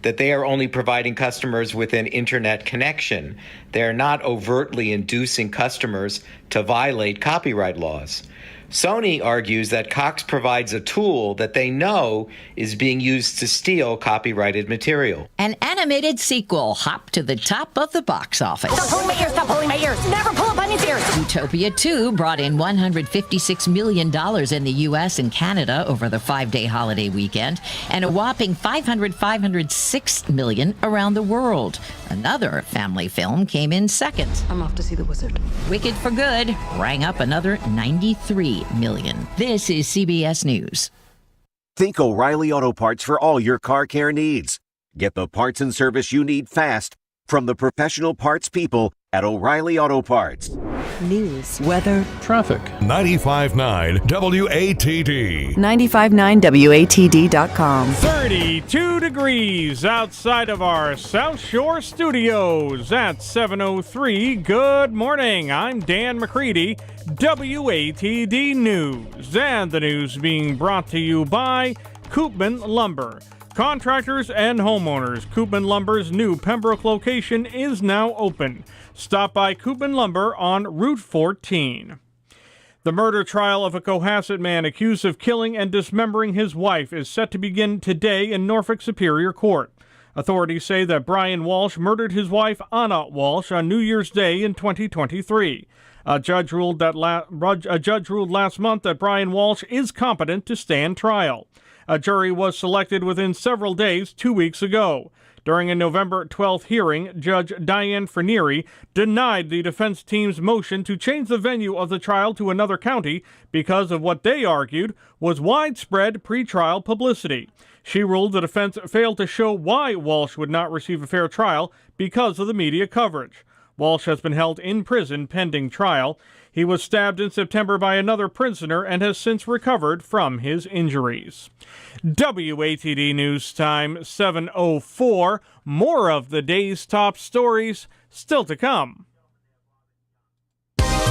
that they are only providing customers with an internet connection. They are not overtly inducing customers to violate copyright laws. Sony argues that Cox provides a tool that they know is being used to steal copyrighted material. An animated sequel hopped to the top of the box office. Stop pulling my ears, stop pulling my ears. Never pull a bunny's ears. Utopia 2 brought in $156 million in the U.S. and Canada over the 5-day holiday weekend, and a whopping $506 million around the world. Another family film came in second. I'm off to see the wizard. Wicked for Good rang up another $93 million. This is CBS News. Think O'Reilly Auto Parts for all your car care needs. Get the parts and service you need fast from the professional parts people at O'Reilly Auto Parts. News, weather, traffic. 95.9 WATD. 959WATD.com. 32 degrees outside of our South Shore studios at 7:03. Good morning. I'm Dan McCready, WATD News. And the news being brought to you by Koopman Lumber. Contractors and homeowners, Koopman Lumber's new Pembroke location is now open. Stop by Koopman Lumber on Route 14. The murder trial of a Cohasset man accused of killing and dismembering his wife is set to begin today in Norfolk Superior Court. Authorities say that Brian Walsh murdered his wife Anna Walsh on New Year's Day in 2023. A judge ruled last month that Brian Walsh is competent to stand trial. A jury was selected within several days 2 weeks ago. During a November 12th hearing, Judge Diane Frenieri denied the defense team's motion to change the venue of the trial to another county because of what they argued was widespread pretrial publicity. She ruled the defense failed to show why Walsh would not receive a fair trial because of the media coverage. Walsh has been held in prison pending trial. He was stabbed in September by another prisoner and has since recovered from his injuries. WATD News Time 7:04. More of the day's top stories still to come.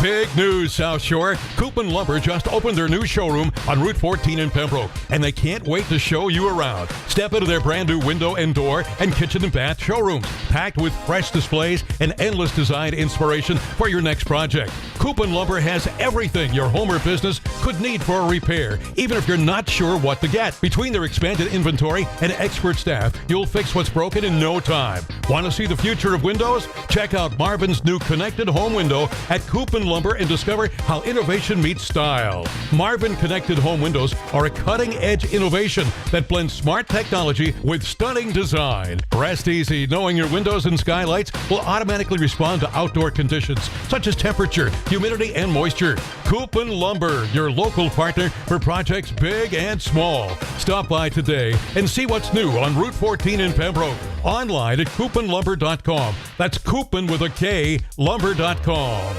Big news, South Shore. Koopman Lumber just opened their new showroom on Route 14 in Pembroke, and they can't wait to show you around. Step into their brand new window and door and kitchen and bath showrooms, packed with fresh displays and endless design inspiration for your next project. Koopman Lumber has everything your home or business could need for a repair, even if you're not sure what to get. Between their expanded inventory and expert staff, you'll fix what's broken in no time. Want to see the future of windows? Check out Marvin's new connected home window at Koopman Lumber and discover how innovation meets style. Marvin Connected Home Windows are a cutting-edge innovation that blends smart technology with stunning design. Rest easy knowing your windows and skylights will automatically respond to outdoor conditions such as temperature, humidity, and moisture. Koopman Lumber, your local partner for projects big and small. Stop by today and see what's new on Route 14 in Pembroke. Online at KoopmanLumber.com. That's Koopman with a K, lumber.com.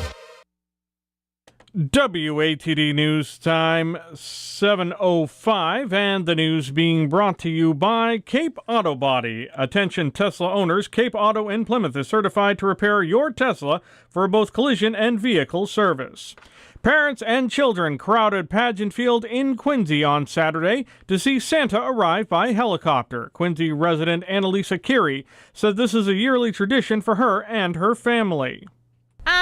WATD News Time 7:05, and the news being brought to you by Cape Auto Body. Attention Tesla owners, Cape Auto in Plymouth is certified to repair your Tesla for both collision and vehicle service. Parents and children crowded Pageant Field in Quincy on Saturday to see Santa arrive by helicopter. Quincy resident Annalisa Curie said this is a yearly tradition for her and her family.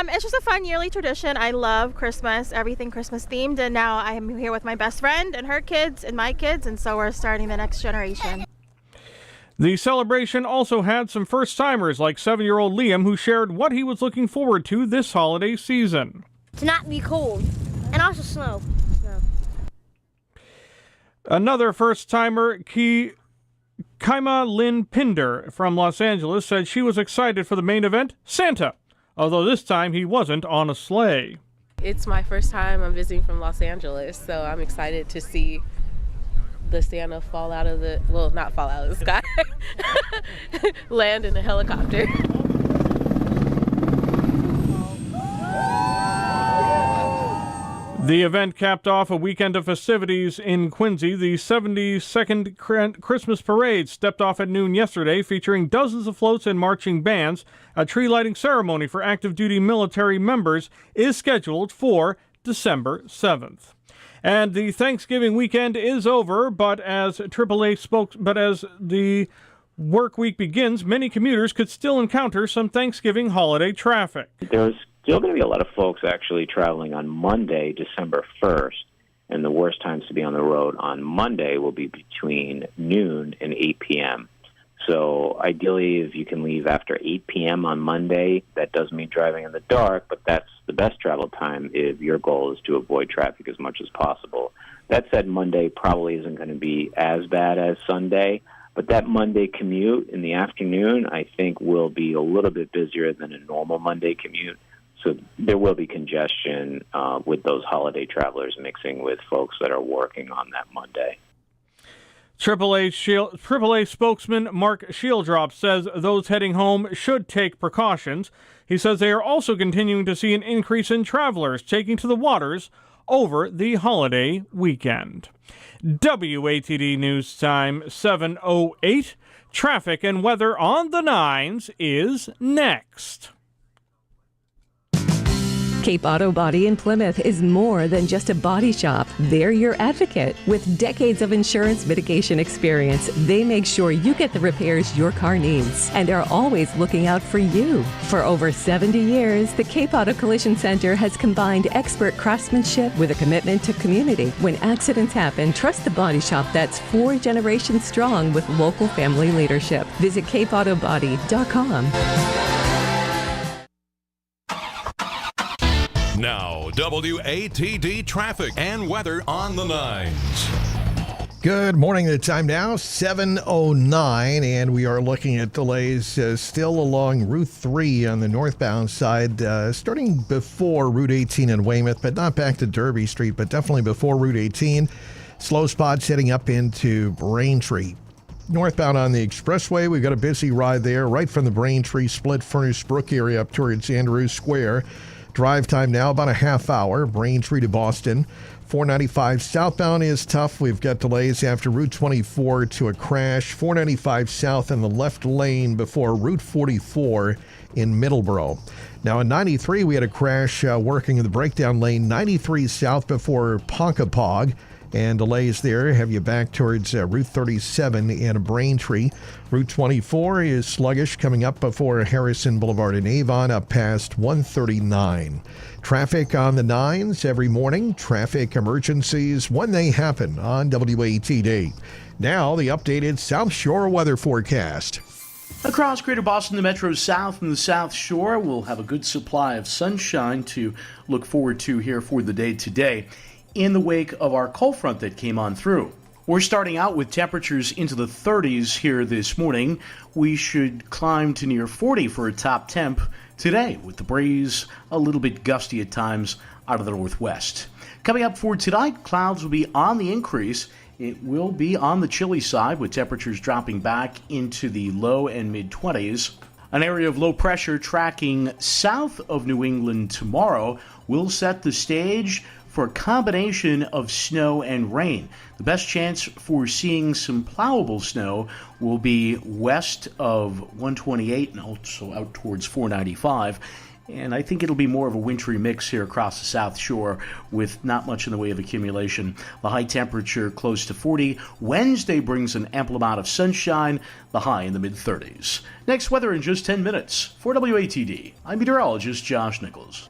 It's just a fun yearly tradition. I love Christmas, everything Christmas themed, and now I'm here with my best friend and her kids and my kids, and so we're starting the next generation. The celebration also had some first-timers like 7-year-old Liam, who shared what he was looking forward to this holiday season. To not be cold, and also snow. Another first-timer, Kaima Lynn Pinder from Los Angeles, said she was excited for the main event, Santa, although this time he wasn't on a sleigh. It's my first time I'm visiting from Los Angeles, so I'm excited to see the Santa fall out of the, well, not fall out of the sky, land in a helicopter. The event capped off a weekend of festivities in Quincy. The 72nd Christmas Parade stepped off at noon yesterday, featuring dozens of floats and marching bands. A tree lighting ceremony for active duty military members is scheduled for December 7th. And the Thanksgiving weekend is over, but as the work week begins, many commuters could still encounter some Thanksgiving holiday traffic. There's still going to be a lot of folks actually traveling on Monday, December 1st, and the worst times to be on the road on Monday will be between noon and 8 p.m. So ideally, if you can leave after 8 p.m. on Monday, that does mean driving in the dark, but that's the best travel time if your goal is to avoid traffic as much as possible. That said, Monday probably isn't going to be as bad as Sunday, but that Monday commute in the afternoon, I think, will be a little bit busier than a normal Monday commute. So there will be congestion with those holiday travelers mixing with folks that are working on that Monday. AAA spokesman Mark Shieldrop says those heading home should take precautions. He says they are also continuing to see an increase in travelers taking to the waters over the holiday weekend. WATD News Time 7:08. Traffic and weather on the 9s is next. Cape Auto Body in Plymouth is more than just a body shop. They're your advocate. With decades of insurance mitigation experience, they make sure you get the repairs your car needs and are always looking out for you. For over 70 years, the Cape Auto Collision Center has combined expert craftsmanship with a commitment to community. When accidents happen, trust the body shop that's 4 generations strong with local family leadership. Visit CapeAutoBody.com. Now, WATD traffic and weather on the 9s. Good morning. The time now, 7:09, and we are looking at delays still along Route 3 on the northbound side, starting before Route 18 in Weymouth, but not back to Derby Street, but definitely before Route 18. Slow spots heading up into Braintree. Northbound on the expressway, we've got a busy ride there, right from the Braintree Split Furnace Brook area up towards Andrews Square. Drive time now about a half hour, Braintree to Boston. 495 southbound is tough. We've got delays after Route 24 to a crash. 495 south in the left lane before Route 44 in Middleborough. Now in 93, we had a crash working in the breakdown lane, 93 south before Ponkapog. And delays there have you back towards Route 37 in Braintree. Route 24 is sluggish coming up before Harrison Boulevard in Avon up past 139. Traffic on the 9s every morning. Traffic emergencies when they happen on WATD. Now the updated South Shore weather forecast. Across Greater Boston, the Metro South and the South Shore will have a good supply of sunshine to look forward to here for the day today, in the wake of our cold front that came on through. We're starting out with temperatures into the 30s here this morning. We should climb to near 40 for a top temp today, with the breeze a little bit gusty at times out of the northwest. Coming up for tonight, clouds will be on the increase. It will be on the chilly side, with temperatures dropping back into the low and mid-20s. An area of low pressure tracking south of New England tomorrow will set the stage for a combination of snow and rain. The best chance for seeing some plowable snow will be west of 128 and also out towards 495. And I think it'll be more of a wintry mix here across the South Shore with not much in the way of accumulation. The high temperature close to 40. Wednesday brings an ample amount of sunshine, the high in the mid-30s. Next, weather in just 10 minutes. For WATD, I'm meteorologist Josh Nichols.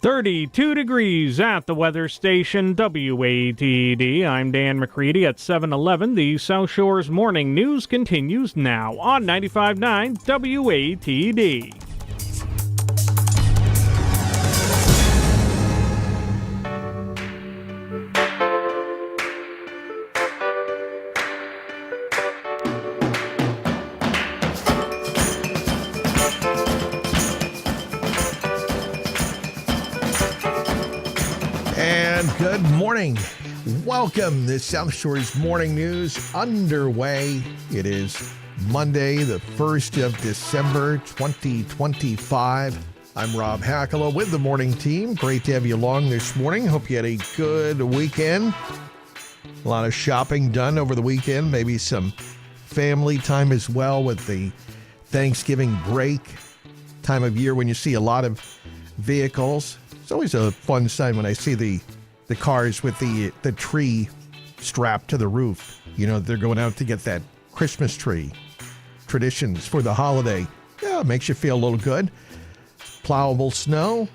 32 degrees at the weather station WATD. I'm Dan McCready at 7:11. The South Shore's morning news continues now on 95.9 WATD. Good morning. Welcome. The South Shore's morning news underway. It is Monday, the 1st of December, 2025. I'm Rob Hackala with the morning team. Great to have you along this morning. Hope you had a good weekend. A lot of shopping done over the weekend. Maybe some family time as well with the Thanksgiving break. Time of year when you see a lot of vehicles. It's always a fun sign when I see the cars with the tree strapped to the roof. They're going out to get that Christmas tree. Traditions for the holiday. Yeah, it makes you feel a little good. Plowable snow.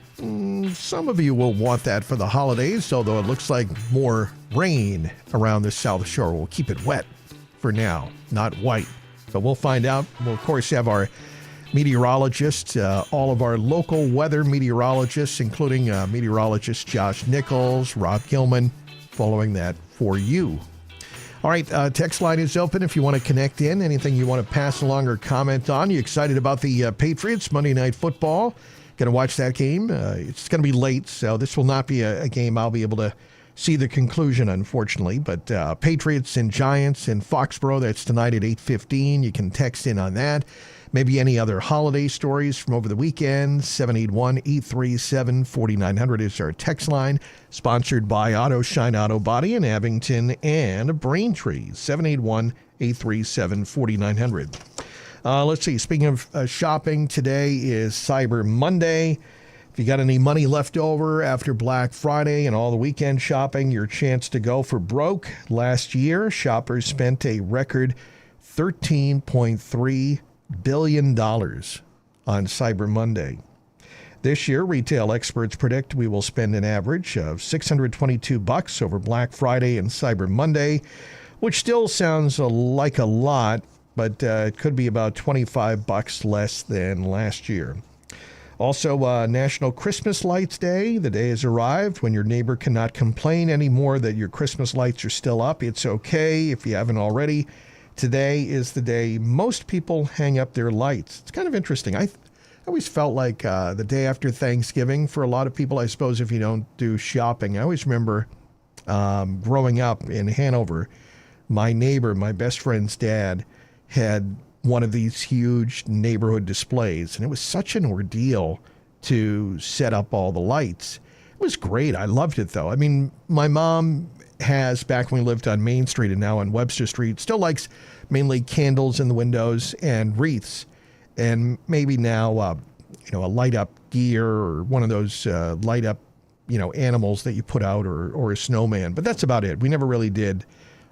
Some of you will want that for the holidays, although it looks like more rain around the South Shore. We'll keep it wet for now, not white. But we'll find out. We'll, of course, have our meteorologists, all of our local weather meteorologists, including meteorologist Josh Nichols, Rob Gilman, following that for you. All right, text line is open if you want to connect in. Anything you want to pass along or comment on. You excited about the Patriots Monday Night Football? Going to watch that game. It's going to be late, so this will not be a game I'll be able to see the conclusion, unfortunately. But Patriots and Giants in Foxborough, that's tonight at 8:15. You can text in on that. Maybe any other holiday stories from over the weekend. 781-837-4900 is our text line. Sponsored by Auto Shine Auto Body in Abington and Braintree. 781-837-4900. Let's see. Speaking of shopping, today is Cyber Monday. If you got any money left over after Black Friday and all the weekend shopping, your chance to go for broke. Last year, shoppers spent a record $13.3 billion on Cyber Monday. This year, retail experts predict we will spend an average of $622 over Black Friday and Cyber Monday, which still sounds like a lot, but it could be about $25 less than last year. Also, National Christmas Lights Day. The day has arrived when your neighbor cannot complain anymore that your Christmas lights are still up. It's okay if you haven't already. Today is the day most people hang up their lights. It's kind of interesting. I always felt like the day after Thanksgiving, for a lot of people, I suppose if you don't do shopping, I always remember growing up in Hanover, my neighbor, my best friend's dad, had one of these huge neighborhood displays, and it was such an ordeal to set up all the lights. It was great. I loved it, though. I mean, my mom has, back when we lived on Main Street and now on Webster Street, still likes mainly candles in the windows and wreaths, and maybe now, a light-up deer or one of those light-up, animals that you put out, or a snowman. But that's about it. We never really did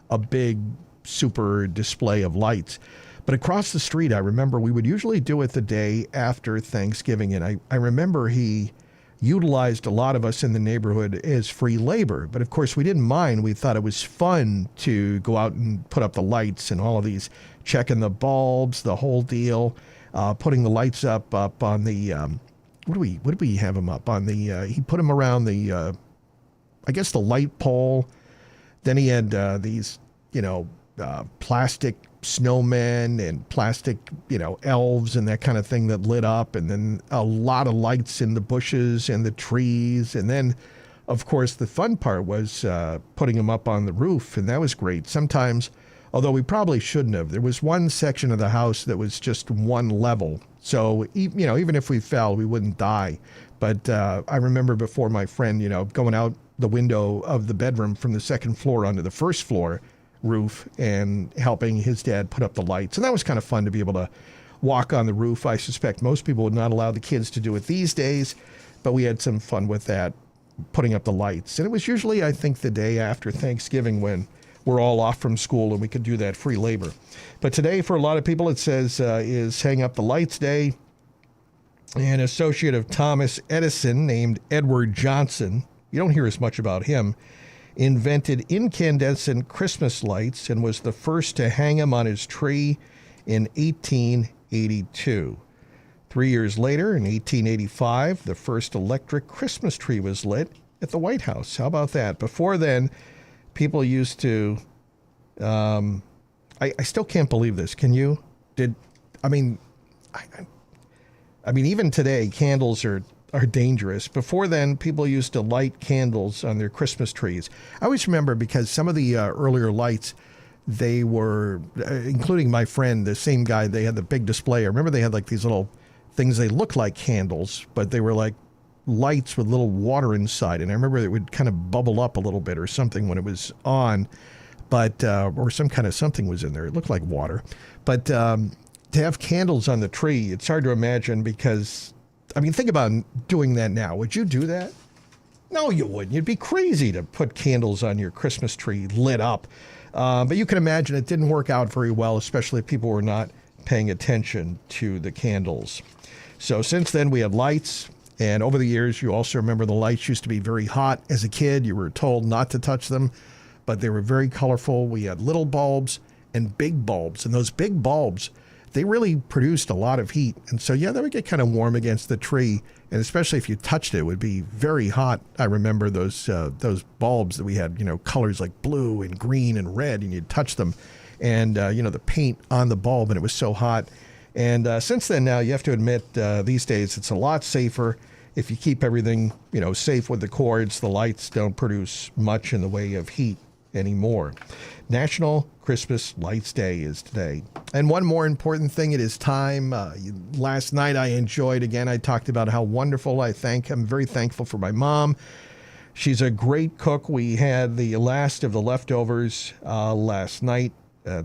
a big, super display of lights. But across the street, I remember we would usually do it the day after Thanksgiving, and I remember he utilized a lot of us in the neighborhood as free labor. But of course, we didn't mind. We thought it was fun to go out and put up the lights and all of these, checking the bulbs, the whole deal, putting the lights up on the, what do we have them up on the, he put them around the, I guess the light pole. Then he had these, plastic snowmen and plastic, elves and that kind of thing that lit up, and then a lot of lights in the bushes and the trees. And then, of course, the fun part was putting them up on the roof, and that was great. Sometimes, although we probably shouldn't have, there was one section of the house that was just one level. So, even if we fell, we wouldn't die. But I remember before my friend, going out the window of the bedroom from the second floor onto the first floor roof and helping his dad put up the lights. And that was kind of fun to be able to walk on the roof. I suspect most people would not allow the kids to do it these days, but we had some fun with that, putting up the lights. And it was usually, I think, the day after Thanksgiving when we're all off from school and we could do that free labor. But today, for a lot of people, it says is Hang Up the Lights Day. An associate of Thomas Edison named Edward Johnson, you don't hear as much about him, invented incandescent Christmas lights and was the first to hang them on his tree in 1882. 3 years later, in 1885, the first electric Christmas tree was lit at the White House. How about that? Before then, people used to, I still can't believe this. Can you? Even today, candles are dangerous. Before then, people used to light candles on their Christmas trees. I always remember because some of the earlier lights, they were, including my friend, the same guy, they had the big display. I remember they had like these little things, they looked like candles, but they were like lights with little water inside. And I remember it would kind of bubble up a little bit or something when it was on, but, or some kind of something was in there. It looked like water. But to have candles on the tree, it's hard to imagine because, think about doing that now. Would you do that? No, you wouldn't. You'd be crazy to put candles on your Christmas tree lit up. But you can imagine it didn't work out very well, especially if people were not paying attention to the candles. So since then, we had lights. And over the years, you also remember the lights used to be very hot. As a kid, you were told not to touch them, but they were very colorful. We had little bulbs and big bulbs. And those big bulbs, they really produced a lot of heat. And so, yeah, they would get kind of warm against the tree. And especially if you touched it, it would be very hot. I remember those bulbs that we had, colors like blue and green and red, and you'd touch them. And, the paint on the bulb, and it was so hot. And since then now, you have to admit, these days, it's a lot safer. If you keep everything, safe with the cords, the lights don't produce much in the way of heat anymore. National Christmas Lights Day is today. And one more important thing, it is time. Last night I enjoyed, again, I talked about how wonderful I'm very thankful for my mom. She's a great cook. We had the last of the leftovers last night,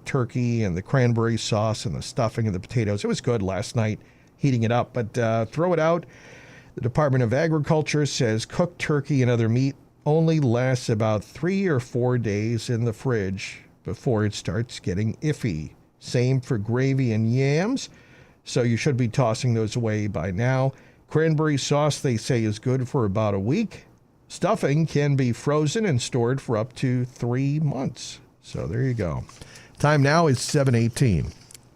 turkey and the cranberry sauce and the stuffing and the potatoes. It was good last night, heating it up, but throw it out. The Department of Agriculture says cooked turkey and other meat only lasts about 3 or 4 days in the fridge before it starts getting iffy. Same for gravy and yams, so you should be tossing those away by now. Cranberry sauce, they say, is good for about a week. Stuffing can be frozen and stored for up to 3 months. So there you go. Time now is 7:18.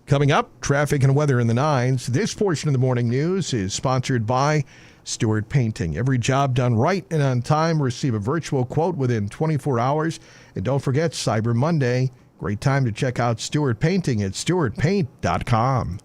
Coming up, traffic and weather in the 9s. This portion of the morning news is sponsored by Stewart Painting. Every job done right and on time. Receive a virtual quote within 24 hours. And don't forget Cyber Monday. Great time to check out Stewart Painting at stewartpaint.com.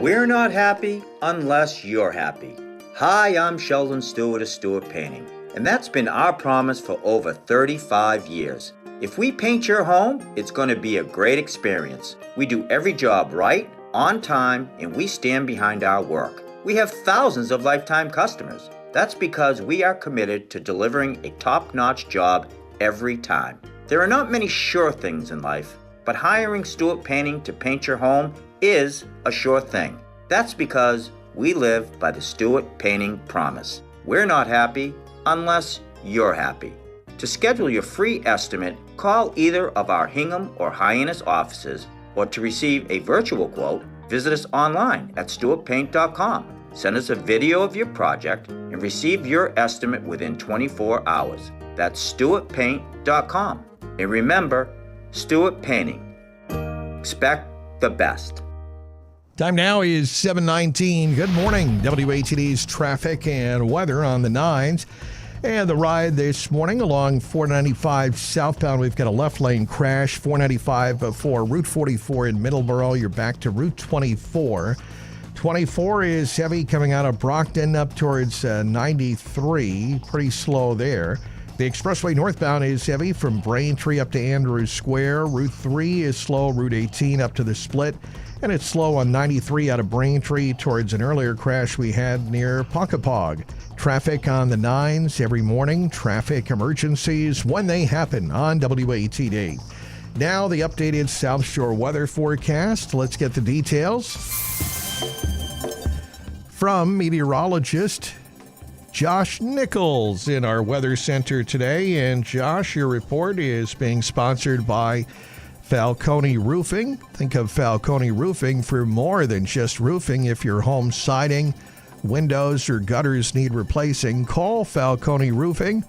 We're not happy unless you're happy. Hi, I'm Sheldon Stewart of Stewart Painting, and that's been our promise for over 35 years. If we paint your home, it's going to be a great experience. We do every job right, on time, and we stand behind our work. We have thousands of lifetime customers. That's because we are committed to delivering a top-notch job every time. There are not many sure things in life, but hiring Stewart Painting to paint your home is a sure thing. That's because we live by the Stewart Painting promise. We're not happy unless you're happy. To schedule your free estimate, call either of our Hingham or Hyannis offices, or to receive a virtual quote, visit us online at stewartpaint.com. Send us a video of your project and receive your estimate within 24 hours. That's stewartpaint.com. And remember, Stewart Painting. Expect the best. Time now is 7:19. Good morning. WATD's traffic and weather on the 9s. And the ride this morning along 495 southbound, we've got a left lane crash. 495 before Route 44 in Middleborough. You're back to Route 24. 24 is heavy coming out of Brockton up towards 93. Pretty slow there. The expressway northbound is heavy from Braintree up to Andrews Square. Route 3 is slow. Route 18 up to the Split. And it's slow on 93 out of Braintree towards an earlier crash we had near Ponkapog. Traffic on the 9s every morning. Traffic emergencies when they happen on WATD. Now the updated South Shore weather forecast. Let's get the details from meteorologist Josh Nichols in our weather center today. And Josh, your report is being sponsored by Falcone Roofing. Think of Falcone Roofing for more than just roofing. If your home siding, windows, or gutters need replacing, call Falcone Roofing,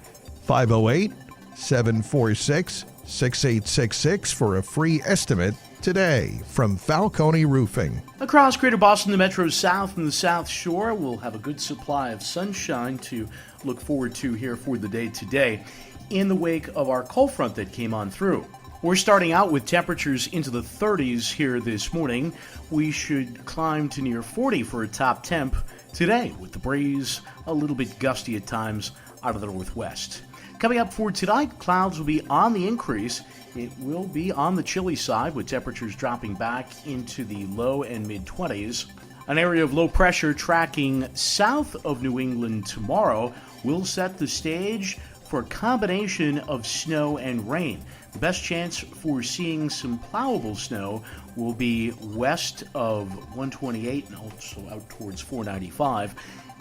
508-746-6866 for a free estimate today from Falcone Roofing. Across Greater Boston, the Metro South and the South Shore will have a good supply of sunshine to look forward to here for the day today in the wake of our cold front that came on through. We're starting out with temperatures into the 30s here this morning. We should climb to near 40 for a top temp today, with the breeze a little bit gusty at times out of the northwest. Coming up for tonight, clouds will be on the increase. It will be on the chilly side, with temperatures dropping back into the low and mid-20s. An area of low pressure tracking south of New England tomorrow will set the stage for a combination of snow and rain. The best chance for seeing some plowable snow will be west of 128 and also out towards 495.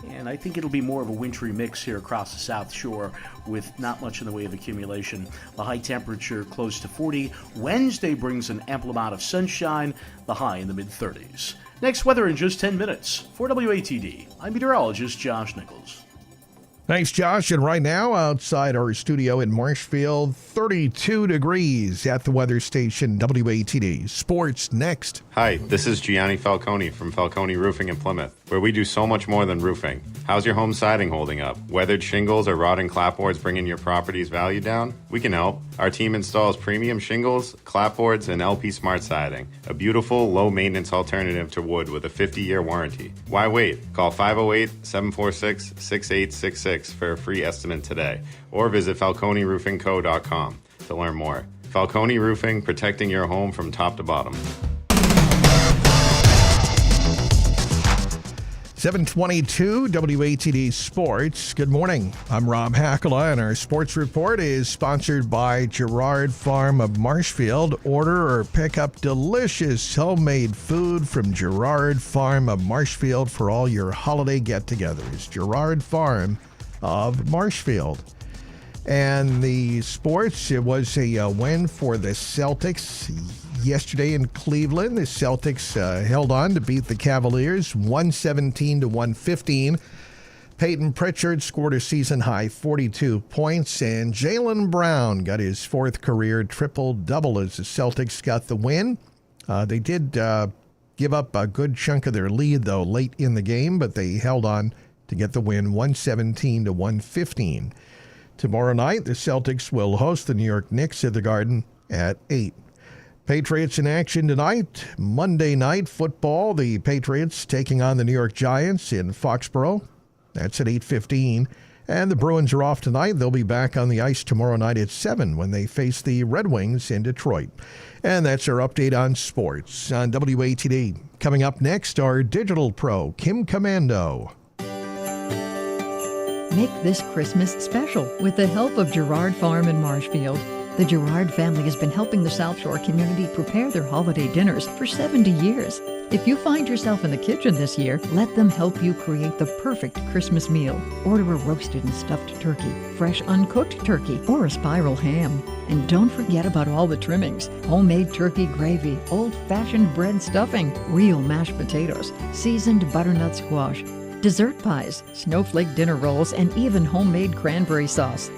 And I think it'll be more of a wintry mix here across the South Shore with not much in the way of accumulation. The high temperature close to 40. Wednesday brings an ample amount of sunshine, the high in the mid-30s. Next weather in just 10 minutes. For WATD, I'm meteorologist Josh Nichols. Thanks, Josh. And right now, outside our studio in Marshfield, 32 degrees at the weather station WATD. Sports next. Hi, this is Gianni Falcone from Falcone Roofing in Plymouth, where we do so much more than roofing. How's your home siding holding up? Weathered shingles or rotting clapboards bringing your property's value down? We can help. Our team installs premium shingles, clapboards, and LP Smart Siding, a beautiful, low-maintenance alternative to wood with a 50-year warranty. Why wait? Call 508-746-6866 for a free estimate today, or visit FalconeRoofingCo.com to learn more. Falcone Roofing, protecting your home from top to bottom. 722 WATD Sports. Good morning. I'm Rob Hackala, and our sports report is sponsored by Girard Farm of Marshfield. Order or pick up delicious homemade food from Girard Farm of Marshfield for all your holiday get-togethers. Girard Farm of Marshfield. And the sports, it was a win for the Celtics yesterday in Cleveland. The Celtics held on to beat the Cavaliers 117-115. Peyton Pritchard scored a season-high 42 points, and Jaylen Brown got his fourth career triple-double as the Celtics got the win. They did give up a good chunk of their lead, though, late in the game, but they held on to get the win 117-115. Tomorrow night, the Celtics will host the New York Knicks at the Garden at 8. Patriots in action tonight. Monday night football. The Patriots taking on the New York Giants in Foxborough. That's at 8:15. And the Bruins are off tonight. They'll be back on the ice tomorrow night at 7 when they face the Red Wings in Detroit. And that's our update on sports on WATD. Coming up next, our digital pro, Kim Commando. Make this Christmas special with the help of Girard Farm in Marshfield. The Girard family has been helping the South Shore community prepare their holiday dinners for 70 years. If you find yourself in the kitchen this year, let them help you create the perfect Christmas meal. Order a roasted and stuffed turkey, fresh uncooked turkey, or a spiral ham. And don't forget about all the trimmings: homemade turkey gravy, old-fashioned bread stuffing, real mashed potatoes, seasoned butternut squash, dessert pies, snowflake dinner rolls, and even homemade cranberry sauce.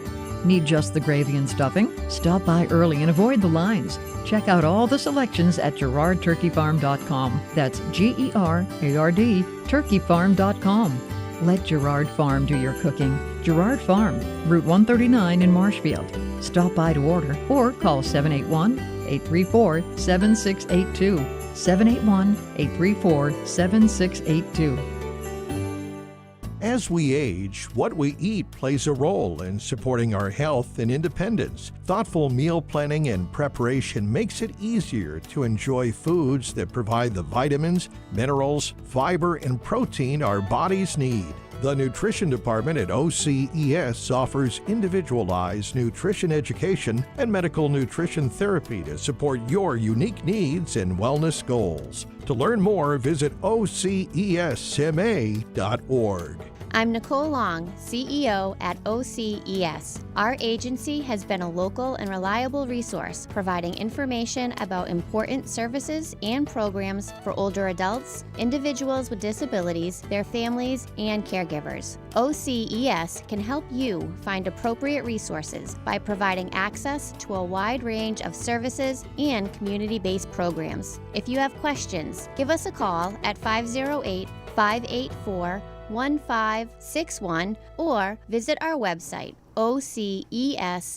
Need just the gravy and stuffing? Stop by early and avoid the lines. Check out all the selections at GirardTurkeyFarm.com. That's Gerard Turkeyfarm.com. Let Girard Farm do your cooking. Girard Farm, Route 139 in Marshfield. Stop by to order or call 781-834-7682. 781-834-7682. As we age, what we eat plays a role in supporting our health and independence. Thoughtful meal planning and preparation makes it easier to enjoy foods that provide the vitamins, minerals, fiber, and protein our bodies need. The Nutrition Department at OCES offers individualized nutrition education and medical nutrition therapy to support your unique needs and wellness goals. To learn more, visit OCESMA.org. I'm Nicole Long, CEO at OCES. Our agency has been a local and reliable resource, providing information about important services and programs for older adults, individuals with disabilities, their families, and caregivers. OCES can help you find appropriate resources by providing access to a wide range of services and community-based programs. If you have questions, give us a call at 508-584-1561 or visit our website, ocesma.org.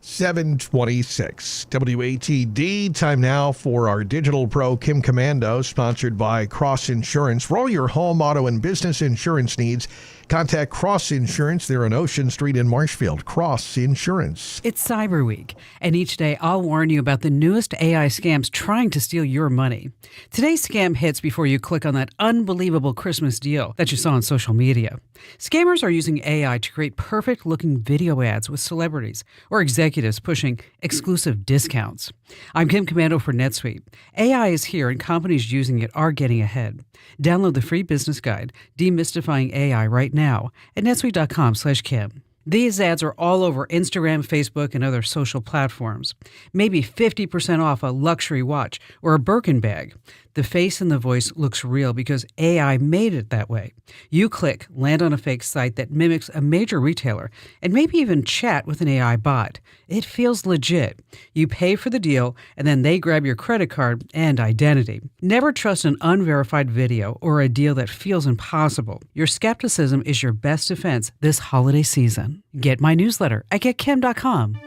726 WATD. Time now for our Digital Pro Kim Commando, sponsored by Cross Insurance. For all your home, auto, and business insurance needs, Contact Cross Insurance. They're on Ocean Street in Marshfield. Cross Insurance. It's Cyber Week, and each day I'll warn you about the newest AI scams trying to steal your money. Today's scam hits before you click on that unbelievable Christmas deal that you saw on social media. Scammers are using AI to create perfect-looking video ads with celebrities or executives pushing exclusive discounts. I'm Kim Commando for NetSuite. AI is here, and companies using it are getting ahead. Download the free business guide, Demystifying AI, right now at netsuite.com/Kim. These ads are all over Instagram, Facebook, and other social platforms. Maybe 50% off a luxury watch or a Birkin bag. The face and the voice looks real because AI made it that way. You click, land on a fake site that mimics a major retailer, and maybe even chat with an AI bot. It feels legit. You pay for the deal, and then they grab your credit card and identity. Never trust an unverified video or a deal that feels impossible. Your skepticism is your best defense this holiday season. Get my newsletter at getkim.com.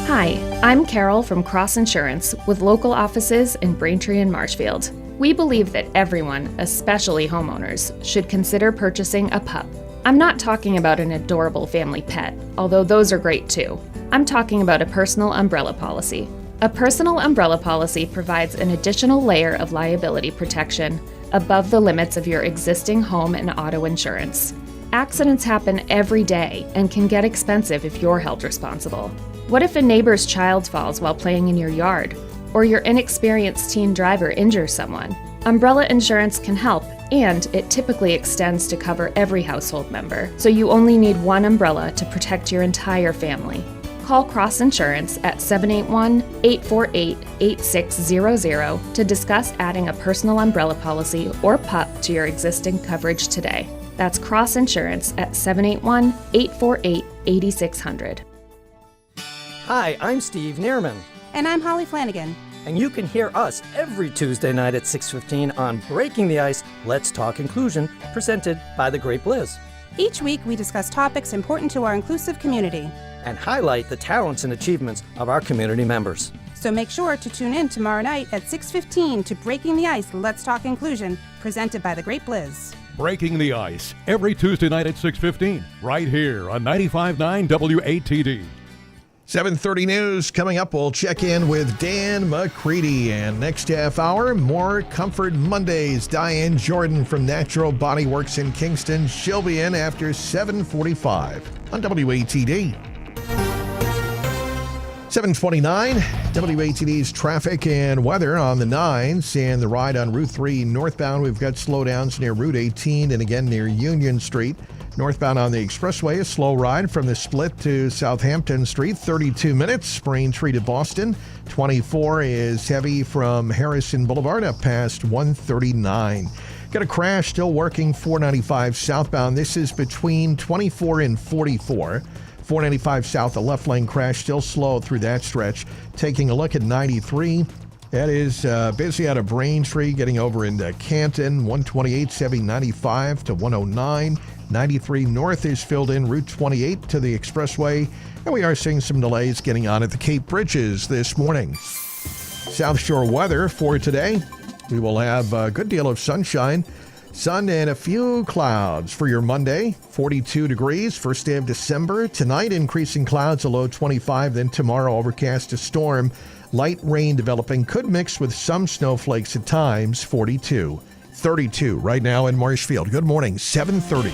Hi, I'm Carol from Cross Insurance with local offices in Braintree and Marshfield. We believe that everyone, especially homeowners, should consider purchasing a pup. I'm not talking about an adorable family pet, although those are great too. I'm talking about a personal umbrella policy. A personal umbrella policy provides an additional layer of liability protection above the limits of your existing home and auto insurance. Accidents happen every day and can get expensive if you're held responsible. What if a neighbor's child falls while playing in your yard? Or your inexperienced teen driver injures someone? Umbrella insurance can help, and it typically extends to cover every household member, so you only need one umbrella to protect your entire family. Call Cross Insurance at 781-848-8600 to discuss adding a personal umbrella policy or pup to your existing coverage today. That's Cross Insurance at 781-848-8600. Hi, I'm Steve Neerman. And I'm Holly Flanagan. And you can hear us every Tuesday night at 6:15 on Breaking the Ice, Let's Talk Inclusion, presented by The Great Bliss. Each week we discuss topics important to our inclusive community and highlight the talents and achievements of our community members. So make sure to tune in tomorrow night at 6:15 to Breaking the Ice, Let's Talk Inclusion, presented by The Great Bliss. Breaking the Ice, every Tuesday night at 6:15, right here on 95.9 WATD. 7:30 news coming up. We'll check in with Dan McCready. And next half hour, more Comfort Mondays. Diane Jordan from Natural Body Works in Kingston. She'll be in after 7:45 on WATD. 7:29, WATD's traffic and weather on the 9s and the ride on Route 3 northbound. We've got slowdowns near Route 18 and again near Union Street. Northbound on the expressway, a slow ride from the split to Southampton Street, 32 minutes. Braintree to Boston. 24 is heavy from Harrison Boulevard up past 139. Got a crash still working 495 southbound. This is between 24 and 44. 495 south, a left lane crash still slow through that stretch. Taking a look at 93. That is busy out of Braintree, getting over into Canton. 128, 795 to 109. 93 north is filled in Route 28 to the expressway. And we are seeing some delays getting on at the Cape Bridges this morning. South Shore weather for today. We will have a good deal of sunshine. Sun and a few clouds for your Monday. 42 degrees, first day of December. Tonight, increasing clouds, a low 25. Then tomorrow, overcast to storm. Light rain developing, could mix with some snowflakes at times, 42. 32 right now in Marshfield. Good morning, 7:30.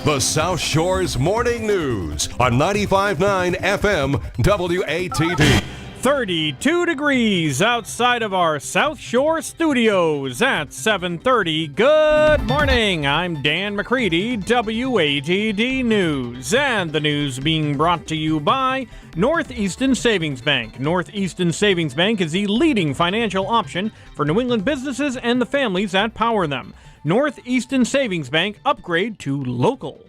The South Shore's Morning News on 95.9 FM WATD. 32 degrees outside of our South Shore studios at 7:30. Good morning. I'm Dan McCready, WATD News. And the news being brought to you by Northeastern Savings Bank. Northeastern Savings Bank is the leading financial option for New England businesses and the families that power them. Northeastern Savings Bank, upgrade to local.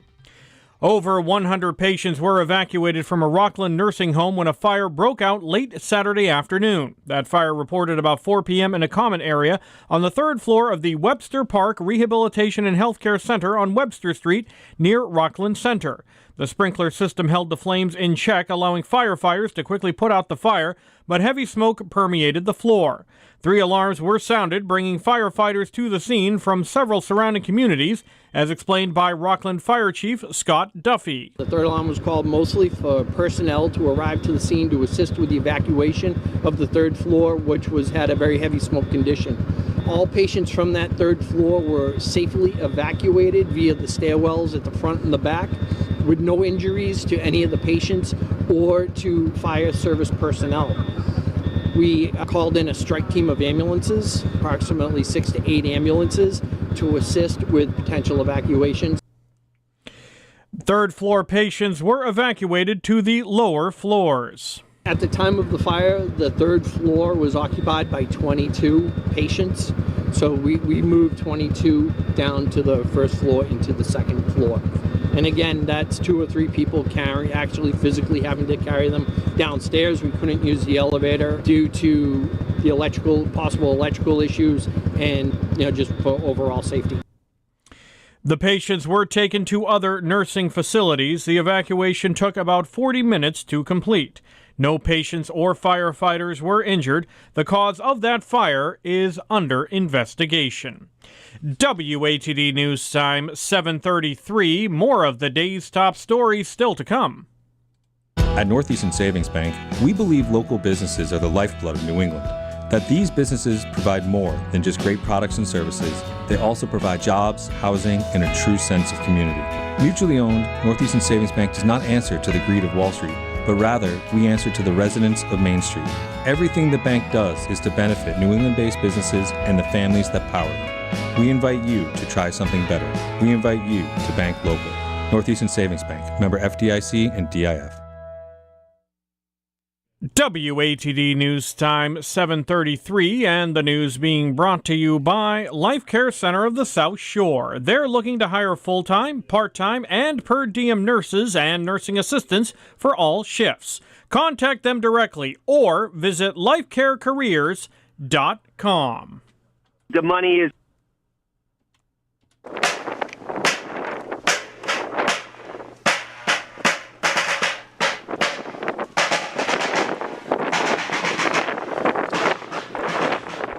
Over 100 patients were evacuated from a Rockland nursing home when a fire broke out late Saturday afternoon. That fire reported about 4 p.m. in a common area on the third floor of the Webster Park Rehabilitation and Healthcare Center on Webster Street near Rockland Center. The sprinkler system held the flames in check, allowing firefighters to quickly put out the fire, but heavy smoke permeated the floor. 3 alarms were sounded, bringing firefighters to the scene from several surrounding communities, as explained by Rockland Fire Chief Scott Duffy. The third alarm was called mostly for personnel to arrive to the scene to assist with the evacuation of the third floor, which had a very heavy smoke condition. All patients from that third floor were safely evacuated via the stairwells at the front and the back, with no injuries to any of the patients or to fire service personnel. We called in a strike team of ambulances, approximately 6 to 8 ambulances, to assist with potential evacuations. Third floor patients were evacuated to the lower floors. At the time of the fire, the third floor was occupied by 22 patients. So we moved 22 down to the first floor into the second floor. And again, that's 2 or 3 people actually physically having to carry them downstairs. We couldn't use the elevator due to the possible electrical issues and just for overall safety. The patients were taken to other nursing facilities. The evacuation took about 40 minutes to complete. No patients or firefighters were injured. The cause of that fire is under investigation. WATD News Time, 7:33. More of the day's top stories still to come. At Northeastern Savings Bank, we believe local businesses are the lifeblood of New England. That these businesses provide more than just great products and services. They also provide jobs, housing, and a true sense of community. Mutually owned, Northeastern Savings Bank does not answer to the greed of Wall Street, but rather we answer to the residents of Main Street. Everything the bank does is to benefit New England-based businesses and the families that power them. We invite you to try something better. We invite you to bank local. Northeastern Savings Bank, member FDIC and DIF. WATD News Time, 7:33, and the news being brought to you by Life Care Center of the South Shore. They're looking to hire full-time, part-time, and per diem nurses and nursing assistants for all shifts. Contact them directly or visit lifecarecareers.com. The money is...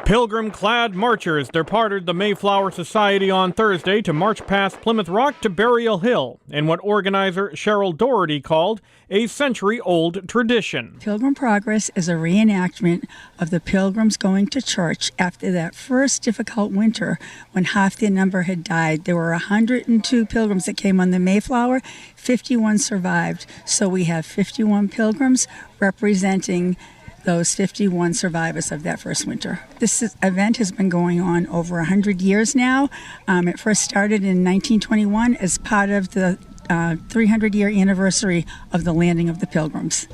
Pilgrim-clad marchers departed the Mayflower Society on Thursday to march past Plymouth Rock to Burial Hill in what organizer Cheryl Doherty called a century-old tradition. Pilgrim Progress is a reenactment of the pilgrims going to church after that first difficult winter when half their number had died. There were 102 pilgrims that came on the Mayflower, 51 survived. So we have 51 pilgrims representing those 51 survivors of that first winter. This event has been going on over 100 years now. It first started in 1921 as part of the 300-year anniversary of the landing of the Pilgrims.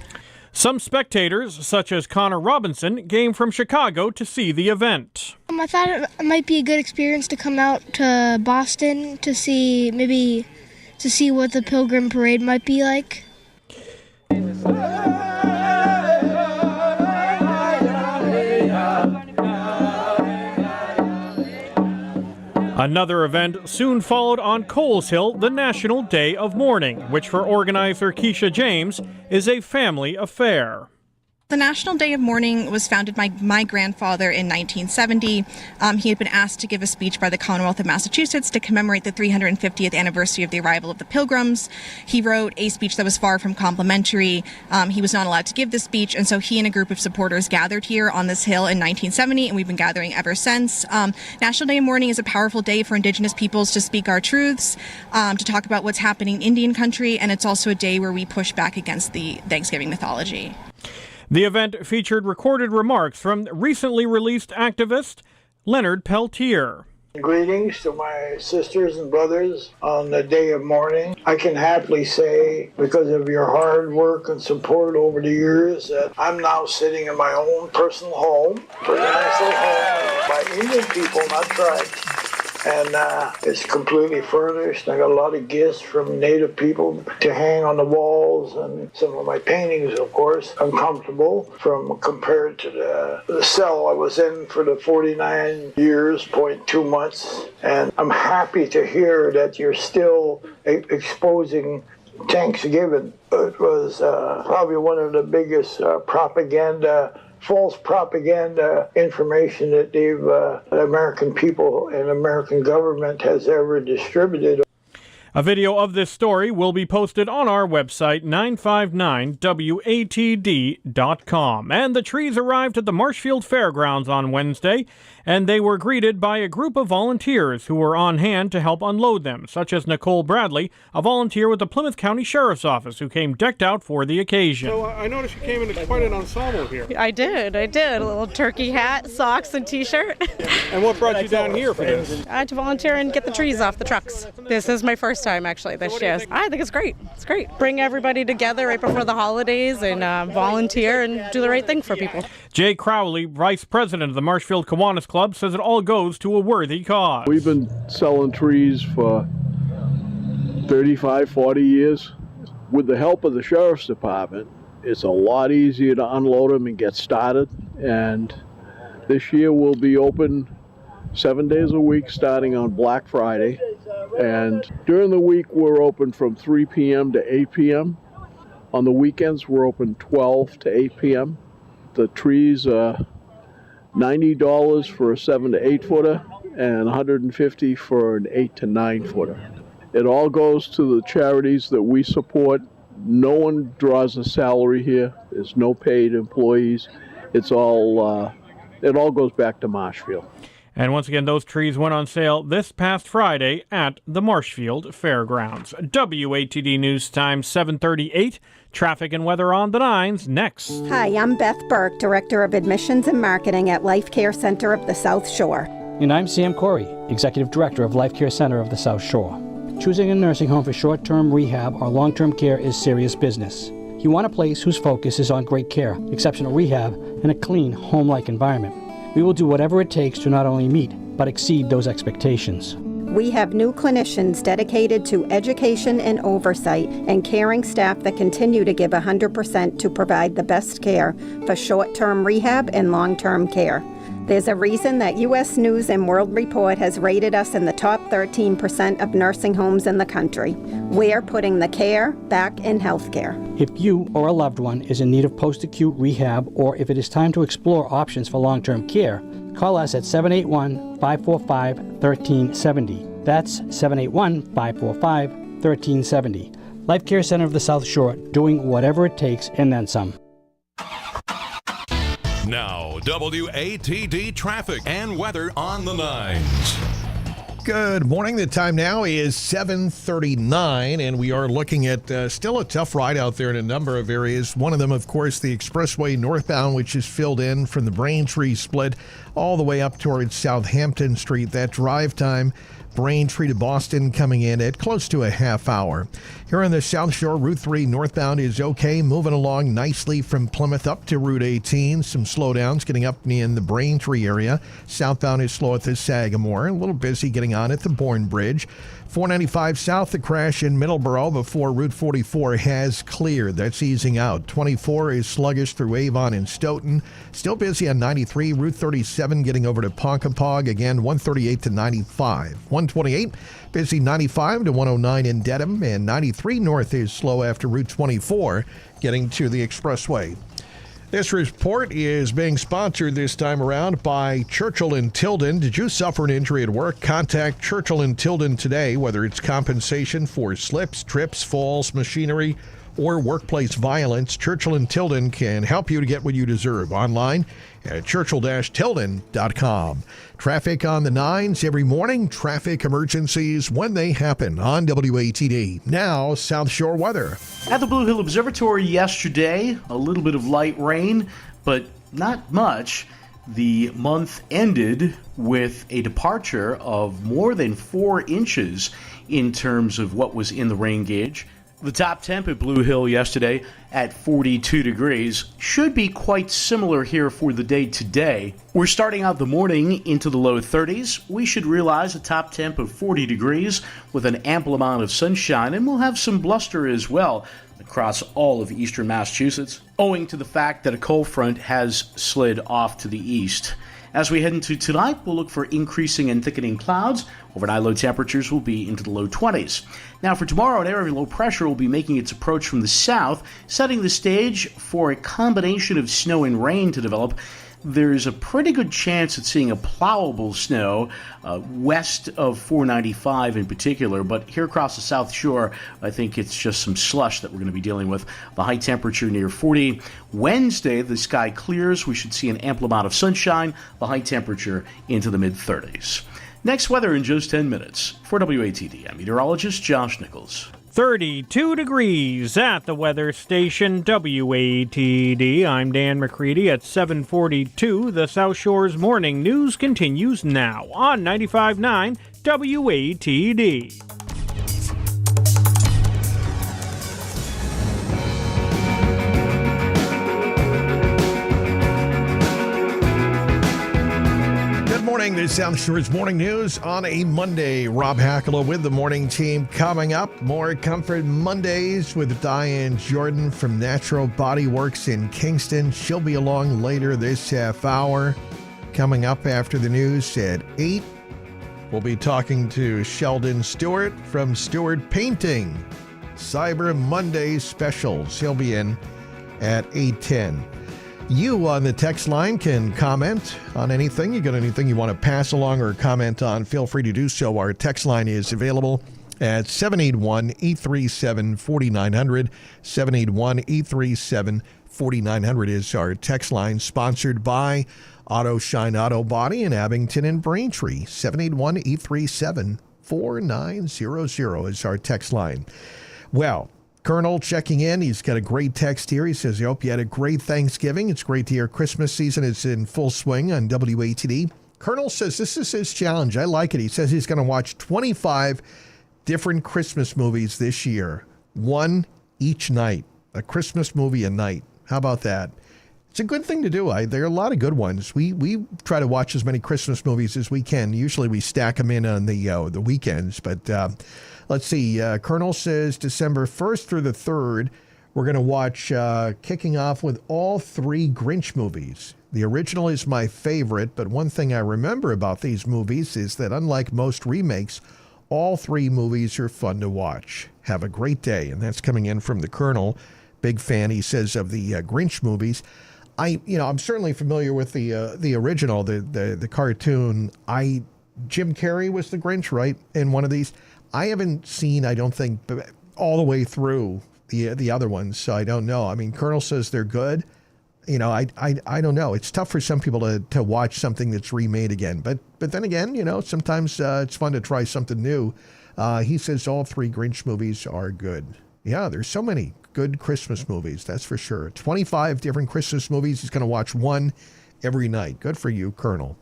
Some spectators, such as Connor Robinson, came from Chicago to see the event. I thought it might be a good experience to come out to Boston to see what the Pilgrim Parade might be like. Another event soon followed on Coles Hill, the National Day of Mourning, which for organizer Keisha James is a family affair. The National Day of Mourning was founded by my grandfather in 1970. He had been asked to give a speech by the Commonwealth of Massachusetts to commemorate the 350th anniversary of the arrival of the Pilgrims. He wrote a speech that was far from complimentary. He was not allowed to give this speech, and so he and a group of supporters gathered here on this hill in 1970, and we've been gathering ever since. National Day of Mourning is a powerful day for Indigenous peoples to speak our truths, to talk about what's happening in Indian country, and it's also a day where we push back against the Thanksgiving mythology. The event featured recorded remarks from recently released activist Leonard Peltier. Greetings to my sisters and brothers on the day of mourning. I can happily say, because of your hard work and support over the years, that I'm now sitting in my own personal home, pretty nice little home by Indian people, not tribes. And it's completely furnished. I got a lot of gifts from Native people to hang on the walls, and some of my paintings, of course, uncomfortable compared to the cell I was in for the 49 years, 0.2 months. And I'm happy to hear that you're still exposing Thanksgiving. It was probably one of the biggest false propaganda information that the American people and American government has ever distributed. A video of this story will be posted on our website, 959watd.com. And the trees arrived at the Marshfield Fairgrounds on Wednesday, and they were greeted by a group of volunteers who were on hand to help unload them, such as Nicole Bradley, a volunteer with the Plymouth County Sheriff's Office, who came decked out for the occasion. So I noticed you came in quite an ensemble here. I did. A little turkey hat, socks, and t-shirt. And what brought you down here for this? I had to volunteer and get the trees off the trucks. This is my first time, actually, this year. I think it's great. It's great. Bring everybody together right before the holidays and volunteer and do the right thing for people. Jay Crowley, Vice President of the Marshfield Kiwanis Club, says it all goes to a worthy cause. We've been selling trees for 35, 40 years. With the help of the Sheriff's Department, it's a lot easier to unload them and get started. And this year we'll be open 7 days a week starting on Black Friday. And during the week we're open from 3 p.m. to 8 p.m. On the weekends we're open 12 to 8 p.m. The trees are $90 for a 7 to 8 footer and $150 for an 8 to 9 footer. It all goes to the charities that we support. No one draws a salary here. There's no paid employees. It's all it all goes back to Marshfield. And once again, those trees went on sale this past Friday at the Marshfield Fairgrounds. WATD News Time 7:38. Traffic and weather on the 9s next. Hi, I'm Beth Burke, Director of Admissions and Marketing at Life Care Center of the South Shore. And I'm Sam Corey, Executive Director of Life Care Center of the South Shore. Choosing a nursing home for short-term rehab or long-term care is serious business. You want a place whose focus is on great care, exceptional rehab, and a clean, home-like environment. We will do whatever it takes to not only meet, but exceed those expectations. We have new clinicians dedicated to education and oversight and caring staff that continue to give 100% to provide the best care for short-term rehab and long-term care. There's a reason that U.S. News & World Report has rated us in the top 13% of nursing homes in the country. We're putting the care back in healthcare. If you or a loved one is in need of post-acute rehab, or if it is time to explore options for long-term care, call us at 781-545-1370. That's 781-545-1370. Life Care Center of the South Shore, doing whatever it takes and then some. Now, WATD traffic and weather on the 9s. Good morning. The time now is 7:39, and we are looking at still a tough ride out there in a number of areas. One of them, of course, the expressway northbound, which is filled in from the Braintree split all the way up towards Southampton Street. That drive time, Braintree to Boston, coming in at close to a half hour. Here on the South Shore, Route 3 northbound is okay, moving along nicely from Plymouth up to Route 18. Some slowdowns getting up in the Braintree area. Southbound is slow at the Sagamore. A little busy getting on at the Bourne Bridge. 495 south, the crash in Middleborough before Route 44 has cleared. That's easing out. 24 is sluggish through Avon and Stoughton. Still busy on 93. Route 37 getting over to Ponkapog. Again, 138 to 95. 128, busy 95 to 109 in Dedham. And 93 north is slow after Route 24 getting to the expressway. This report is being sponsored this time around by Churchill and Tilden. Did you suffer an injury at work? Contact Churchill and Tilden today, whether it's compensation for slips, trips, falls, machinery, or workplace violence. Churchill and Tilden can help you to get what you deserve. Online at churchill-tilden.com. Traffic on the 9s every morning. Traffic emergencies when they happen on WATD. Now, South Shore weather. At the Blue Hill Observatory yesterday, a little bit of light rain, but not much. The month ended with a departure of more than 4 inches in terms of what was in the rain gauge. The top temp at Blue Hill yesterday at 42 degrees should be quite similar here for the day today. We're starting out the morning into the low 30s. We should realize a top temp of 40 degrees with an ample amount of sunshine, and we'll have some bluster as well across all of eastern Massachusetts, owing to the fact that a cold front has slid off to the east. As we head into tonight, we'll look for increasing and thickening clouds. Overnight low temperatures will be into the low 20s. Now for tomorrow, an area of low pressure will be making its approach from the south, setting the stage for a combination of snow and rain to develop. There's a pretty good chance at seeing a plowable snow west of 495 in particular, but here across the South Shore, I think it's just some slush that we're going to be dealing with. The high temperature near 40. Wednesday, the sky clears. We should see an ample amount of sunshine. The high temperature into the mid-30s. Next weather in just 10 minutes. For WATD, I'm meteorologist Josh Nichols. 32 degrees at the weather station WATD. I'm Dan McCready at 7:42. The South Shore's morning news continues now on 95.9 WATD. This South Shore's Morning News on a Monday. Rob Hackala with the morning team. Coming up, more Comfort Mondays with Diane Jordan from Natural Body Works in Kingston. She'll be along later this half hour. Coming up after the news at 8, we'll be talking to Sheldon Stewart from Stewart Painting. Cyber Monday specials. He'll be in at 8:10. You on the text line can comment on anything. You got anything you want to pass along or comment on, feel free to do so. Our text line is available at 781-837-4900. 781-837-4900 is our text line, sponsored by Auto Shine Auto Body in Abington and Braintree. 781-837-4900 is our text line. Well, Colonel checking in. He's got a great text here. He says, I hope you had a great Thanksgiving. It's great to hear Christmas season is in full swing on WATD. Colonel says this is his challenge. I like it. He says he's going to watch 25 different Christmas movies this year. One each night. A Christmas movie a night. How about that? It's a good thing to do. There are a lot of good ones. We try to watch as many Christmas movies as we can. Usually we stack them in on the weekends, but let's see. Colonel says December 1st through the 3rd, we're going to watch, kicking off with all 3 Grinch movies. The original is my favorite, but one thing I remember about these movies is that unlike most remakes, all 3 movies are fun to watch. Have a great day. And that's coming in from the Colonel. Big fan, he says, of the Grinch movies. I'm certainly familiar with the original, the cartoon. Jim Carrey was the Grinch, right, in one of these. I haven't seen, I don't think, all the way through the other ones, so I don't know. I mean, Colonel says they're good. I don't know. It's tough for some people to watch something that's remade again. But then again, sometimes it's fun to try something new. He says all 3 Grinch movies are good. Yeah, there's so many good Christmas movies, that's for sure. 25 different Christmas movies. He's going to watch one every night. Good for you, Colonel.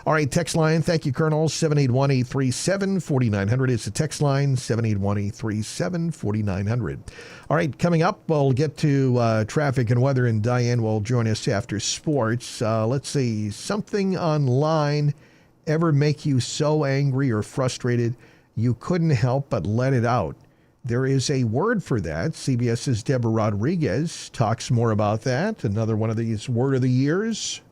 All right, text line. Thank you, Colonel. 781-837-4900 is the text line. 781-837-4900. All right, coming up, we'll get to traffic and weather, and Diane will join us after sports. Let's see. Something online ever make you so angry or frustrated you couldn't help but let it out? There is a word for that. CBS's Deborah Rodriguez talks more about that. Another one of these word of the years.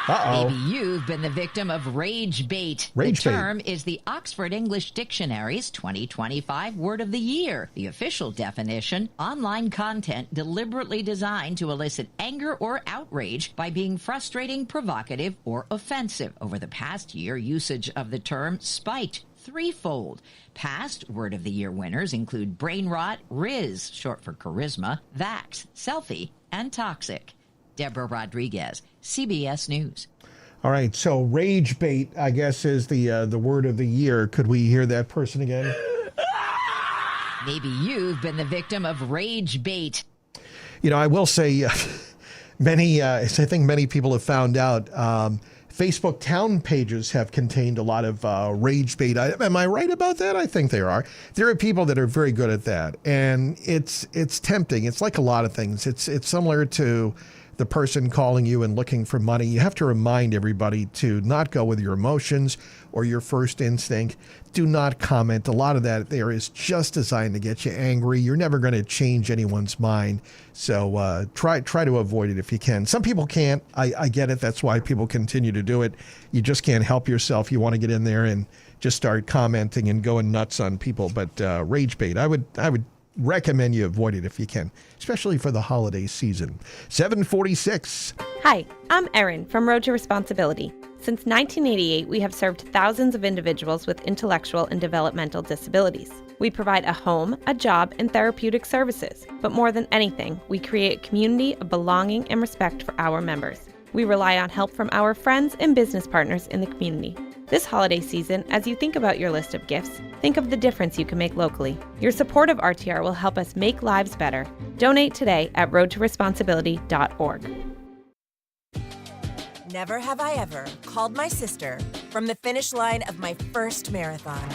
Uh-oh. Maybe you've been the victim of rage bait. Rage the bait. term is the Oxford English Dictionary's 2025 word of the year. The official definition, online content deliberately designed to elicit anger or outrage by being frustrating, provocative, or offensive. Over the past year, usage of the term spiked threefold. Past Word of the Year winners include brain rot, Riz, short for charisma, vax, selfie, and toxic. Deborah Rodriguez, CBS News. All right, so rage bait, I guess, is the word of the year. Could we hear that person again? Maybe you've been the victim of rage bait. I will say, I think many people have found out, Facebook town pages have contained a lot of rage bait. Am I right about that? I think they are. There are people that are very good at that, and it's tempting. It's like a lot of things. It's similar to the person calling you and looking for money. You have to remind everybody to not go with your emotions or your first instinct. Do not comment. A lot of that there is just designed to get you angry. You're never going to change anyone's mind. So try to avoid it if you can. Some people can't. I get it. That's why people continue to do it. You just can't help yourself. You want to get in there and just start commenting and going nuts on people. But rage bait, I would recommend you avoid it if you can, especially for the holiday season. 7:46. Hi, I'm Erin from Road to Responsibility. Since 1988, we have served thousands of individuals with intellectual and developmental disabilities. We provide a home, a job, and therapeutic services. But more than anything, we create a community of belonging and respect for our members. We rely on help from our friends and business partners in the community. This holiday season, as you think about your list of gifts, think of the difference you can make locally. Your support of RTR will help us make lives better. Donate today at roadtoresponsibility.org. Never have I ever called my sister from the finish line of my first marathon.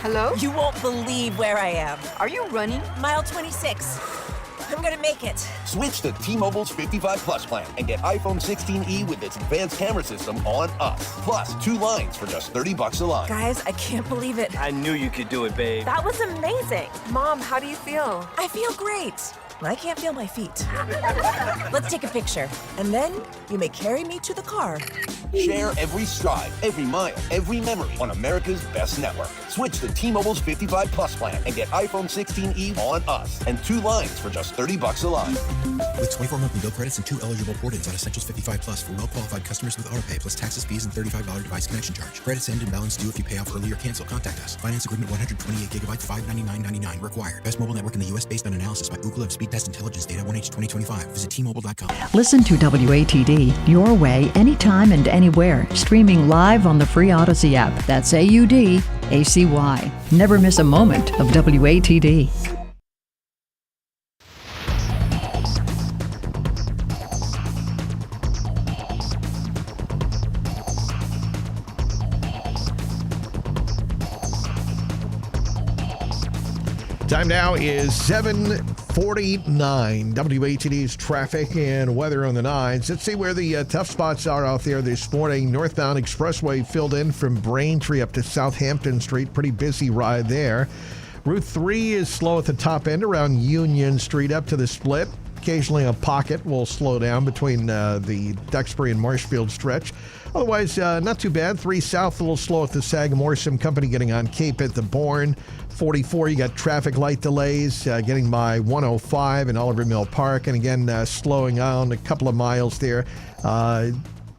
Hello? You won't believe where I am. Are you running? Mile 26. I'm gonna make it. Switch to T-Mobile's 55 Plus plan and get iPhone 16e with its advanced camera system on us. Plus, 2 lines for just $30 a line. Guys, I can't believe it. I knew you could do it, babe. That was amazing. Mom, how do you feel? I feel great. I can't feel my feet. Let's take a picture, and then you may carry me to the car. Share every stride, every mile, every memory on America's best network. Switch to T-Mobile's 55 Plus plan and get iPhone 16e on us and 2 lines for just $30 a line. With 24 monthly bill credits and 2 eligible port-ins on Essentials 55 Plus for well-qualified customers with AutoPay plus taxes, fees, and $35 device connection charge. Credits end and balance due if you pay off early or cancel. Contact us. Finance agreement 128 gigabytes, $599.99 required. Best mobile network in the U.S. based on analysis by Ookla of Speed Test Intelligence Data 1H 2025. Visit T-Mobile.com. Listen to WATD your way, anytime and anywhere. Streaming live on the free Odyssey app. That's AUDACY. Never miss a moment of WATD. Time now is 7:49. WATD's traffic and weather on the 9s. Let's see where the tough spots are out there this morning. Northbound Expressway filled in from Braintree up to Southampton Street. Pretty busy ride there. Route 3 is slow at the top end around Union Street up to the split. Occasionally a pocket will slow down between the Duxbury and Marshfield stretch. Otherwise, not too bad. 3 South, a little slow at the Sagamore. Some company getting on Cape at the Bourne. 44, you got traffic light delays getting by 105 in Oliver Mill Park. And again, slowing down a couple of miles there.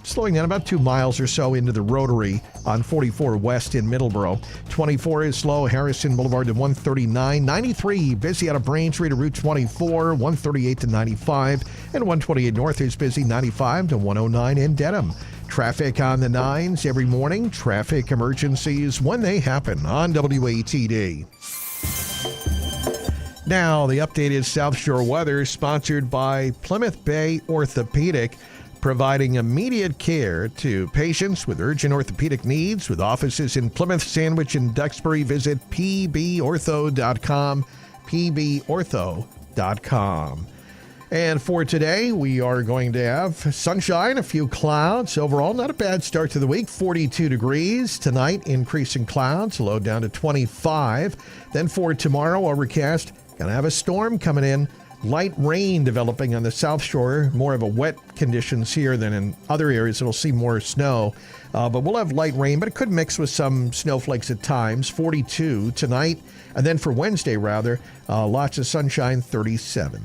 Slowing down about 2 miles or so into the Rotary on 44 West in Middleborough. 24 is slow, Harrison Boulevard to 139. 93 busy out of Braintree to Route 24, 138 to 95. And 128 North is busy, 95 to 109 in Dedham. Traffic on the 9s every morning. Traffic emergencies when they happen on WATD. Now, the updated South Shore weather sponsored by Plymouth Bay Orthopedic, providing immediate care to patients with urgent orthopedic needs with offices in Plymouth, Sandwich, and Duxbury. Visit pbortho.com, pbortho.com. And for today, we are going to have sunshine, a few clouds. Overall, not a bad start to the week. 42 degrees. Tonight, increasing clouds, low down to 25. Then for tomorrow, overcast. Going to have a storm coming in. Light rain developing on the South Shore. More of a wet conditions here than in other areas. It'll see more snow. But we'll have light rain, but it could mix with some snowflakes at times. 42 tonight. And then for Wednesday, rather, lots of sunshine, 37.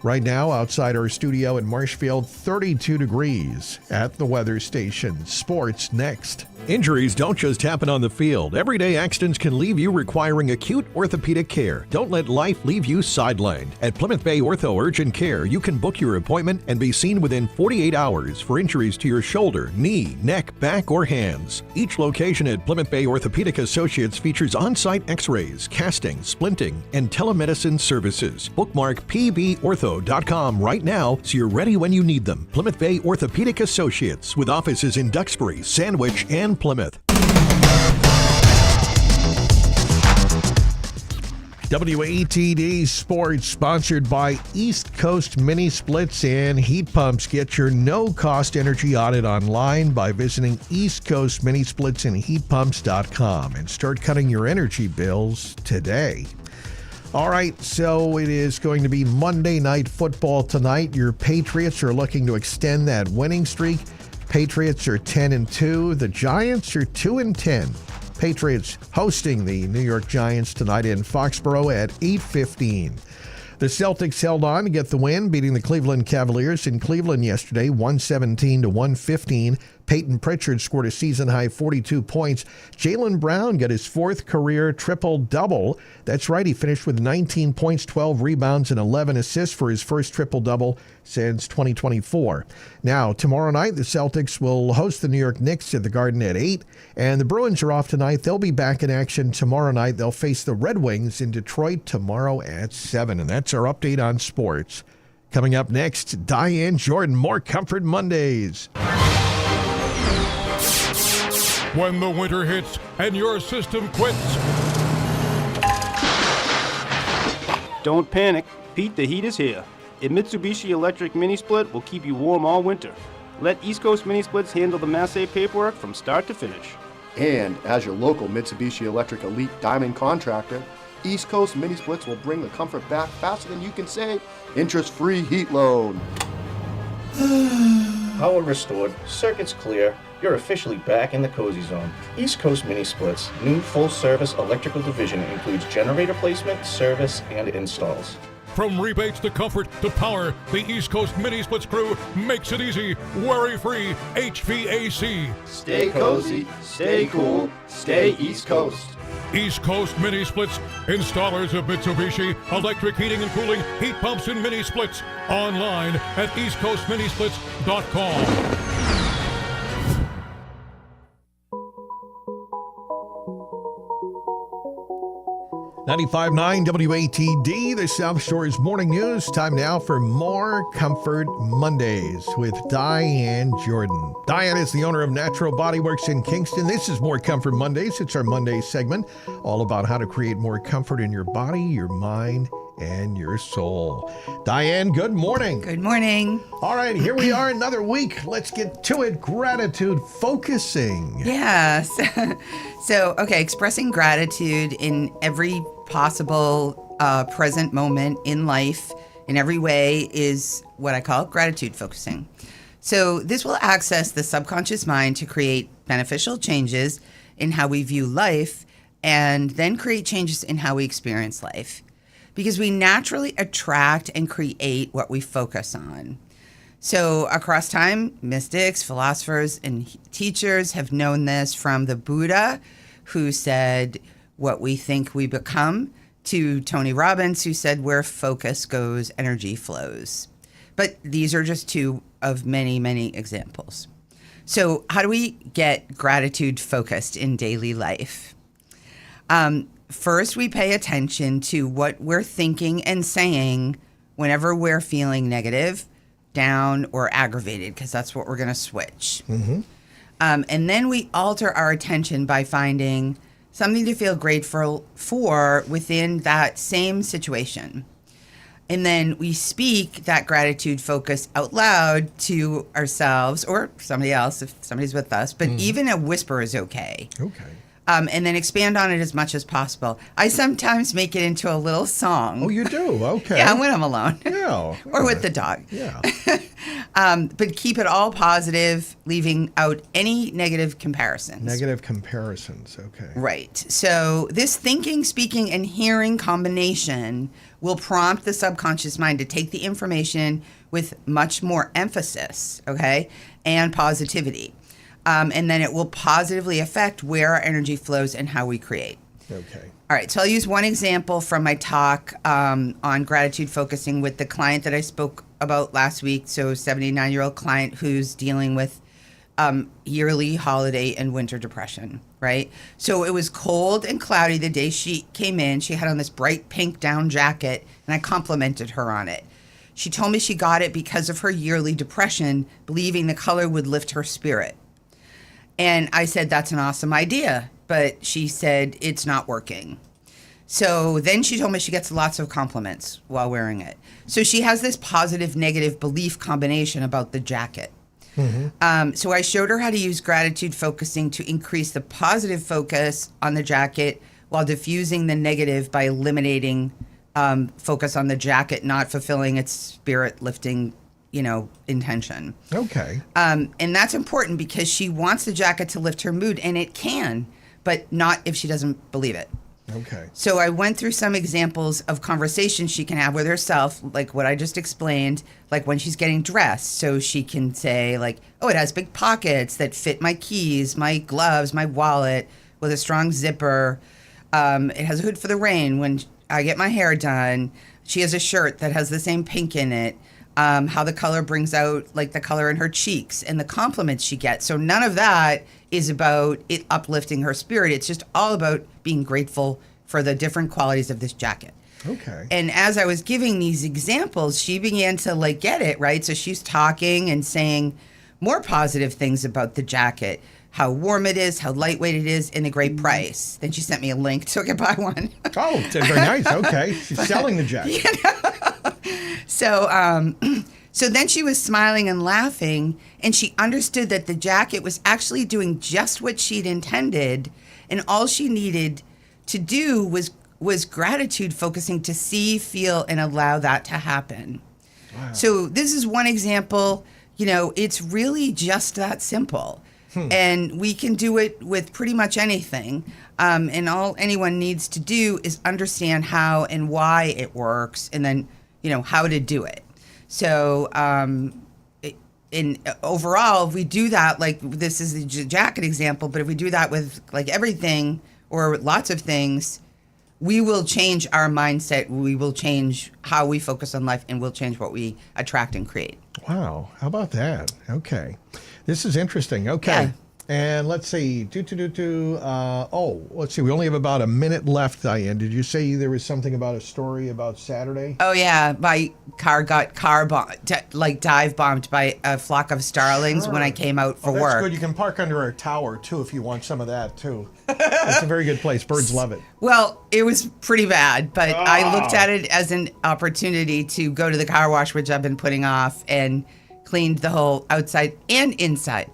Right now, outside our studio in Marshfield, 32 degrees at the weather station. Sports next. Injuries don't just happen on the field. Everyday accidents can leave you requiring acute orthopedic care. Don't let life leave you sidelined. At Plymouth Bay Ortho Urgent Care, you can book your appointment and be seen within 48 hours for injuries to your shoulder, knee, neck, back, or hands. Each location at Plymouth Bay Orthopedic Associates features on-site x-rays, casting, splinting, and telemedicine services. Bookmark pbortho.com right now so you're ready when you need them. Plymouth Bay Orthopedic Associates with offices in Duxbury, Sandwich, and Plymouth. WATD Sports, sponsored by East Coast Mini Splits and Heat Pumps. Get your no-cost energy audit online by visiting East Coast Mini Splits and HeatPumps.com and start cutting your energy bills today. All right, so it is going to be Monday Night Football tonight. Your Patriots are looking to extend that winning streak. Patriots are 10-2. The Giants are 2-10. Patriots hosting the New York Giants tonight in Foxborough at 8:15. The Celtics held on to get the win, beating the Cleveland Cavaliers in Cleveland yesterday, 117-115. Peyton Pritchard scored a season-high 42 points. Jaylen Brown got his fourth career triple-double. That's right, he finished with 19 points, 12 rebounds, and 11 assists for his first triple-double since 2024. Now, tomorrow night, the Celtics will host the New York Knicks at the Garden at 8, and the Bruins are off tonight. They'll be back in action tomorrow night. They'll face the Red Wings in Detroit tomorrow at 7, and that's our update on sports. Coming up next, Diane Jordan, more Comfort Mondays. When the winter hits and your system quits. Don't panic. Pete the Heat is here. A Mitsubishi electric mini split will keep you warm all winter. Let East Coast Mini Splits handle the Massey paperwork from start to finish. And as your local Mitsubishi Electric Elite Diamond contractor, East Coast Mini Splits will bring the comfort back faster than you can say. Interest-free heat loan. Power restored, circuits clear. You're officially back in the cozy zone. East Coast Mini Splits, new full-service electrical division includes generator placement, service, and installs. From rebates to comfort to power, the East Coast Mini Splits crew makes it easy, worry-free HVAC. Stay cozy, stay cool, stay East Coast. East Coast Mini Splits, installers of Mitsubishi, electric heating and cooling, heat pumps and mini splits. Online at eastcoastminisplits.com. 95.9 WATD, the South Shore's Morning News. Time now for more Comfort Mondays with Diane Jordan. Diane is the owner of Natural Body Works in Kingston. This is More Comfort Mondays. It's our Monday segment, all about how to create more comfort in your body, your mind, and your soul. Diane, good morning. Good morning. All right, here we are, another week. Let's get to it. Gratitude focusing. Yes. So, expressing gratitude in every possible present moment in life, in every way, is what I call gratitude focusing. So this will access the subconscious mind to create beneficial changes in how we view life and then create changes in how we experience life. Because we naturally attract and create what we focus on. So across time, mystics, philosophers, and teachers have known this, from the Buddha, who said, what we think we become, to Tony Robbins, who said, where focus goes, energy flows. But these are just two of many, many examples. So how do we get gratitude focused in daily life? First, we pay attention to what we're thinking and saying whenever we're feeling negative, down, or aggravated, because that's what we're going to switch. Mm-hmm. And then we alter our attention by finding something to feel grateful for within that same situation. And then we speak that gratitude focus out loud to ourselves or somebody else if somebody's with us, but even a whisper is okay. Okay. And then expand on it as much as possible. I sometimes make it into a little song. Oh, you do? Okay. Yeah, when I'm alone. Yeah. Or with the dog. Yeah. But keep it all positive, leaving out any negative comparisons. Negative comparisons, okay. Right. So this thinking, speaking, and hearing combination will prompt the subconscious mind to take the information with much more emphasis, okay, and positivity. And then it will positively affect where our energy flows and how we create. Okay. All right, so I'll use one example from my talk on gratitude focusing with the client that I spoke about last week. So 79-year-old client who's dealing with yearly holiday and winter depression, right? So it was cold and cloudy the day she came in. She had on this bright pink down jacket, and I complimented her on it. She told me she got it because of her yearly depression, believing the color would lift her spirit. And I said, that's an awesome idea. But she said, it's not working. So then she told me she gets lots of compliments while wearing it. So she has this positive negative belief combination about the jacket. So I showed her how to use gratitude focusing to increase the positive focus on the jacket while diffusing the negative by eliminating focus on the jacket not fulfilling its spirit lifting, intention. Okay. And that's important because she wants the jacket to lift her mood, and it can, but not if she doesn't believe it. Okay. So I went through some examples of conversations she can have with herself, like what I just explained, like when she's getting dressed. So she can say, like, oh, it has big pockets that fit my keys, my gloves, my wallet with a strong zipper. It has a hood for the rain when I get my hair done. She has a shirt that has the same pink in it. How the color brings out, like, the color in her cheeks and the compliments she gets. So none of that is about it uplifting her spirit. It's just all about being grateful for the different qualities of this jacket. Okay. And as I was giving these examples, she began to, like, get it, right? So she's talking and saying more positive things about the jacket, how warm it is, how lightweight it is, and the great price. Then she sent me a link so I could buy one. Oh, very nice. Okay. She's selling the jacket. So then she was smiling and laughing, and she understood that the jacket was actually doing just what she'd intended, and all she needed to do was gratitude focusing to see, feel, and allow that to happen. Wow. So this is one example. It's really just that simple. And we can do it with pretty much anything. And all anyone needs to do is understand how and why it works, and then, how to do it. So, overall, if we do that, like this is the jacket example, but if we do that with like everything or lots of things, we will change our mindset. We will change how we focus on life, and we'll change what we attract and create. Wow. How about that? Okay. This is interesting. Okay. Yeah. And let's see. Let's see. We only have about a minute left, Diane. Did you say there was something about a story about Saturday? Oh, yeah. My car got dive bombed by a flock of starlings when I came out for that's work. Good. You can park under our tower, too, if you want some of that, too. It's a very good place. Birds love it. Well, it was pretty bad, but I looked at it as an opportunity to go to the car wash, which I've been putting off, and cleaned the whole outside and inside.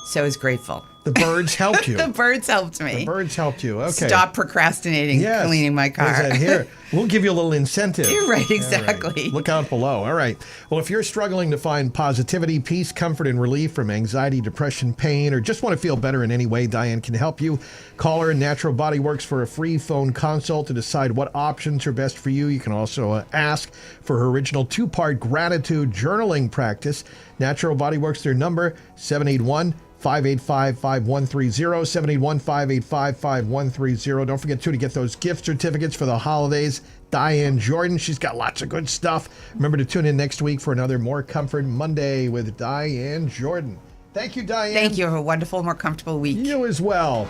So I was grateful. The birds helped you. The birds helped me. The birds helped you. Okay. Stop procrastinating cleaning my car. Here, we'll give you a little incentive. You're right, exactly. Right. Look out below. All right. Well, if you're struggling to find positivity, peace, comfort, and relief from anxiety, depression, pain, or just want to feel better in any way, Diane can help you. Call her Natural Body Works for a free phone consult to decide what options are best for you. You can also ask for her original 2-part gratitude journaling practice. Natural Body Works, their number, 781-585-5130, 781-585-5130. Don't forget, too, to get those gift certificates for the holidays. Diane Jordan, she's got lots of good stuff. Remember to tune in next week for another More Comfort Monday with Diane Jordan. Thank you, Diane. Thank you. Have a wonderful, more comfortable week. You as well.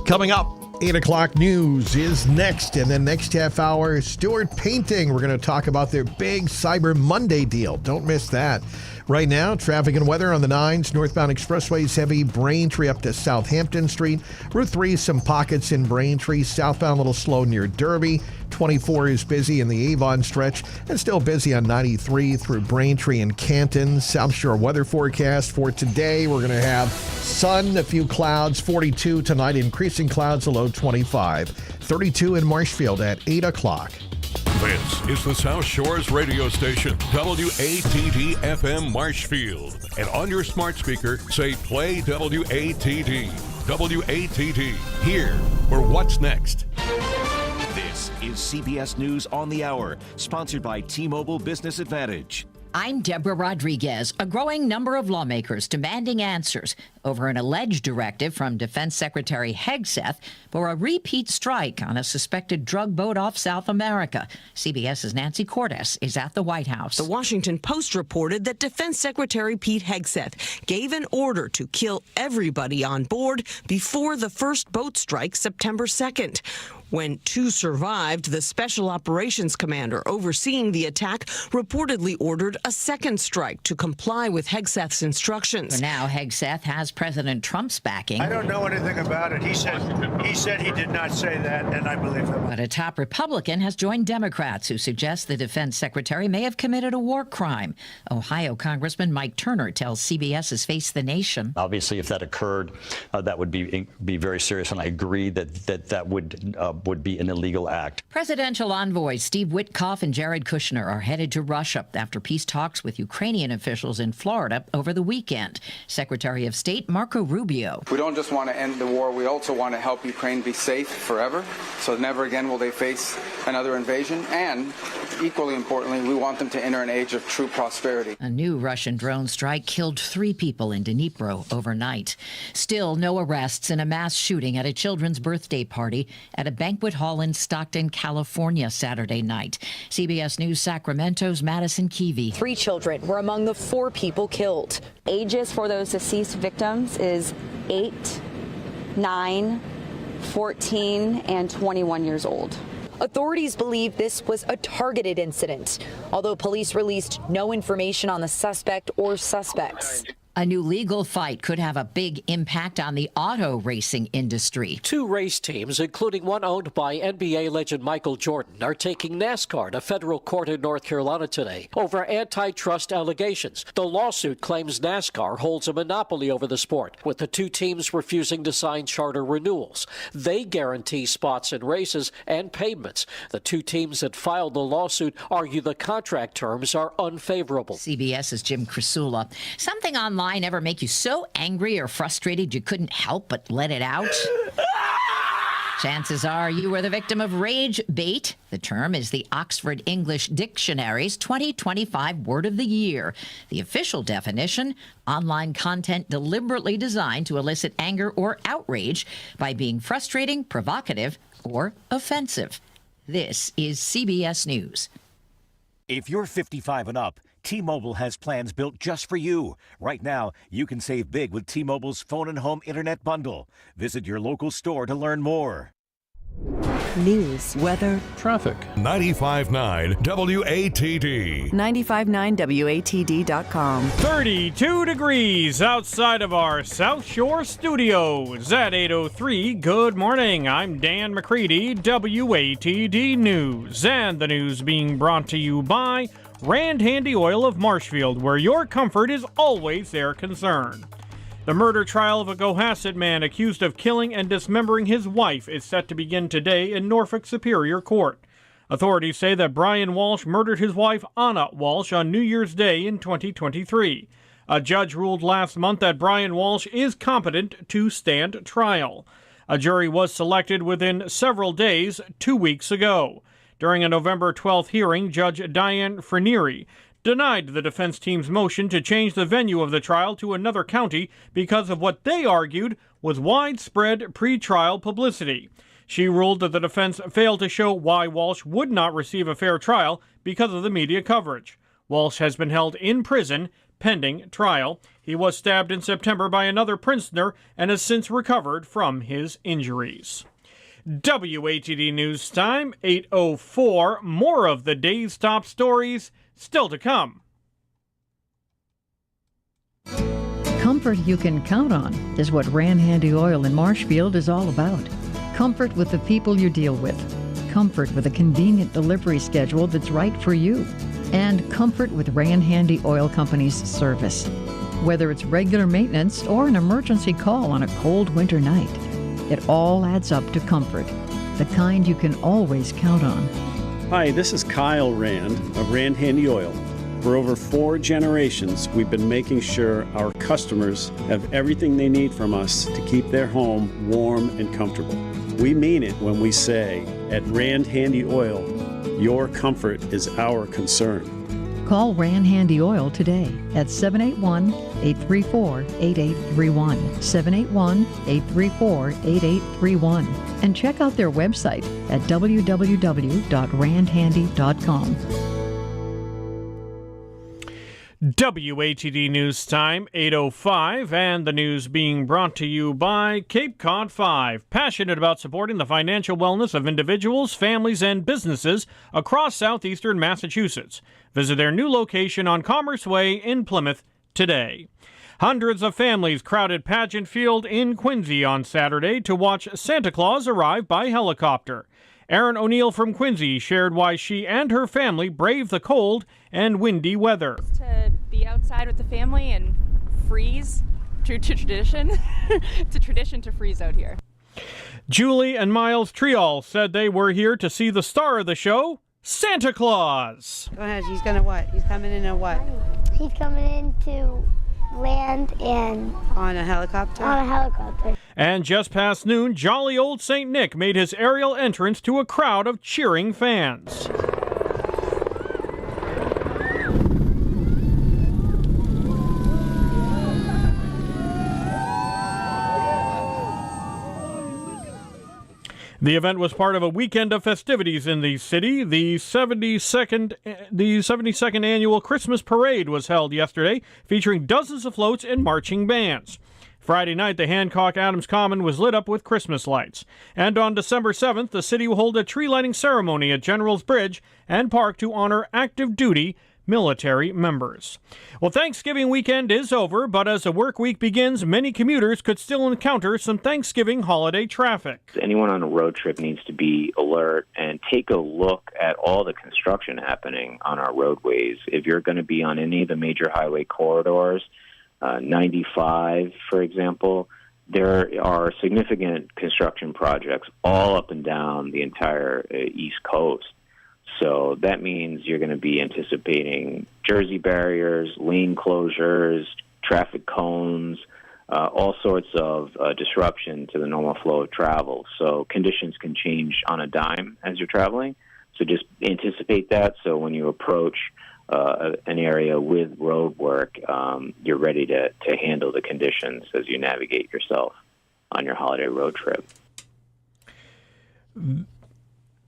Coming up, 8 o'clock news is next. And then next half hour, Stewart Painting. We're going to talk about their big Cyber Monday deal. Don't miss that. Right now, traffic and weather on the 9s. Northbound expressways heavy. Braintree up to Southampton Street. Route 3, some pockets in Braintree. Southbound a little slow near Derby. 24 is busy in the Avon stretch. And still busy on 93 through Braintree and Canton. South Shore weather forecast for today. We're going to have sun, a few clouds. 42 tonight. Increasing clouds, a low 25. 32 in Marshfield at 8 o'clock. This is the South Shores radio station, WATD FM Marshfield. And on your smart speaker, say play WATD. WATD, here for what's next. This is CBS News on the Hour, sponsored by T-Mobile Business Advantage. I'm Deborah Rodriguez. A growing number of lawmakers demanding answers over an alleged directive from Defense Secretary Hegseth for a repeat strike on a suspected drug boat off South America. CBS's Nancy Cordes is at the White House. The Washington Post reported that Defense Secretary Pete Hegseth gave an order to kill everybody on board before the first boat strike September 2nd. When 2 survived, the Special Operations Commander overseeing the attack reportedly ordered a second strike to comply with Hegseth's instructions. For now, Hegseth has President Trump's backing. I don't know anything about it. He said he did not say that, and I believe him. But a top Republican has joined Democrats who suggest the defense secretary may have committed a war crime. Ohio Congressman Mike Turner tells CBS's Face the Nation. Obviously, if that occurred, that would be very serious, and I agree that would be an illegal act. Presidential envoys Steve Witkoff and Jared Kushner are headed to Russia after peace talks with Ukrainian officials in Florida over the weekend. Secretary of State Marco Rubio. We don't just want to end the war, we also want to help Ukraine be safe forever, so never again will they face another invasion. And equally importantly, we want them to enter an age of true prosperity. A new Russian drone strike killed 3 people in Dnipro overnight. Still no arrests in a mass shooting at a children's birthday party at a banquet hall in Stockton, California, Saturday night. CBS News Sacramento's Madison Keevy. 3 children were among the 4 people killed. Ages for those deceased victims is 8, 9, 14, and 21 years old. Authorities believe this was a targeted incident, although police released no information on the suspect or suspects. A new legal fight could have a big impact on the auto racing industry. 2 race teams, including one owned by NBA legend Michael Jordan, are taking NASCAR to federal court in North Carolina today over antitrust allegations. The lawsuit claims NASCAR holds a monopoly over the sport, with the 2 teams refusing to sign charter renewals. They guarantee spots in races and pavements. The 2 teams that filed the lawsuit argue the contract terms are unfavorable. CBS's Jim Krasula. Something online ever make you so angry or frustrated you couldn't help but let it out? Chances are you were the victim of rage bait. The term is the Oxford English Dictionary's 2025 Word of the Year. The official definition, online content deliberately designed to elicit anger or outrage by being frustrating, provocative, or offensive. This is CBS News. If you're 55 and up, T-Mobile has plans built just for you. Right now, you can save big with T-Mobile's phone and home internet bundle. Visit your local store to learn more. News, weather, traffic. 95.9 WATD. 959WATD.com. 32 degrees outside of our South Shore studios at 8:03. Good morning. I'm Dan McCready, WATD News. And the news being brought to you by Rand Handy Oil of Marshfield, where your comfort is always their concern. The murder trial of a Cohasset man accused of killing and dismembering his wife is set to begin today in Norfolk Superior Court. Authorities say that Brian Walsh murdered his wife Anna Walsh on New Year's Day in 2023. A judge ruled last month that Brian Walsh is competent to stand trial. A jury was selected within several days 2 weeks ago. During a November 12th hearing, Judge Diane Frenieri denied the defense team's motion to change the venue of the trial to another county because of what they argued was widespread pretrial publicity. She ruled that the defense failed to show why Walsh would not receive a fair trial because of the media coverage. Walsh has been held in prison pending trial. He was stabbed in September by another Princetoner and has since recovered from his injuries. WATD News Time, 8:04. More of the day's top stories still to come. Comfort you can count on is what Rand Handy Oil in Marshfield is all about. Comfort with the people you deal with. Comfort with a convenient delivery schedule that's right for you. And comfort with Rand Handy Oil Company's service. Whether it's regular maintenance or an emergency call on a cold winter night, it all adds up to comfort, the kind you can always count on. Hi, this is Kyle Rand of Rand Handy Oil. For over 4 generations, we've been making sure our customers have everything they need from us to keep their home warm and comfortable. We mean it when we say, at Rand Handy Oil, your comfort is our concern. Call Rand Handy Oil today at 781-834-8831, 781-834-8831, and check out their website at www.randhandy.com. WATD News Time, 8:05, and the news being brought to you by Cape Cod 5, passionate about supporting the financial wellness of individuals, families, and businesses across southeastern Massachusetts. Visit their new location on Commerce Way in Plymouth today. Hundreds of families crowded Pageant Field in Quincy on Saturday to watch Santa Claus arrive by helicopter. Erin O'Neill from Quincy shared why she and her family braved the cold and windy weather. To be outside with the family and freeze, true to tradition. It's a tradition to freeze out here. Julie and Miles Triol said they were here to see the star of the show, Santa Claus. Go ahead, he's gonna what? He's coming in a what? He's coming in to land and... On a helicopter? On a helicopter. And just past noon, jolly old St. Nick made his aerial entrance to a crowd of cheering fans. The event was part of a weekend of festivities in the city. The 72nd annual Christmas Parade was held yesterday, featuring dozens of floats and marching bands. Friday night, the Hancock Adams Common was lit up with Christmas lights. And on December 7th, the city will hold a tree lighting ceremony at General's Bridge and Park to honor active duty military members. Well, Thanksgiving weekend is over, but as the work week begins, many commuters could still encounter some Thanksgiving holiday traffic. Anyone on a road trip needs to be alert and take a look at all the construction happening on our roadways. If you're going to be on any of the major highway corridors, 95, for example, there are significant construction projects all up and down the entire East Coast. So that means you're going to be anticipating Jersey barriers, lane closures, traffic cones, all sorts of disruption to the normal flow of travel. So conditions can change on a dime as you're traveling. So just anticipate that. So when you approach an area with road work, you're ready to handle the conditions as you navigate yourself on your holiday road trip.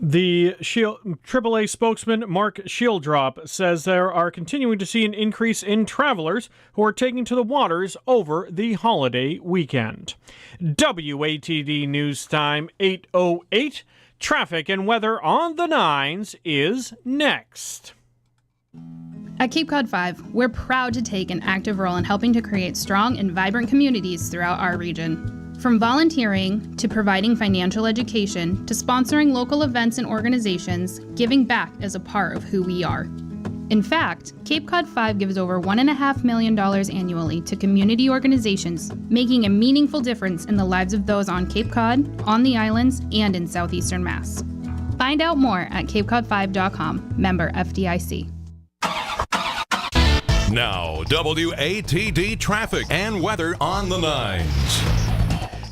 The AAA spokesman Mark Shieldrop says there are continuing to see an increase in travelers who are taking to the waters over the holiday weekend. WATD News Time, 8:08. Traffic and weather on the 9s is next. At Cape Cod 5, we're proud to take an active role in helping to create strong and vibrant communities throughout our region. From volunteering to providing financial education to sponsoring local events and organizations, giving back is a part of who we are. In fact, Cape Cod 5 gives over $1.5 million annually to community organizations, making a meaningful difference in the lives of those on Cape Cod, on the islands, and in southeastern Mass. Find out more at capecod5.com, member FDIC. Now, WATD traffic and weather on the 9s.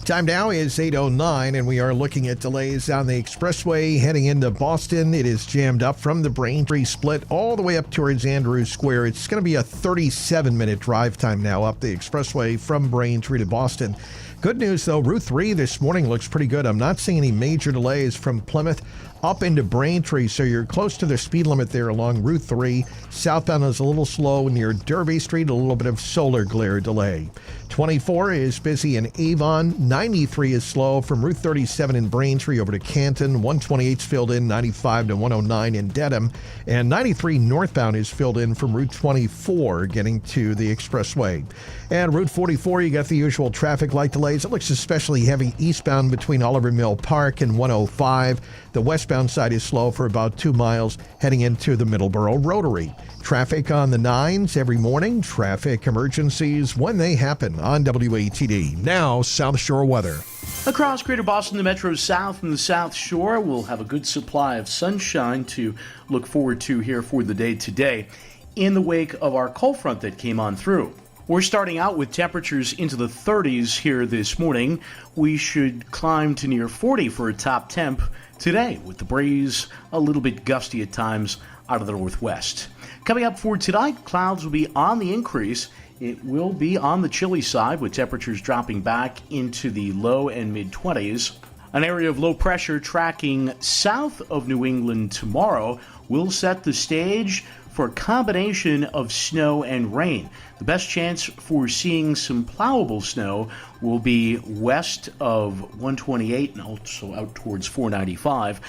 Time now is 8:09, and we are looking at delays on the expressway heading into Boston. It is jammed up from the Braintree split all the way up towards Andrews Square. It's going to be a 37-minute drive time now up the expressway from Braintree to Boston. Good news, though, Route 3 this morning looks pretty good. I'm not seeing any major delays from Plymouth up into Braintree, so you're close to the speed limit there along Route 3. Southbound is a little slow near Derby Street, a little bit of solar glare delay. 24 is busy in Avon. 93 is slow from Route 37 in Braintree over to Canton. 128's filled in, 95 to 109 in Dedham. And 93 northbound is filled in from Route 24 getting to the expressway. And Route 44, you got the usual traffic light delays. It looks especially heavy eastbound between Oliver Mill Park and 105. The westbound side is slow for about 2 miles heading into the Middleborough Rotary. Traffic on the 9s every morning. Traffic emergencies when they happen on WATD. Now, South Shore weather. Across Greater Boston, the Metro South and the South Shore will have a good supply of sunshine to look forward to here for the day today in the wake of our cold front that came on through. We're starting out with temperatures into the 30s here this morning. We should climb to near 40 for a top temp today, with the breeze a little bit gusty at times out of the northwest. Coming up for tonight, clouds will be on the increase. It will be on the chilly side, with temperatures dropping back into the low and mid-20s. An area of low pressure tracking south of New England tomorrow will set the stage for a combination of snow and rain. The best chance for seeing some plowable snow will be west of 128 and also out towards 495.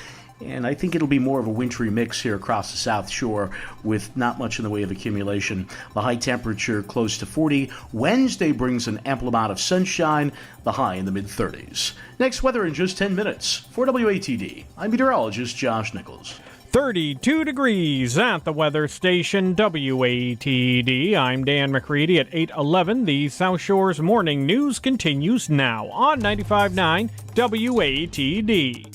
And I think it'll be more of a wintry mix here across the South Shore with not much in the way of accumulation. The high temperature close to 40. Wednesday brings an ample amount of sunshine, the high in the mid-30s. Next weather in just 10 minutes. For WATD, I'm meteorologist Josh Nichols. 32 degrees at the weather station WATD. I'm Dan McCready at 8:11. The South Shore's morning news continues now on 95.9 WATD.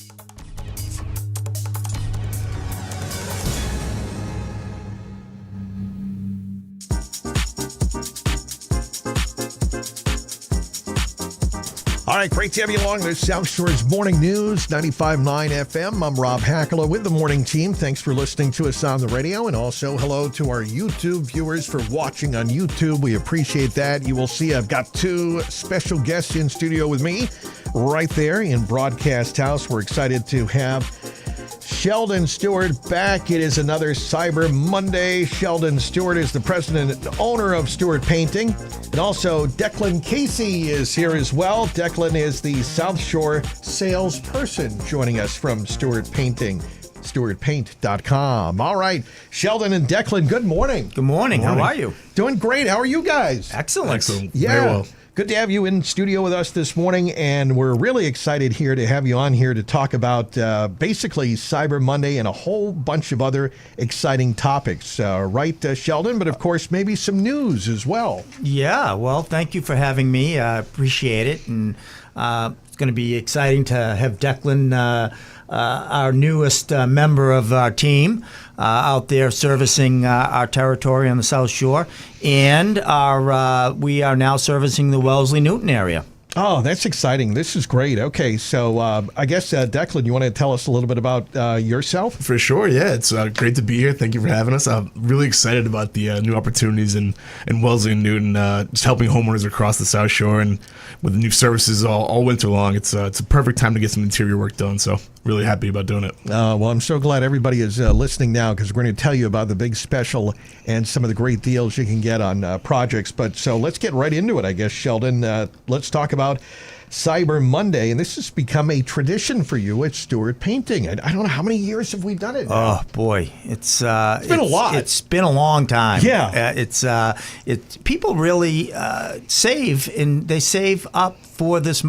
All right, great to have you along this South Shore's Morning News, 95.9 FM. I'm Rob Hackala with the morning team. Thanks for listening to us on the radio. And also hello to our YouTube viewers for watching on YouTube. We appreciate that. You will see I've got two special guests in studio with me right there in Broadcast House. We're excited to have Sheldon Stewart back. It is another Cyber Monday. Sheldon Stewart is the president and owner of Stewart Painting. And also Declan Casey is here as well. Declan is the South Shore salesperson joining us from Stewart Painting, StewartPaint.com. All right, Sheldon and Declan, good morning. Good morning. How are you? Doing great. How are you guys? Excellent. Yeah. Very well. Good to have you in studio with us this morning, and we're really excited here to have you on here to talk about basically Cyber Monday and a whole bunch of other exciting topics. Right, Sheldon? But of course, maybe some news as well. Yeah, well, thank you for having me. I appreciate it, and it's going to be exciting to have Declan, our newest member of our team, out there servicing our territory on the South Shore, and we are now servicing the Wellesley-Newton area. Oh, that's exciting. This is great. Okay, so I guess, Declan, you want to tell us a little bit about yourself? For sure, yeah. It's great to be here. Thank you for having us. I'm really excited about the new opportunities in Wellesley and Newton, just helping homeowners across the South Shore, and with the new services all winter long. It's a perfect time to get some interior work done, so really happy about doing it. Well, I'm so glad everybody is listening now, because we're going to tell you about the big special and some of the great deals you can get on projects. But so let's get right into it, I guess, Sheldon. Let's talk about Cyber Monday, and this has become a tradition for you at Stewart Painting. I don't know, how many years have we done it now? Oh boy, it's been a lot. It's been a long time. Yeah, people really save, and they save up for this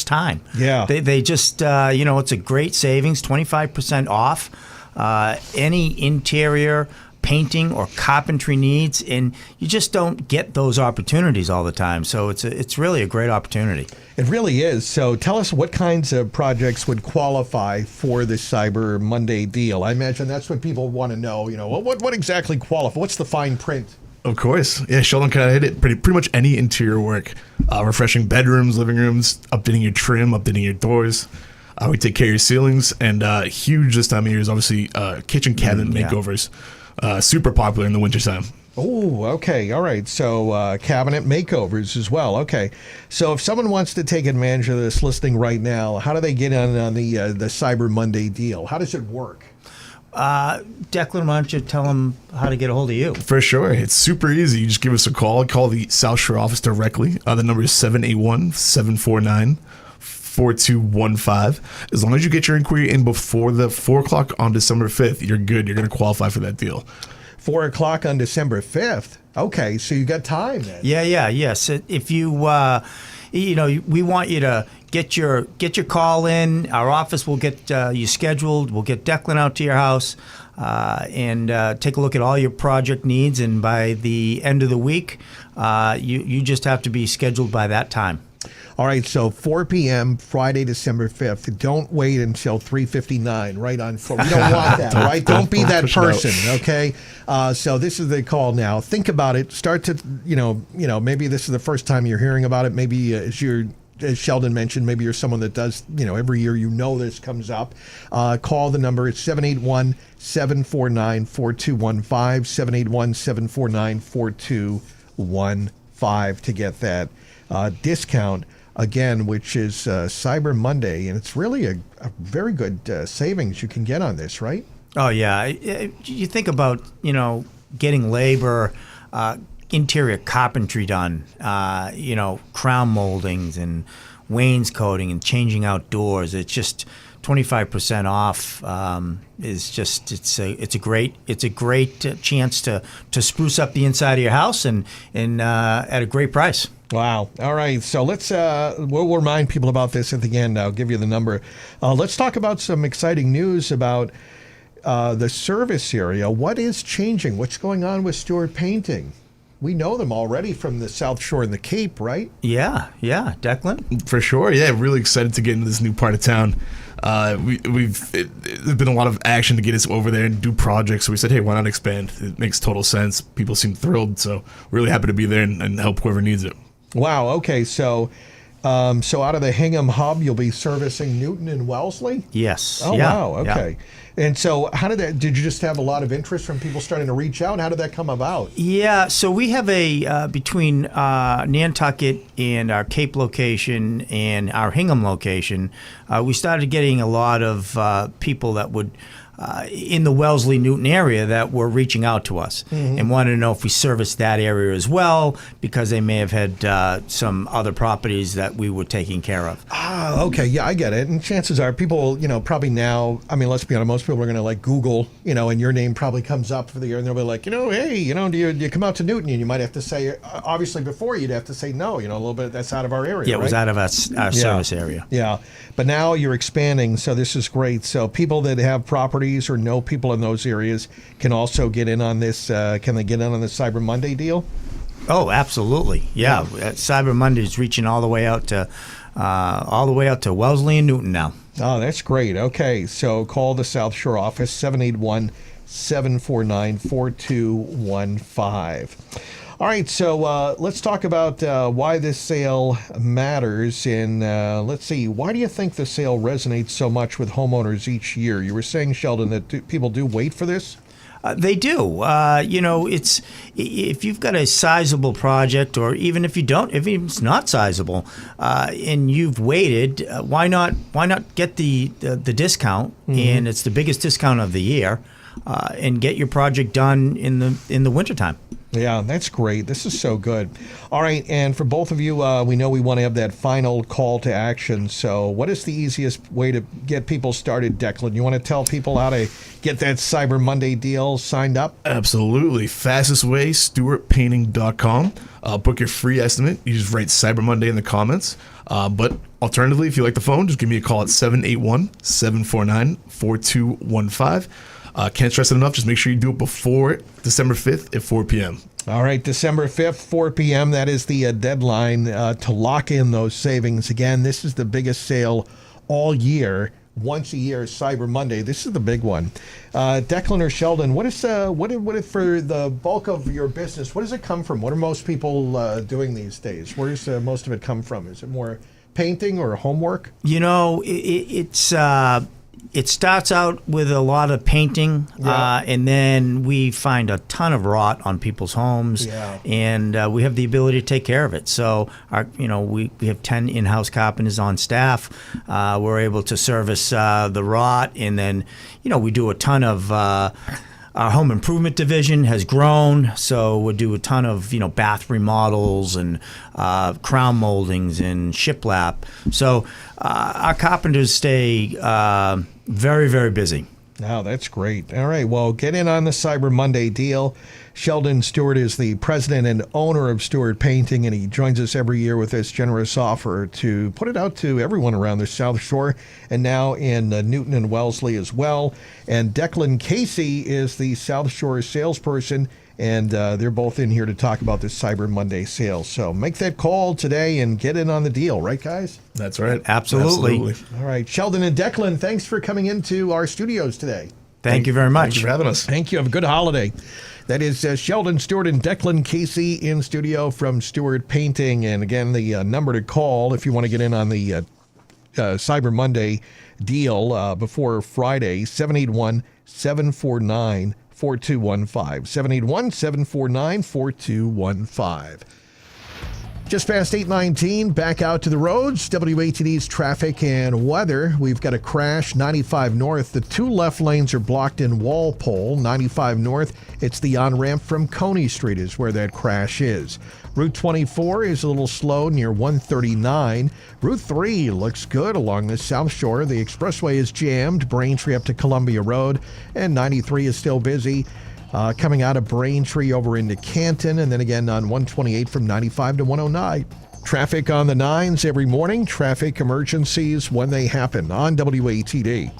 time. Yeah, they just it's a great savings, 25% off any interior painting or carpentry needs, and you just don't get those opportunities all the time. So it's really a great opportunity. It really is. So tell us what kinds of projects would qualify for the Cyber Monday deal. I imagine that's what people want to know. What exactly qualifies? What's the fine print? Of course. Yeah, Sheldon kind of hit it. Pretty much any interior work. Refreshing bedrooms, living rooms, updating your trim, updating your doors. We take care of your ceilings, and huge this time of year is obviously kitchen cabinet makeovers. Super popular in the wintertime. Oh, okay. All right. So cabinet makeovers as well. Okay. So if someone wants to take advantage of this listening right now, how do they get on the Cyber Monday deal? How does it work? Declan, why don't you tell them how to get a hold of you? For sure. It's super easy. You just give us a call. Call the South Shore office directly. The number is 781-749-4215. As long as you get your inquiry in before the 4 o'clock on December 5th, you're good. You're going to qualify for that deal. 4 o'clock on December 5th. Okay, so you got time then. Yes. If you, we want you to get your call in. Our office will get you scheduled. We'll get Declan out to your house and take a look at all your project needs. And by the end of the week, you just have to be scheduled by that time. All right, so 4 p.m. Friday, December 5th. Don't wait until 3:59 right on 4. We don't want that, right? Don't be that person, okay? So this is the call now. Think about it. Start to, maybe this is the first time you're hearing about it. Maybe as Sheldon mentioned, maybe you're someone that does, every year this comes up. Call the number. It's 781-749-4215, 781-749-4215 to get that discount. Again, which is Cyber Monday, and it's really a very good savings you can get on this, right? Oh, yeah. You think about, getting labor, interior carpentry done, crown moldings and wainscoting and changing out doors. It's just 25% off. It's a great chance to spruce up the inside of your house and at a great price. Wow. All right. So let's we'll remind people about this at the end. I'll give you the number. Let's talk about some exciting news about the service area. What is changing? What's going on with Stewart Painting? We know them already from the South Shore and the Cape, right? Yeah. Declan? For sure. Yeah, really excited to get into this new part of town. There's been a lot of action to get us over there and do projects. So we said, hey, why not expand? It makes total sense. People seem thrilled. So really happy to be there and help whoever needs it. Wow. Okay. So out of the Hingham hub, you'll be servicing Newton and Wellesley? Yes. Oh, yeah. wow. Okay. Yeah. And so did you just have a lot of interest from people starting to reach out? How did that come about? Yeah, so we have between Nantucket and our Cape location and our Hingham location, we started getting a lot of people that would, in the Wellesley-Newton area, that were reaching out to us and wanted to know if we serviced that area as well, because they may have had some other properties that we were taking care of. Ah, okay. Yeah, I get it. And chances are people, probably now, I mean, let's be honest, most people are going to like Google, and your name probably comes up for the year and they'll be like, hey, do you come out to Newton? And you might have to say, obviously before you'd have to say no, a little bit, that's out of our area. Yeah, it was right? out of our service area. Yeah. But now you're expanding, so this is great. So people that have properties or know people in those areas can also get in on this. Can they get in on the Cyber Monday deal? Oh, absolutely. Yeah. Cyber Monday is reaching all the way out to Wellesley and Newton now. Oh, that's great. Okay, so call the South Shore office, 781-749-4215. All right, so let's talk about why this sale matters. And let's see, why do you think the sale resonates so much with homeowners each year? You were saying, Sheldon, that people do wait for this? They do. It's if you've got a sizable project, or even if you don't, if it's not sizable, and you've waited, why not get the discount? And it's the biggest discount of the year, and get your project done in the wintertime. Yeah, that's great. This is so good. All right, and for both of you, we know we want to have that final call to action. So what is the easiest way to get people started, Declan? You want to tell people how to get that Cyber Monday deal signed up? Absolutely. Fastest way, StewartPainting.com. Book your free estimate. You just write Cyber Monday in the comments. But alternatively, if you like the phone, just give me a call at 781-749-4215. Can't stress it enough. Just make sure you do it before December 5th at 4 p.m. All right, December 5th, 4 p.m. That is the deadline to lock in those savings. Again, this is the biggest sale all year. Once a year, Cyber Monday. This is the big one. Declan or Sheldon, what is for the bulk of your business? What does it come from? What are most people doing these days? Where does most of it come from? Is it more painting or homework? It starts out with a lot of painting, and then we find a ton of rot on people's homes, and we have the ability to take care of it. So, we have 10 in-house carpenters on staff. We're able to service the rot, and then, we do a ton of. Our home improvement division has grown, so we do a ton of bath remodels and crown moldings and shiplap. So our carpenters stay very, very busy. Oh, that's great. All right, well, get in on the Cyber Monday deal. Sheldon Stewart is the president and owner of Stewart Painting, and he joins us every year with this generous offer to put it out to everyone around the South Shore and now in Newton and Wellesley as well. And Declan Casey is the South Shore salesperson, and they're both in here to talk about this Cyber Monday sale. So make that call today and get in on the deal, right, guys? That's right. Absolutely. All right, Sheldon and Declan, thanks for coming into our studios today. Thank you very much. Thank you for having us. Thank you. Have a good holiday. That is Sheldon Stewart and Declan Casey in studio from Stewart Painting. And again, the number to call if you want to get in on the Cyber Monday deal before Friday, 781-749-4215. 781-749-4215. Just past 8:19, back out to the roads. WATD's traffic and weather. We've got a crash, 95 north. The two left lanes are blocked in Walpole. 95 north, it's the on-ramp from Coney Street is where that crash is. Route 24 is a little slow near 139. Route 3 looks good along the South Shore. The expressway is jammed, Braintree up to Columbia Road, and 93 is still busy. Coming out of Braintree over into Canton, and then again on 128 from 95 to 109. Traffic on the 9s every morning. Traffic emergencies when they happen on WATD.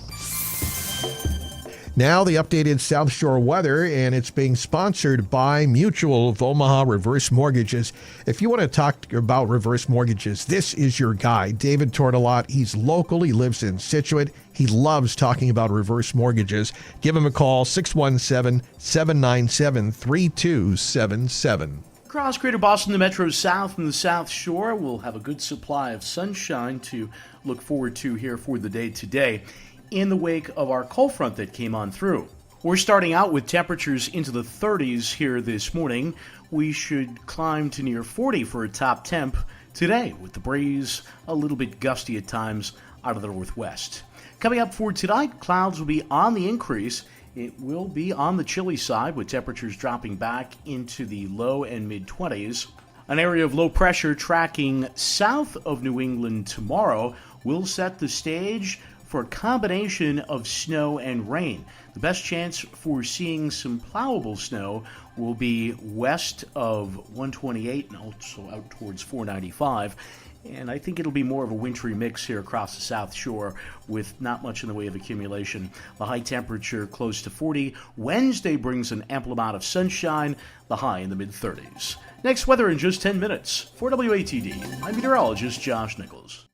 Now the updated South Shore weather, and it's being sponsored by Mutual of Omaha Reverse Mortgages. If you want to talk about reverse mortgages, this is your guy, David Tortolot. He's local. He lives in Scituate. He loves talking about reverse mortgages. Give him a call, 617-797-3277. Across Greater Boston, the Metro South and the South Shore will have a good supply of sunshine to look forward to here for the day today, in the wake of our cold front that came on through. We're starting out with temperatures into the 30s here this morning. We should climb to near 40 for a top temp today, with the breeze a little bit gusty at times out of the northwest. Coming up for tonight, clouds will be on the increase. It will be on the chilly side, with temperatures dropping back into the low and mid-20s. An area of low pressure tracking south of New England tomorrow will set the stage for a combination of snow and rain. The best chance for seeing some plowable snow will be west of 128 and also out towards 495. And I think it'll be more of a wintry mix here across the South Shore with not much in the way of accumulation. The high temperature close to 40. Wednesday brings an ample amount of sunshine, the high in the mid-30s. Next weather in just 10 minutes. For WATD, I'm meteorologist Josh Nichols.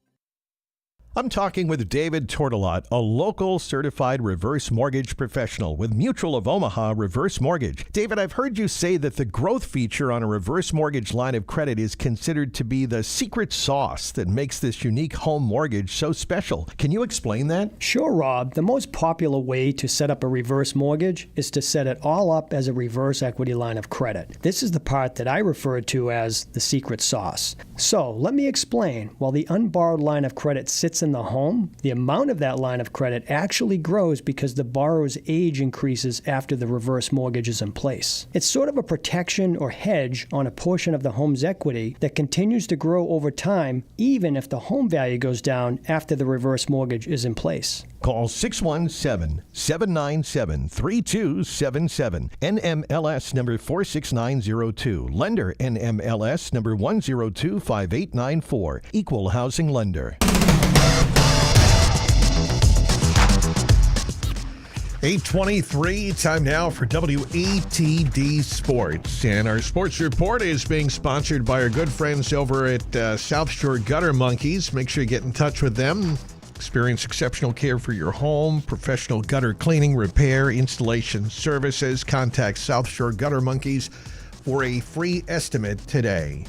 I'm talking with David Tortolot, a local certified reverse mortgage professional with Mutual of Omaha Reverse Mortgage. David, I've heard you say that the growth feature on a reverse mortgage line of credit is considered to be the secret sauce that makes this unique home mortgage so special. Can you explain that? Sure, Rob. The most popular way to set up a reverse mortgage is to set it all up as a reverse equity line of credit. This is the part that I refer to as the secret sauce. So let me explain. While the unborrowed line of credit sits in the home, the amount of that line of credit actually grows because the borrower's age increases after the reverse mortgage is in place. It's sort of a protection or hedge on a portion of the home's equity that continues to grow over time, even if the home value goes down after the reverse mortgage is in place. Call 617-797-3277. NMLS number 46902. Lender NMLS number 1025894. Equal housing lender. 8:23, time now for WATD Sports. And our sports report is being sponsored by our good friends over at South Shore Gutter Monkeys. Make sure you get in touch with them. Experience exceptional care for your home, professional gutter cleaning, repair, installation services. Contact South Shore Gutter Monkeys for a free estimate today.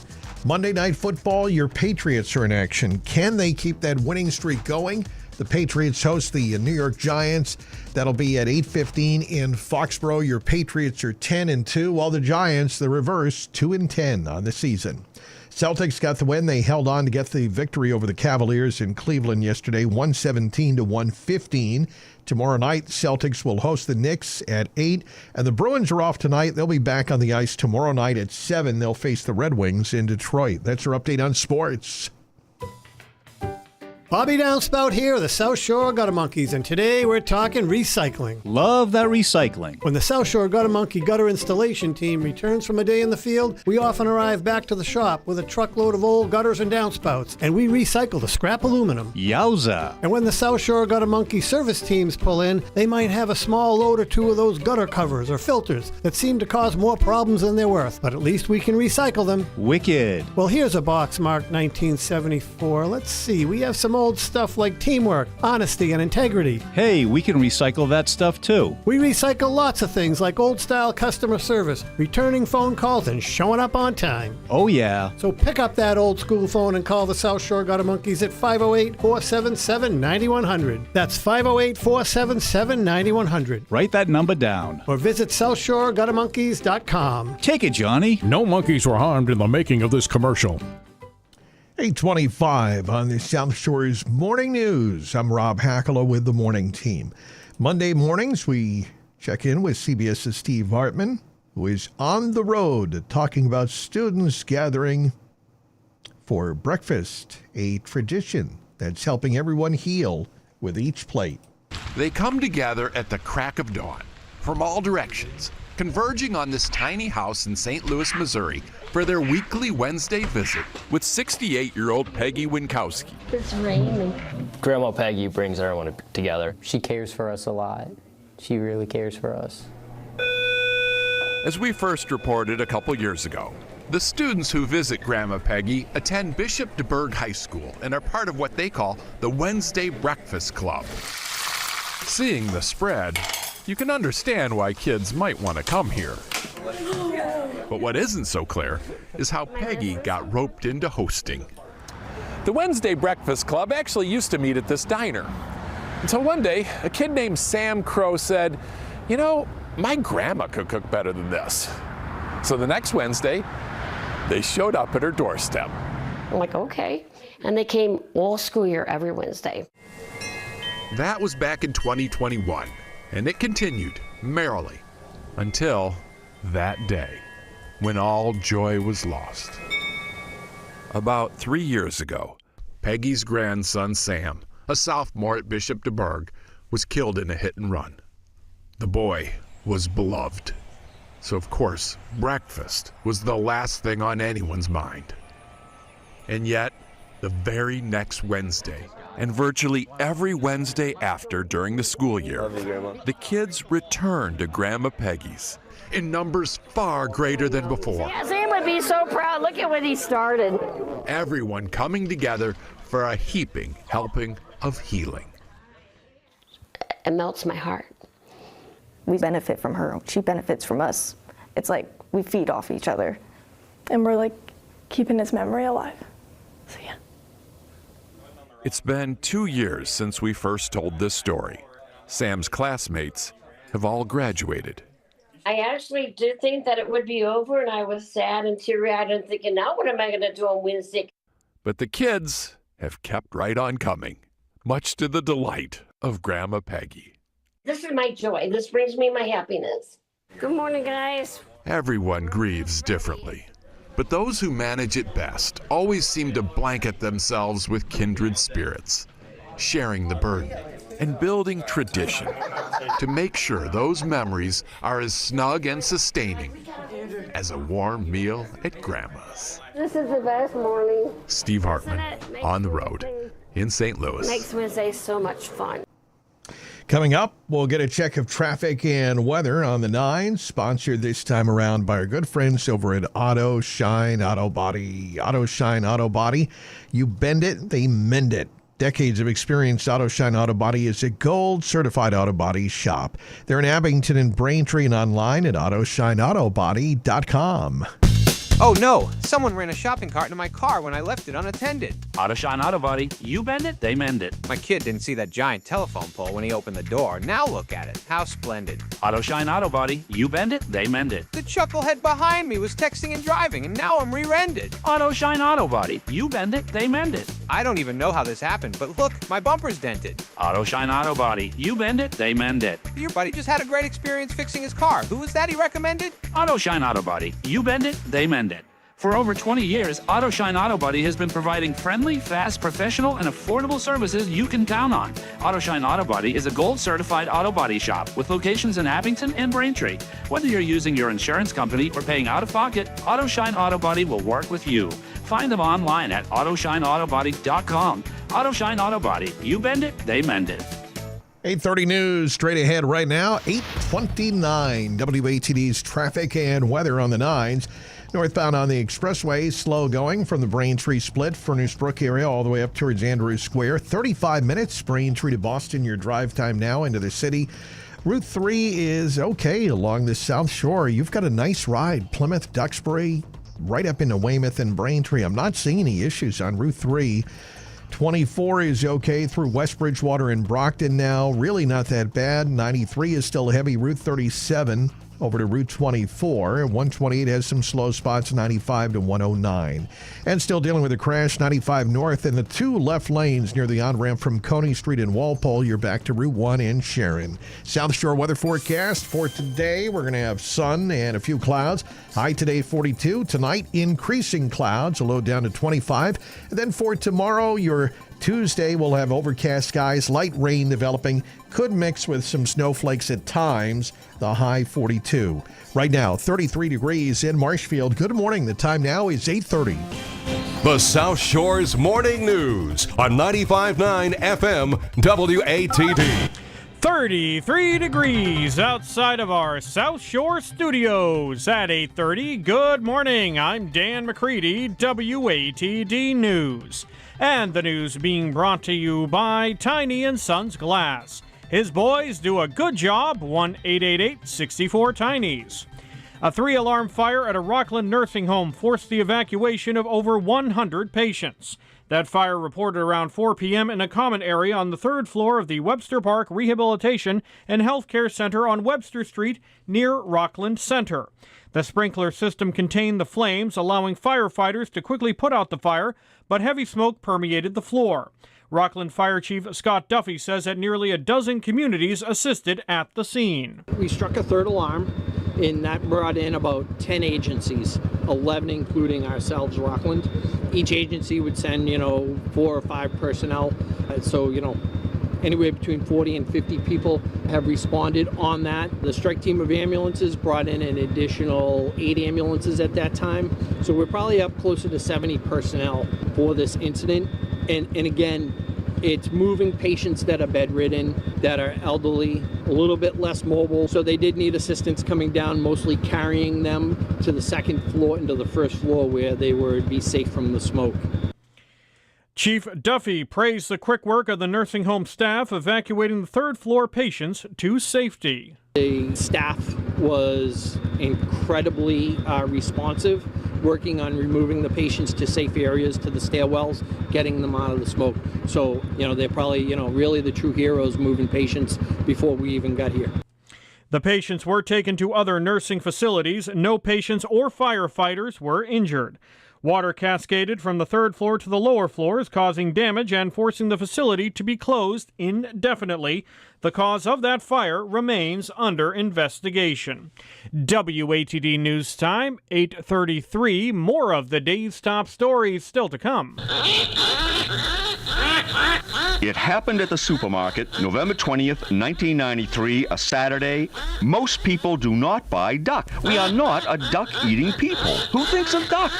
Monday Night Football, your Patriots are in action. Can they keep that winning streak going? The Patriots host the New York Giants. That'll be at 8:15 in Foxborough. Your Patriots are 10-2, while the Giants, the reverse, 2-10 on the season. Celtics got the win. They held on to get the victory over the Cavaliers in Cleveland yesterday, 117-115. Tomorrow night, Celtics will host the Knicks at 8. And the Bruins are off tonight. They'll be back on the ice tomorrow night at 7. They'll face the Red Wings in Detroit. That's our update on sports. Bobby Downspout here, the South Shore Gutter Monkeys, and today we're talking recycling. Love that recycling. When the South Shore Gutter Monkey gutter installation team returns from a day in the field, we often arrive back to the shop with a truckload of old gutters and downspouts, and we recycle the scrap aluminum. Yowza. And when the South Shore Gutter Monkey service teams pull in, they might have a small load or two of those gutter covers or filters that seem to cause more problems than they're worth, but at least we can recycle them. Wicked. Well, here's a box marked 1974. Let's see, we have some old stuff like teamwork, honesty, and integrity. Hey, we can recycle that stuff too. We recycle lots of things like old-style customer service, returning phone calls, and showing up on time. Oh, yeah. So pick up that old-school phone and call the South Shore Gutter Monkeys at 508-477-9100. That's 508-477-9100. Write that number down. Or visit SouthShoreGutterMonkeys.com. Take it, Johnny. No monkeys were harmed in the making of this commercial. 8:25 on the South Shore's Morning News. I'm Rob Hackala with the morning team. Monday mornings, we check in with CBS's Steve Hartman, who is on the road talking about students gathering for breakfast, a tradition that's helping everyone heal with each plate. They come together at the crack of dawn from all directions, converging on this tiny house in St. Louis, Missouri, for their weekly Wednesday visit with 68-year-old Peggy Winkowski. It's raining. Grandma Peggy brings everyone together. She cares for us a lot. She really cares for us. As we first reported a couple years ago, the students who visit Grandma Peggy attend Bishop DeBerg High School and are part of what they call the Wednesday Breakfast Club. Seeing the spread, you can understand why kids might want to come here. But what isn't so clear is how Peggy got roped into hosting. The Wednesday Breakfast Club actually used to meet at this diner. Until one day, a kid named Sam Crow said, "You know, my grandma could cook better than this." So the next Wednesday, they showed up at her doorstep. I'm like, okay. And they came all school year every Wednesday. That was back in 2021, and it continued merrily until that day when all joy was lost. About 3 years ago, Peggy's grandson Sam, a sophomore at Bishop DeBerg, was killed in a hit and run. The boy was beloved, so of course breakfast was the last thing on anyone's mind. And yet, the very next Wednesday, and virtually every Wednesday after during the school year, the kids returned to Grandma Peggy's in numbers far greater than before. Yeah, Sam would be so proud. Look at what he started. Everyone coming together for a heaping helping of healing. It melts my heart. We benefit from her. She benefits from us. It's like we feed off each other. And we're like keeping his memory alive. So yeah. It's been 2 years since we first told this story. Sam's classmates have all graduated. I actually did think that it would be over, and I was sad and teary-eyed and thinking, now what am I going to do on Wednesday? But the kids have kept right on coming, much to the delight of Grandma Peggy. This is my joy. This brings me my happiness. Good morning, guys. Everyone grieves differently, but those who manage it best always seem to blanket themselves with kindred spirits, sharing the burden and building tradition to make sure those memories are as snug and sustaining as a warm meal at Grandma's. This is the best morning. Steve Hartman, on the road in St. Louis. Makes Wednesday so much fun. Coming up, we'll get a check of traffic and weather on the 9, sponsored this time around by our good friends over at Auto Shine Auto Body. Auto Shine Auto Body, you bend it, they mend it. Decades of experience, Auto Shine Auto Body is a gold-certified auto body shop. They're in Abington and Braintree and online at AutoShineAutoBody.com. Oh no! Someone ran a shopping cart into my car when I left it unattended. Auto Shine Auto Body. You bend it, they mend it. My kid didn't see that giant telephone pole when he opened the door. Now look at it. How splendid. Auto Shine Auto Body. You bend it, they mend it. The chucklehead behind me was texting and driving, and now I'm rear-ended. Auto Shine Auto Body. You bend it, they mend it. I don't even know how this happened, but look, my bumper's dented. Auto Shine Auto Body. You bend it, they mend it. Your buddy just had a great experience fixing his car. Who was that he recommended? Auto Shine Auto Body. You bend it, they mend it. For over 20 years, Auto Shine Auto Body has been providing friendly, fast, professional, and affordable services you can count on. Auto Shine Auto Body is a gold-certified auto body shop with locations in Abington and Braintree. Whether you're using your insurance company or paying out of pocket, Auto Shine Auto Body will work with you. Find them online at AutoShineAutoBody.com. Auto Shine Auto Body. You bend it, they mend it. 8:30 news straight ahead right now. 8:29 WATD's traffic and weather on the 9s. Northbound on the expressway, slow going from the Braintree split, Furnace Brook area, all the way up towards Andrews Square. 35 minutes, Braintree to Boston, your drive time now into the city. Route 3 is okay along the South Shore. You've got a nice ride. Plymouth, Duxbury, right up into Weymouth and Braintree. I'm not seeing any issues on Route 3. 24 is okay through West Bridgewater and Brockton now. Really not that bad. 93 is still heavy. Route 37 over to Route 24. 128 has some slow spots, 95 to 109. And still dealing with a crash, 95 north in the 2 left lanes near the on-ramp from Coney Street in Walpole. You're back to Route 1 in Sharon. South Shore weather forecast for today. We're going to have sun and a few clouds. High today 42. Tonight, increasing clouds, a low down to 25. And then for tomorrow, your Tuesday, we'll have overcast skies, light rain developing, could mix with some snowflakes at times, the high 42. Right now, 33 degrees in Marshfield. Good morning. The time now is 8:30. The South Shore's Morning News on 95.9 FM WATD. 33 degrees outside of our South Shore studios at 8:30. Good morning. I'm Dan McCready, WATD News. And the news being brought to you by Tiny & Sons Glass. His boys do a good job, 1-888-64-TINIES. A 3-alarm fire at a Rockland nursing home forced the evacuation of over 100 patients. That fire reported around 4 p.m. in a common area on the 3rd floor of the Webster Park Rehabilitation and Healthcare Center on Webster Street near Rockland Center. The sprinkler system contained the flames, allowing firefighters to quickly put out the fire, but heavy smoke permeated the floor. Rockland Fire Chief Scott Duffy says that nearly a dozen communities assisted at the scene. We struck a 3rd alarm, and that brought in about 10 agencies, 11 including ourselves, Rockland. Each agency would send, 4 or 5 personnel. So, anywhere between 40 and 50 people have responded on that. The strike team of ambulances brought in an additional 8 ambulances at that time. So we're probably up closer to 70 personnel for this incident. And again, it's moving patients that are bedridden, that are elderly, a little bit less mobile. So they did need assistance coming down, mostly carrying them to the 2nd floor into the 1st floor where they would be safe from the smoke. Chief Duffy praised the quick work of the nursing home staff evacuating the 3rd floor patients to safety. The staff was incredibly responsive, working on removing the patients to safe areas, to the stairwells, getting them out of the smoke. So, they're probably, really the true heroes moving patients before we even got here. The patients were taken to other nursing facilities. No patients or firefighters were injured. Water cascaded from the 3rd floor to the lower floors, causing damage and forcing the facility to be closed indefinitely. The cause of that fire remains under investigation. WATD News Time, 8:33. More of the day's top stories still to come. It happened at the supermarket, November 20th, 1993, a Saturday. Most people do not buy duck. We are not a duck-eating people. Who thinks of duck?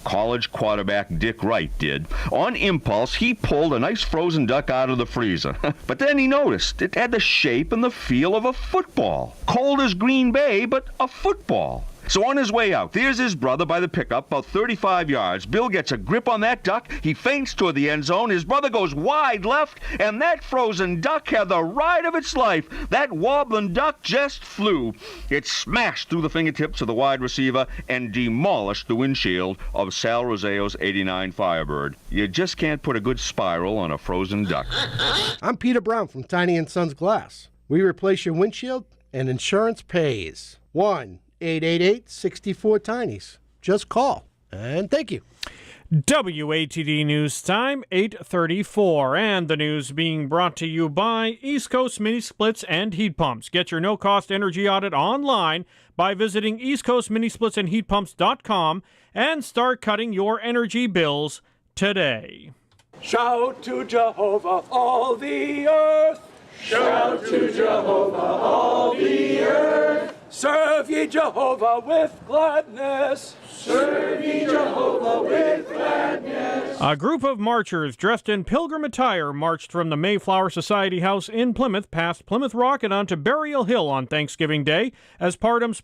College quarterback Dick Wright did. On impulse, he pulled a nice frozen duck out of the freezer. But then he noticed it had the shape and the feel of a football. Cold as Green Bay, but a football. So on his way out, there's his brother by the pickup, about 35 yards. Bill gets a grip on that duck. He feints toward the end zone. His brother goes wide left, and that frozen duck had the ride of its life. That wobbling duck just flew. It smashed through the fingertips of the wide receiver and demolished the windshield of Sal Roseo's '89 Firebird. You just can't put a good spiral on a frozen duck. I'm Peter Brown from Tiny & Sons Glass. We replace your windshield, and insurance pays. 1-888-64-TINIES. Just call, and thank you. WATD News Time, 8:34, and the news being brought to you by East Coast Mini Splits and Heat Pumps. Get your no-cost energy audit online by visiting eastcoastminisplitsandheatpumps.com and start cutting your energy bills today. Shout to Jehovah, all the earth. Shout to Jehovah, all the earth. Serve ye Jehovah with gladness. Serve ye Jehovah with gladness. A group of marchers dressed in pilgrim attire marched from the Mayflower Society House in Plymouth past Plymouth Rock and onto Burial Hill on Thanksgiving Day as part of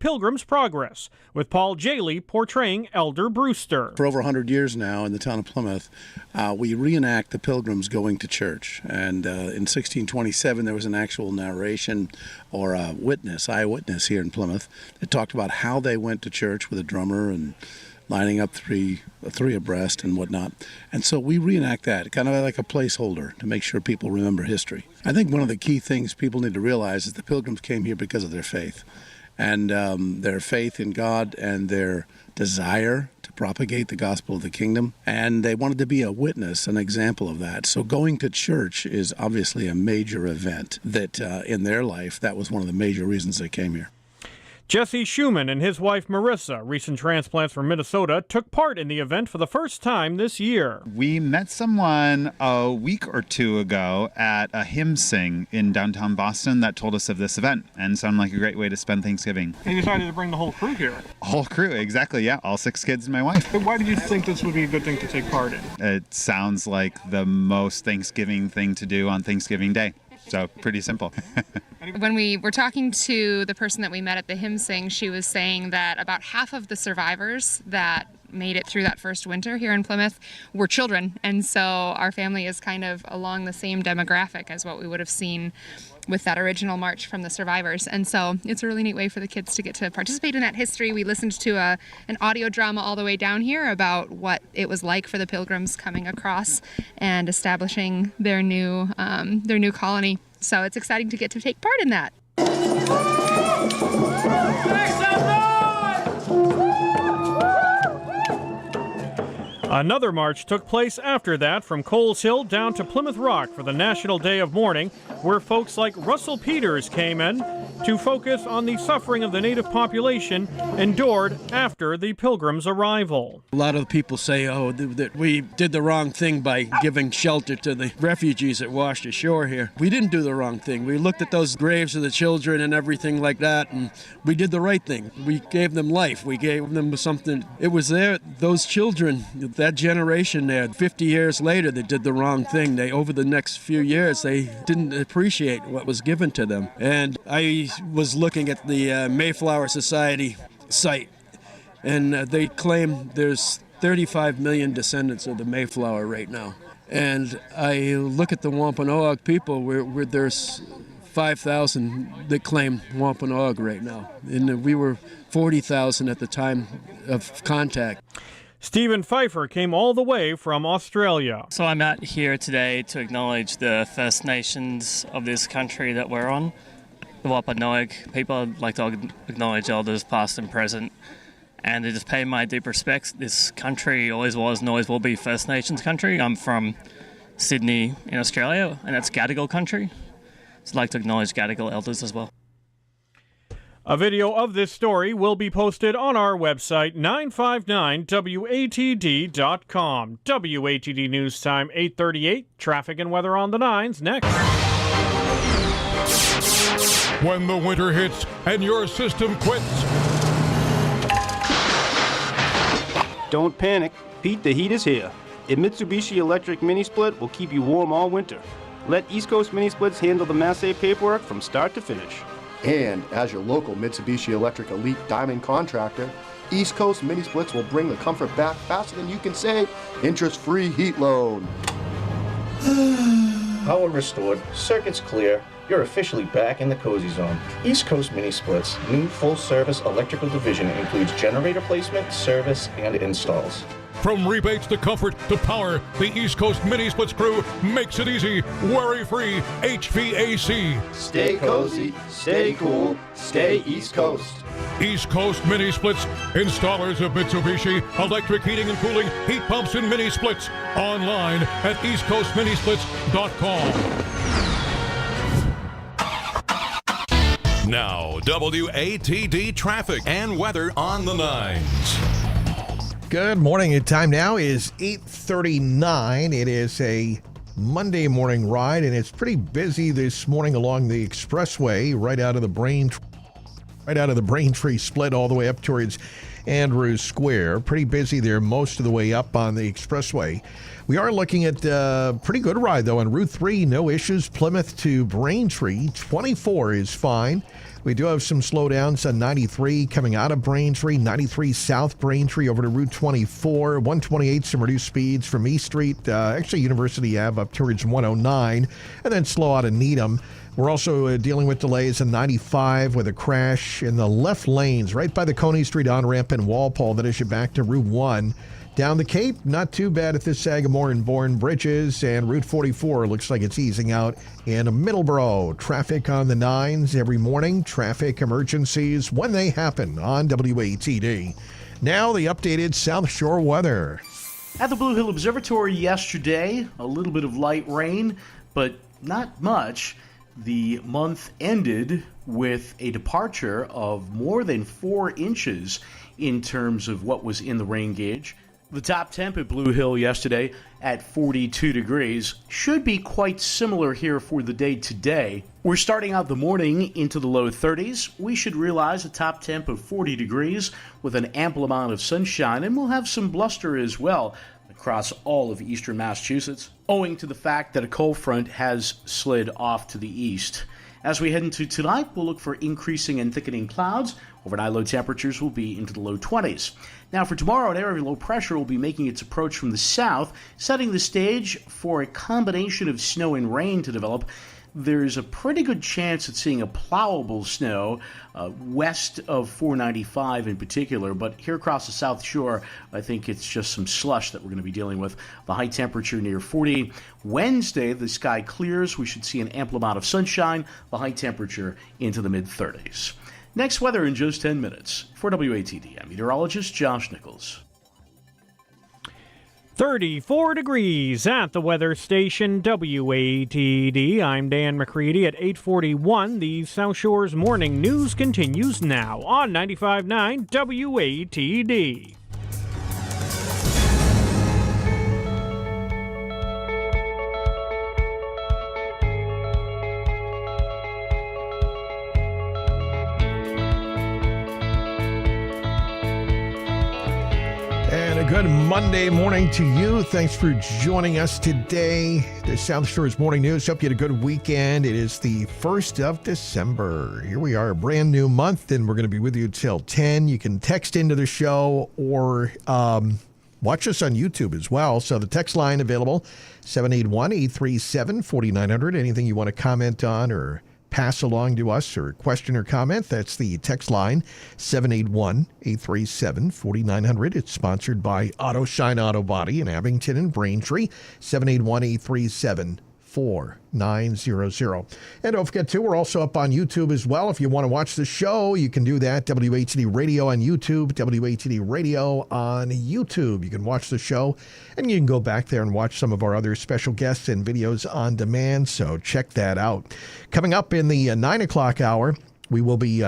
Pilgrim's Progress, with Paul Jaley portraying Elder Brewster. For over 100 years now in the town of Plymouth, we reenact the pilgrims going to church. And in 1627, there was an actual narration or a eyewitness here in Plymouth that talked about how they went to church with a drummer and lining up three abreast and whatnot. And so we reenact that, kind of like a placeholder to make sure people remember history. I think one of the key things people need to realize is the pilgrims came here because of their faith. and their faith in God and their desire to propagate the gospel of the kingdom. And they wanted to be a witness, an example of that. So going to church is obviously a major event that in their life, that was one of the major reasons they came here. Jesse Schumann and his wife Marissa, recent transplants from Minnesota, took part in the event for the first time this year. We met someone a week or two ago at a hymn sing in downtown Boston that told us of this event, and sounded like a great way to spend Thanksgiving. And you decided to bring the whole crew here. Whole crew, exactly, yeah. All 6 kids and my wife. Why did you think this would be a good thing to take part in? It sounds like the most Thanksgiving thing to do on Thanksgiving Day. So pretty simple. When we were talking to the person that we met at the hymn sing, she was saying that about half of the survivors that made it through that first winter here in Plymouth were children. And so our family is kind of along the same demographic as what we would have seen with that original march from the survivors. And so it's a really neat way for the kids to get to participate in that history. We listened to an audio drama all the way down here about what it was like for the Pilgrims coming across and establishing their new colony. So it's exciting to get to take part in that. Another march took place after that from Coles Hill down to Plymouth Rock for the National Day of Mourning, where folks like Russell Peters came in to focus on the suffering of the native population endured after the Pilgrims' arrival. A lot of people say, that we did the wrong thing by giving shelter to the refugees that washed ashore here. We didn't do the wrong thing. We looked at those graves of the children and everything like that, and we did the right thing. We gave them life. We gave them something. It was those children, that generation there, 50 years later, they did the wrong thing. Over the next few years, they didn't appreciate what was given to them. And I was looking at the Mayflower Society site, and they claim there's 35 million descendants of the Mayflower right now. And I look at the Wampanoag people, where there's 5,000 that claim Wampanoag right now. And we were 40,000 at the time of contact. Stephen Pfeiffer came all the way from Australia. So I'm out here today to acknowledge the First Nations of this country that we're on. The Wampanoag people. I'd like to acknowledge elders past and present, and to just pay my deep respects. This country always was and always will be First Nations country. I'm from Sydney in Australia, and that's Gadigal country. So I'd like to acknowledge Gadigal elders as well. A video of this story will be posted on our website, 959watd.com. WATD News Time, 8:38. Traffic and weather on the 9s next. When the winter hits and your system quits. Don't panic. Pete the Heat is here. A Mitsubishi electric mini split will keep you warm all winter. Let East Coast Mini Splits handle the Massey paperwork from start to finish. And as your local Mitsubishi Electric Elite Diamond contractor, East Coast Mini Splits will bring the comfort back faster than you can say. Interest-free heat loan. Power restored, circuits clear. You're officially back in the cozy zone. East Coast Mini Splits' new full-service electrical division includes generator placement, service, and installs. From rebates to comfort to power, the East Coast Mini Splits crew makes it easy, worry-free HVAC. Stay cozy, stay cool, stay East Coast. East Coast Mini Splits, installers of Mitsubishi, electric heating and cooling, heat pumps and mini splits. Online at eastcoastminisplits.com. Now, WATD traffic and weather on the 9s. Good morning. The time now is 8:39. It is a Monday morning ride, and it's pretty busy this morning along the expressway, right out of the Braintree split all the way up towards Andrews Square. Pretty busy there most of the way up on the expressway. We are looking at a pretty good ride, though, on Route 3. No issues. Plymouth to Braintree. 24 is fine. We do have some slowdowns on 93 coming out of Braintree, 93 South Braintree over to Route 24, 128, some reduced speeds from East Street, actually University Ave up towards 109, and then slow out of Needham. We're also dealing with delays on 95 with a crash in the left lanes right by the Coney Street on-ramp in Walpole that is you back to Route 1. Down the Cape, not too bad at the Sagamore and Bourne bridges, and Route 44 looks like it's easing out in Middleborough. Traffic on the 9s every morning. Traffic emergencies when they happen on WATD. Now the updated South Shore weather. At the Blue Hill Observatory yesterday, a little bit of light rain, but not much. The month ended with a departure of more than 4 inches in terms of what was in the rain gauge. The top temp at Blue Hill yesterday at 42 degrees should be quite similar here for the day today. We're starting out the morning into the low 30s. We should realize a top temp of 40 degrees with an ample amount of sunshine, and we'll have some bluster as well across all of eastern Massachusetts, owing to the fact that a cold front has slid off to the east. As we head into tonight, we'll look for increasing and thickening clouds. Overnight low temperatures will be into the low 20s. Now for tomorrow, an area of low pressure will be making its approach from the south, setting the stage for a combination of snow and rain to develop. There's a pretty good chance at seeing a plowable snow west of 495 in particular, but here across the South Shore, I think it's just some slush that we're going to be dealing with. The high temperature near 40. Wednesday, the sky clears. We should see an ample amount of sunshine. The high temperature into the mid-30s. Next weather in just 10 minutes. For WATD, I'm meteorologist Josh Nichols. 34 degrees at the weather station WATD. I'm Dan McCready at 8:41. The South Shore's morning news continues now on 95.9 WATD. Good Monday morning to you. Thanks for joining us today. The South Shore's Morning News. Hope you had a good weekend. It is the 1st of December. Here we are, a brand new month, and we're going to be with you till 10. You can text into the show or watch us on YouTube as well. So the text line available, 781-837-4900. Anything you want to comment on or pass along to us or question or comment, that's the text line, 781-837-4900. It's sponsored by Auto Shine Auto Body in Abington and Braintree, 781-837-4900. And don't forget, too, we're also up on YouTube as well. If you want to watch the show, you can do that. WATD Radio on YouTube, WATD Radio on YouTube. You can watch the show, and you can go back there and watch some of our other special guests and videos on demand, so check that out. Coming up in the 9 o'clock hour, we will be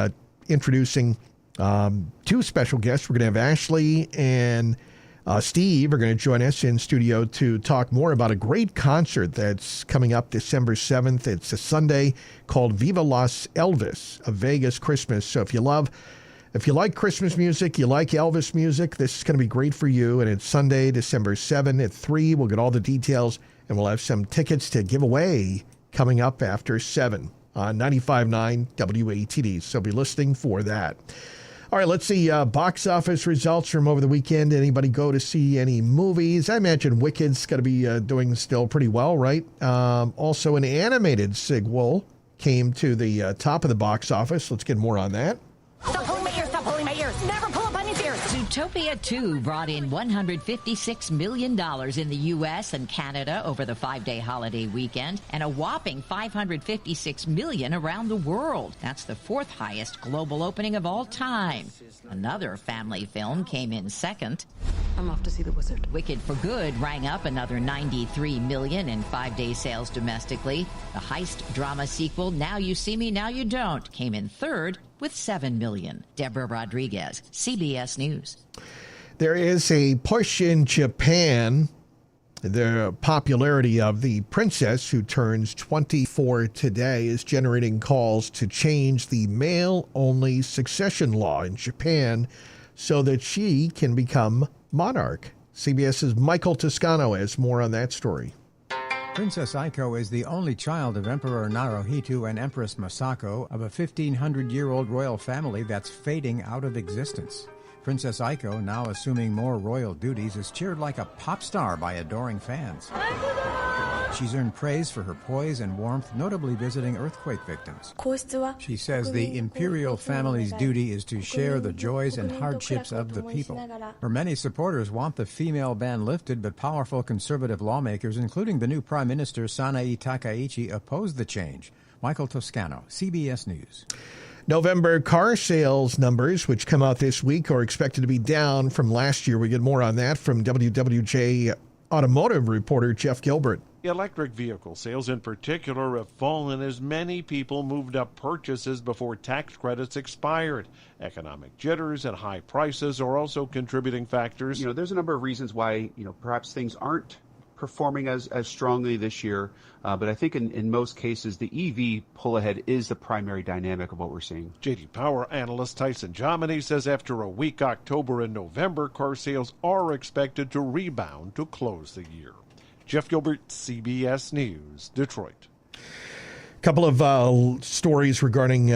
introducing 2 special guests. We're going to have Ashley and Steve are going to join us in studio to talk more about a great concert that's coming up December 7th. It's a Sunday called Viva Las Elvis, a Vegas Christmas. So if you like Christmas music, you like Elvis music, this is going to be great for you. And it's Sunday, December 7th at 3. We'll get all the details, and we'll have some tickets to give away coming up after 7 on 95.9 WATD. So be listening for that. All right, let's see box office results from over the weekend. Anybody go to see any movies? I imagine Wicked's going to be doing still pretty well, right? Also, an animated sequel came to the top of the box office. Let's get more on that. Stop pulling my ears, stop pulling my ears. Never pull up on his ears. Zootopia 2 brought in $156 million in the U.S. and Canada over the 5-day holiday weekend, and a whopping $556 million around the world. That's the 4th highest global opening of all time. Another family film came in second. I'm off to see the wizard. Wicked for Good rang up another $93 million in 5-day sales domestically. The heist drama sequel, Now You See Me, Now You Don't, came in third with $7 million. Deborah Rodriguez, CBS News. There is a push in Japan. The popularity of the princess, who turns 24 today, is generating calls to change the male-only succession law in Japan so that she can become monarch. CBS's Michael Toscano has more on that story. Princess Aiko is the only child of Emperor Naruhito and Empress Masako of a 1,500-year-old royal family that's fading out of existence. Princess Aiko, now assuming more royal duties, is cheered like a pop star by adoring fans. She's earned praise for her poise and warmth, notably visiting earthquake victims. She says the imperial family's duty is to share the joys and hardships of the people. Her many supporters want the female ban lifted, but powerful conservative lawmakers, including the new Prime Minister Sanae Takaichi, oppose the change. Michael Toscano, CBS News. November car sales numbers, which come out this week, are expected to be down from last year. We get more on that from WWJ automotive reporter Jeff Gilbert. Electric vehicle sales in particular have fallen as many people moved up purchases before tax credits expired. Economic jitters and high prices are also contributing factors. There's a number of reasons why, perhaps things aren't performing as strongly this year. But I think in most cases, the EV pull ahead is the primary dynamic of what we're seeing. JD Power analyst Tyson Jominy says after a weak October and November, car sales are expected to rebound to close the year. Jeff Gilbert, CBS News, Detroit. Couple of stories regarding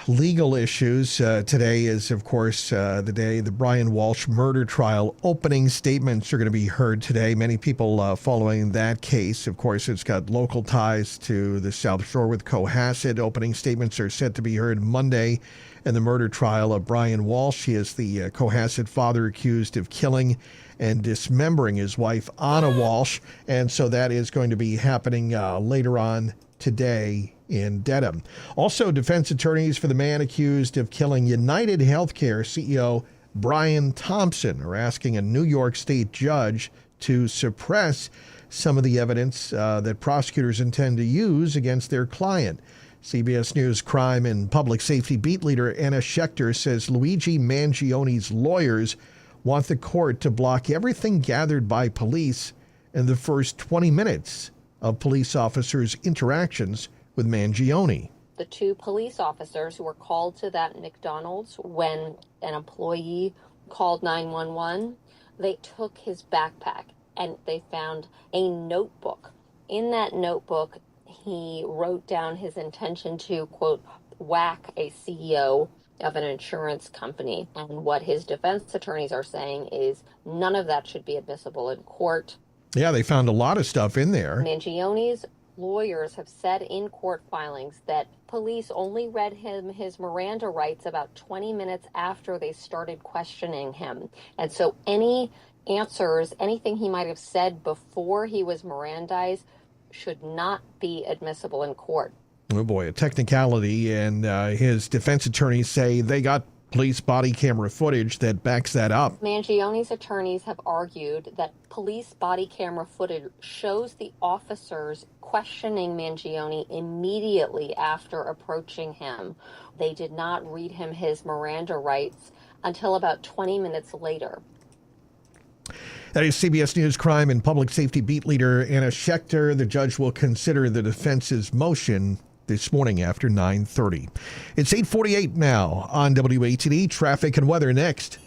legal issues. Today is, of course, the day the Brian Walsh murder trial. Opening statements are going to be heard today. Many people following that case. Of course, it's got local ties to the South Shore with Cohasset. Opening statements are set to be heard Monday in the murder trial of Brian Walsh. He is the Cohasset father accused of killing and dismembering his wife, Anna Walsh. And so that is going to be happening later on today in Dedham. Also, defense attorneys for the man accused of killing United Healthcare CEO Brian Thompson are asking a New York State judge to suppress some of the evidence that prosecutors intend to use against their client. CBS News crime and public safety beat leader Anna Schechter says Luigi Mangione's lawyers want the court to block everything gathered by police in the first 20 minutes of police officers' interactions with Mangione. The two police officers who were called to that McDonald's when an employee called 911, they took his backpack and they found a notebook. In that notebook, he wrote down his intention to, quote, whack a CEO of an insurance company. And what his defense attorneys are saying is none of that should be admissible in court. Yeah, they found a lot of stuff in there. Mangione's lawyers have said in court filings that police only read him his Miranda rights about 20 minutes after they started questioning him. And so any answers, anything he might have said before he was Mirandized should not be admissible in court. Oh boy, a technicality, and his defense attorneys say they got police body camera footage that backs that up. Mangione's attorneys have argued that police body camera footage shows the officers questioning Mangione immediately after approaching him. They did not read him his Miranda rights until about 20 minutes later. That is CBS News crime and public safety beat leader Anna Schechter. The judge will consider the defense's motion this morning after 9:30. It's 8:48 now on WATD. Traffic and weather next.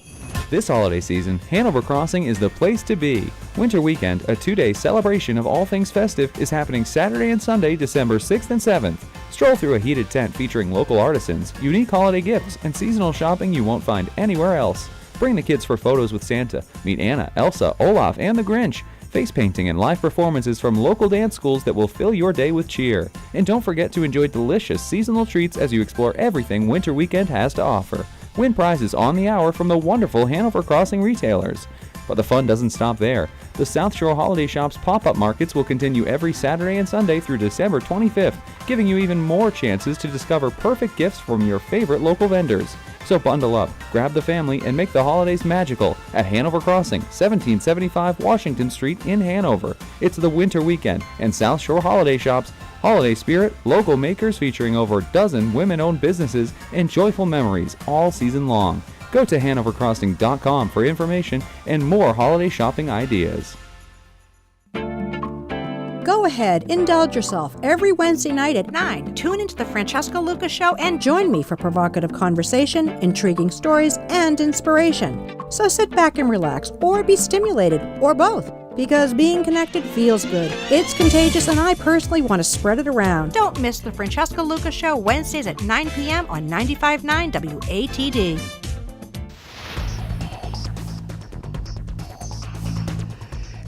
This holiday season, Hanover Crossing is the place to be. Winter Weekend, a 2-day celebration of all things festive, is happening Saturday and Sunday, December 6th and 7th. Stroll through a heated tent featuring local artisans, unique holiday gifts, and seasonal shopping you won't find anywhere else. Bring the kids for photos with Santa. Meet Anna, Elsa, Olaf, and the Grinch. Face painting and live performances from local dance schools that will fill your day with cheer. And don't forget to enjoy delicious seasonal treats as you explore everything Winter Weekend has to offer. Win prizes on the hour from the wonderful Hanover Crossing retailers. But the fun doesn't stop there. The South Shore Holiday Shop's pop-up markets will continue every Saturday and Sunday through December 25th, giving you even more chances to discover perfect gifts from your favorite local vendors. So bundle up, grab the family, and make the holidays magical at Hanover Crossing, 1775 Washington Street in Hanover. It's the Winter Weekend, and South Shore Holiday Shop's holiday spirit, local makers featuring over a dozen women-owned businesses, and joyful memories all season long. Go to HanoverCrossing.com for information and more holiday shopping ideas. Go ahead, indulge yourself every Wednesday night at 9. Tune into the Francesca Lucas Show and join me for provocative conversation, intriguing stories, and inspiration. So sit back and relax, or be stimulated, or both. Because being connected feels good. It's contagious, and I personally want to spread it around. Don't miss the Francesca Lucas Show Wednesdays at 9 p.m. on 95.9 WATD.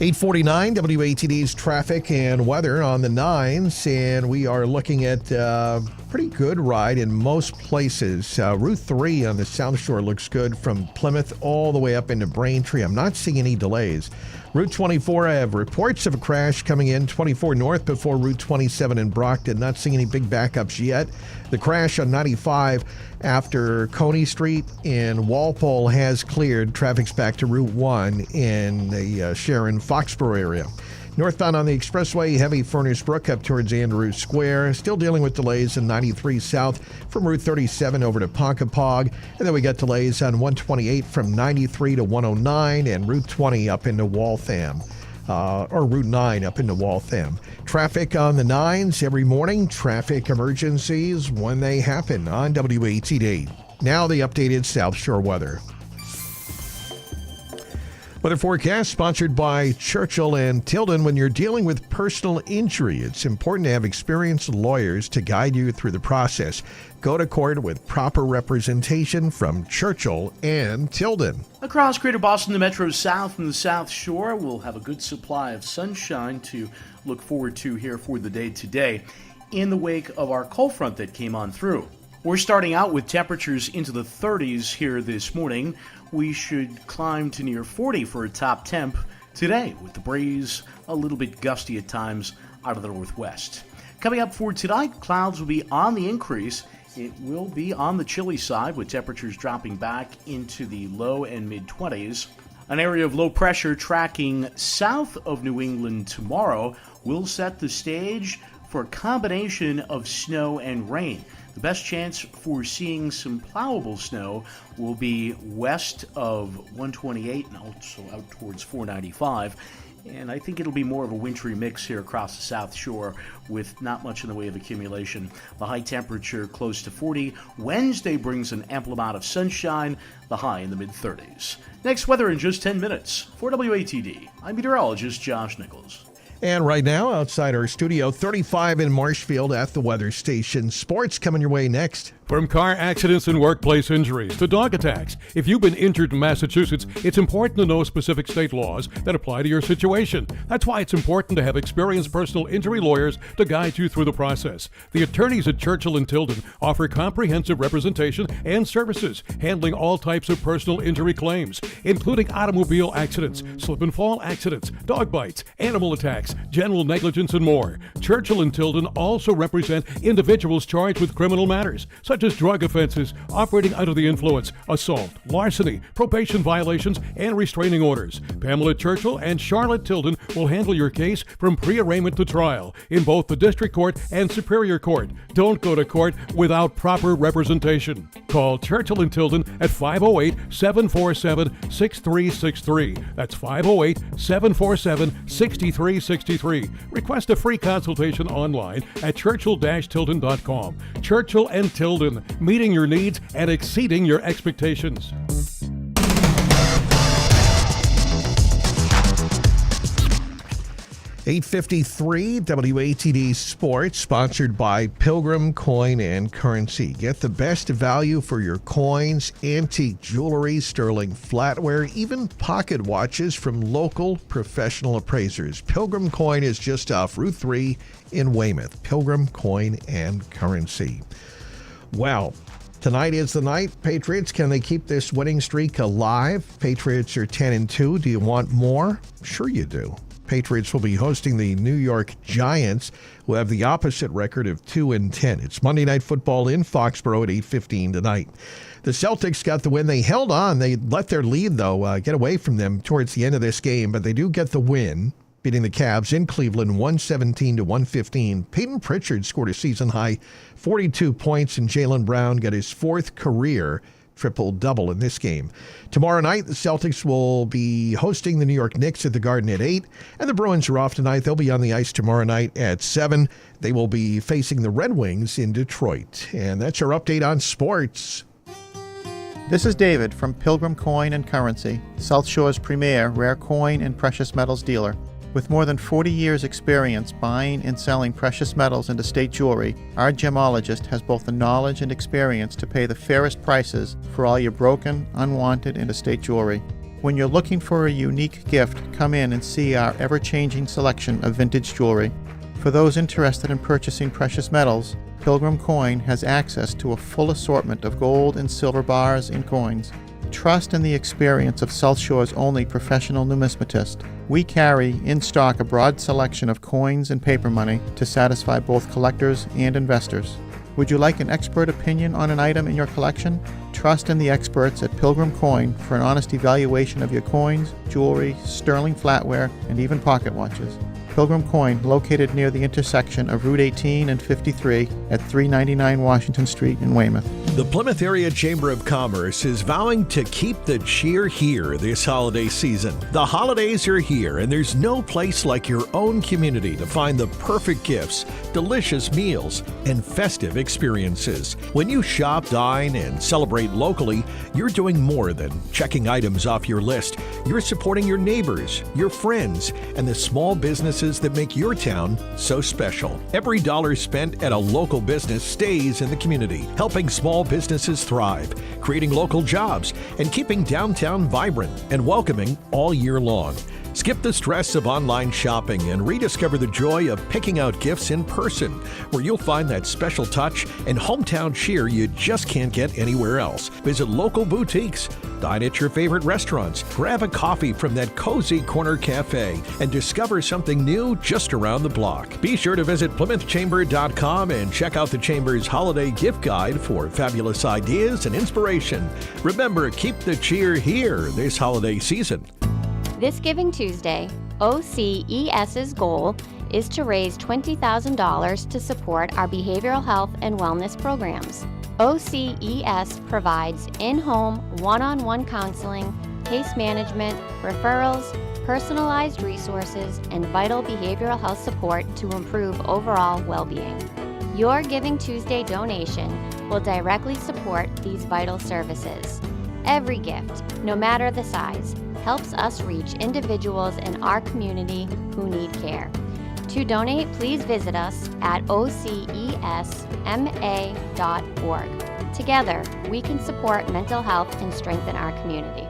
849 WATD's traffic and weather on the 9s, and we are looking at a pretty good ride in most places. Route 3 on the South Shore looks good from Plymouth all the way up into Braintree. I'm not seeing any delays. Route 24, I have reports of a crash coming in 24 north before Route 27 in Brockton. Not seeing any big backups yet. The crash on 95 after Coney Street in Walpole has cleared. Traffic's back to Route 1 in the Sharon-Foxborough area. Northbound on the expressway, heavy Furnace Brook up towards Andrews Square. Still dealing with delays in 93 south from Route 37 over to Ponkapog. And then we got delays on 128 from 93 to 109 and Route 20 up into Waltham. Or Route 9 up into Waltham. Traffic on the 9s every morning. Traffic emergencies when they happen on WATD. Now the updated South Shore weather. Weather forecast sponsored by Churchill and Tilden. When you're dealing with personal injury, it's important to have experienced lawyers to guide you through the process. Go to court with proper representation from Churchill and Tilden. Across Greater Boston, the Metro South and the South Shore will have a good supply of sunshine to look forward to here for the day today in the wake of our cold front that came on through. We're starting out with temperatures into the 30s here this morning. We should climb to near 40 for a top temp today, with the breeze a little bit gusty at times out of the northwest. Coming up for tonight, clouds will be on the increase. It will be on the chilly side, with temperatures dropping back into the low and mid-20s. An area of low pressure tracking south of New England tomorrow will set the stage for a combination of snow and rain. The best chance for seeing some plowable snow will be west of 128 and also out towards 495. And I think it'll be more of a wintry mix here across the South Shore with not much in the way of accumulation. The high temperature close to 40. Wednesday brings an ample amount of sunshine, the high in the mid-30s. Next, weather in just 10 minutes. For WATD, I'm meteorologist Josh Nichols. And right now, outside our studio, 35 in Marshfield at the weather station. Sports coming your way next. From car accidents and workplace injuries to dog attacks, if you've been injured in Massachusetts, it's important to know specific state laws that apply to your situation. That's why it's important to have experienced personal injury lawyers to guide you through the process. The attorneys at Churchill and Tilden offer comprehensive representation and services, handling all types of personal injury claims, including automobile accidents, slip and fall accidents, dog bites, animal attacks, general negligence, and more. Churchill and Tilden also represent individuals charged with criminal matters, such as drug offenses, operating under the influence, assault, larceny, probation violations, and restraining orders. Pamela Churchill and Charlotte Tilden will handle your case from pre-arraignment to trial in both the District Court and Superior Court. Don't go to court without proper representation. Call Churchill and Tilden at 508-747-6363. That's 508-747-6363. Request a free consultation online at churchill-tilden.com. Churchill and Tilden, meeting your needs and exceeding your expectations. .853 WATD Sports, sponsored by Pilgrim Coin and Currency. Get the best value for your coins, antique jewelry, sterling flatware, even pocket watches from local professional appraisers. Pilgrim Coin is just off Route 3 in Weymouth. Pilgrim Coin and Currency. Well, tonight is the night. Patriots, can they keep this winning streak alive? Patriots are 10-2. Do you want more? Sure you do. Patriots will be hosting the New York Giants, who have the opposite record of 2-10. It's Monday Night Football in Foxborough at 8:15 tonight. The Celtics got the win. They held on. They let their lead, though, get away from them towards the end of this game, but they do get the win, beating the Cavs in Cleveland 117-115. Peyton Pritchard scored a season-high 42 points, and Jaylen Brown got his fourth career triple-double in this game. Tomorrow night, the Celtics will be hosting the New York Knicks at the Garden at 8, and the Bruins are off tonight. They'll be on the ice tomorrow night at 7. They will be facing the Red Wings in Detroit. And that's your update on sports. This is David from Pilgrim Coin and Currency, South Shore's premier rare coin and precious metals dealer. With more than 40 years' experience buying and selling precious metals into state jewelry, our gemologist has both the knowledge and experience to pay the fairest prices for all your broken, unwanted, and estate jewelry. When you're looking for a unique gift, come in and see our ever-changing selection of vintage jewelry. For those interested in purchasing precious metals, Pilgrim Coin has access to a full assortment of gold and silver bars and coins. Trust in the experience of South Shore's only professional numismatist. We carry in stock a broad selection of coins and paper money to satisfy both collectors and investors. Would you like an expert opinion on an item in your collection? Trust in the experts at Pilgrim Coin for an honest evaluation of your coins, jewelry, sterling flatware, and even pocket watches. Pilgrim Coin, located near the intersection of Route 18 and 53 at 399 Washington Street in Weymouth. The Plymouth Area Chamber of Commerce is vowing to keep the cheer here this holiday season. The holidays are here, and there's no place like your own community to find the perfect gifts, delicious meals, and festive experiences. When you shop, dine, and celebrate locally, you're doing more than checking items off your list. You're supporting your neighbors, your friends, and the small businesses that make your town so special. Every dollar spent at a local business stays in the community, helping small businesses thrive, creating local jobs, and keeping downtown vibrant and welcoming all year long. Skip the stress of online shopping and rediscover the joy of picking out gifts in person, where you'll find that special touch and hometown cheer you just can't get anywhere else. Visit local boutiques, dine at your favorite restaurants, grab a coffee from that cozy corner cafe, and discover something new just around the block. Be sure to visit PlymouthChamber.com and check out the Chamber's holiday gift guide for fabulous ideas and inspiration. Remember, keep the cheer here this holiday season. This Giving Tuesday, OCES's goal is to raise $20,000 to support our behavioral health and wellness programs. OCES provides in-home, one-on-one counseling, case management, referrals, personalized resources, and vital behavioral health support to improve overall well-being. Your Giving Tuesday donation will directly support these vital services. Every gift, no matter the size, helps us reach individuals in our community who need care. To donate, please visit us at ocesma.org. Together, we can support mental health and strengthen our community.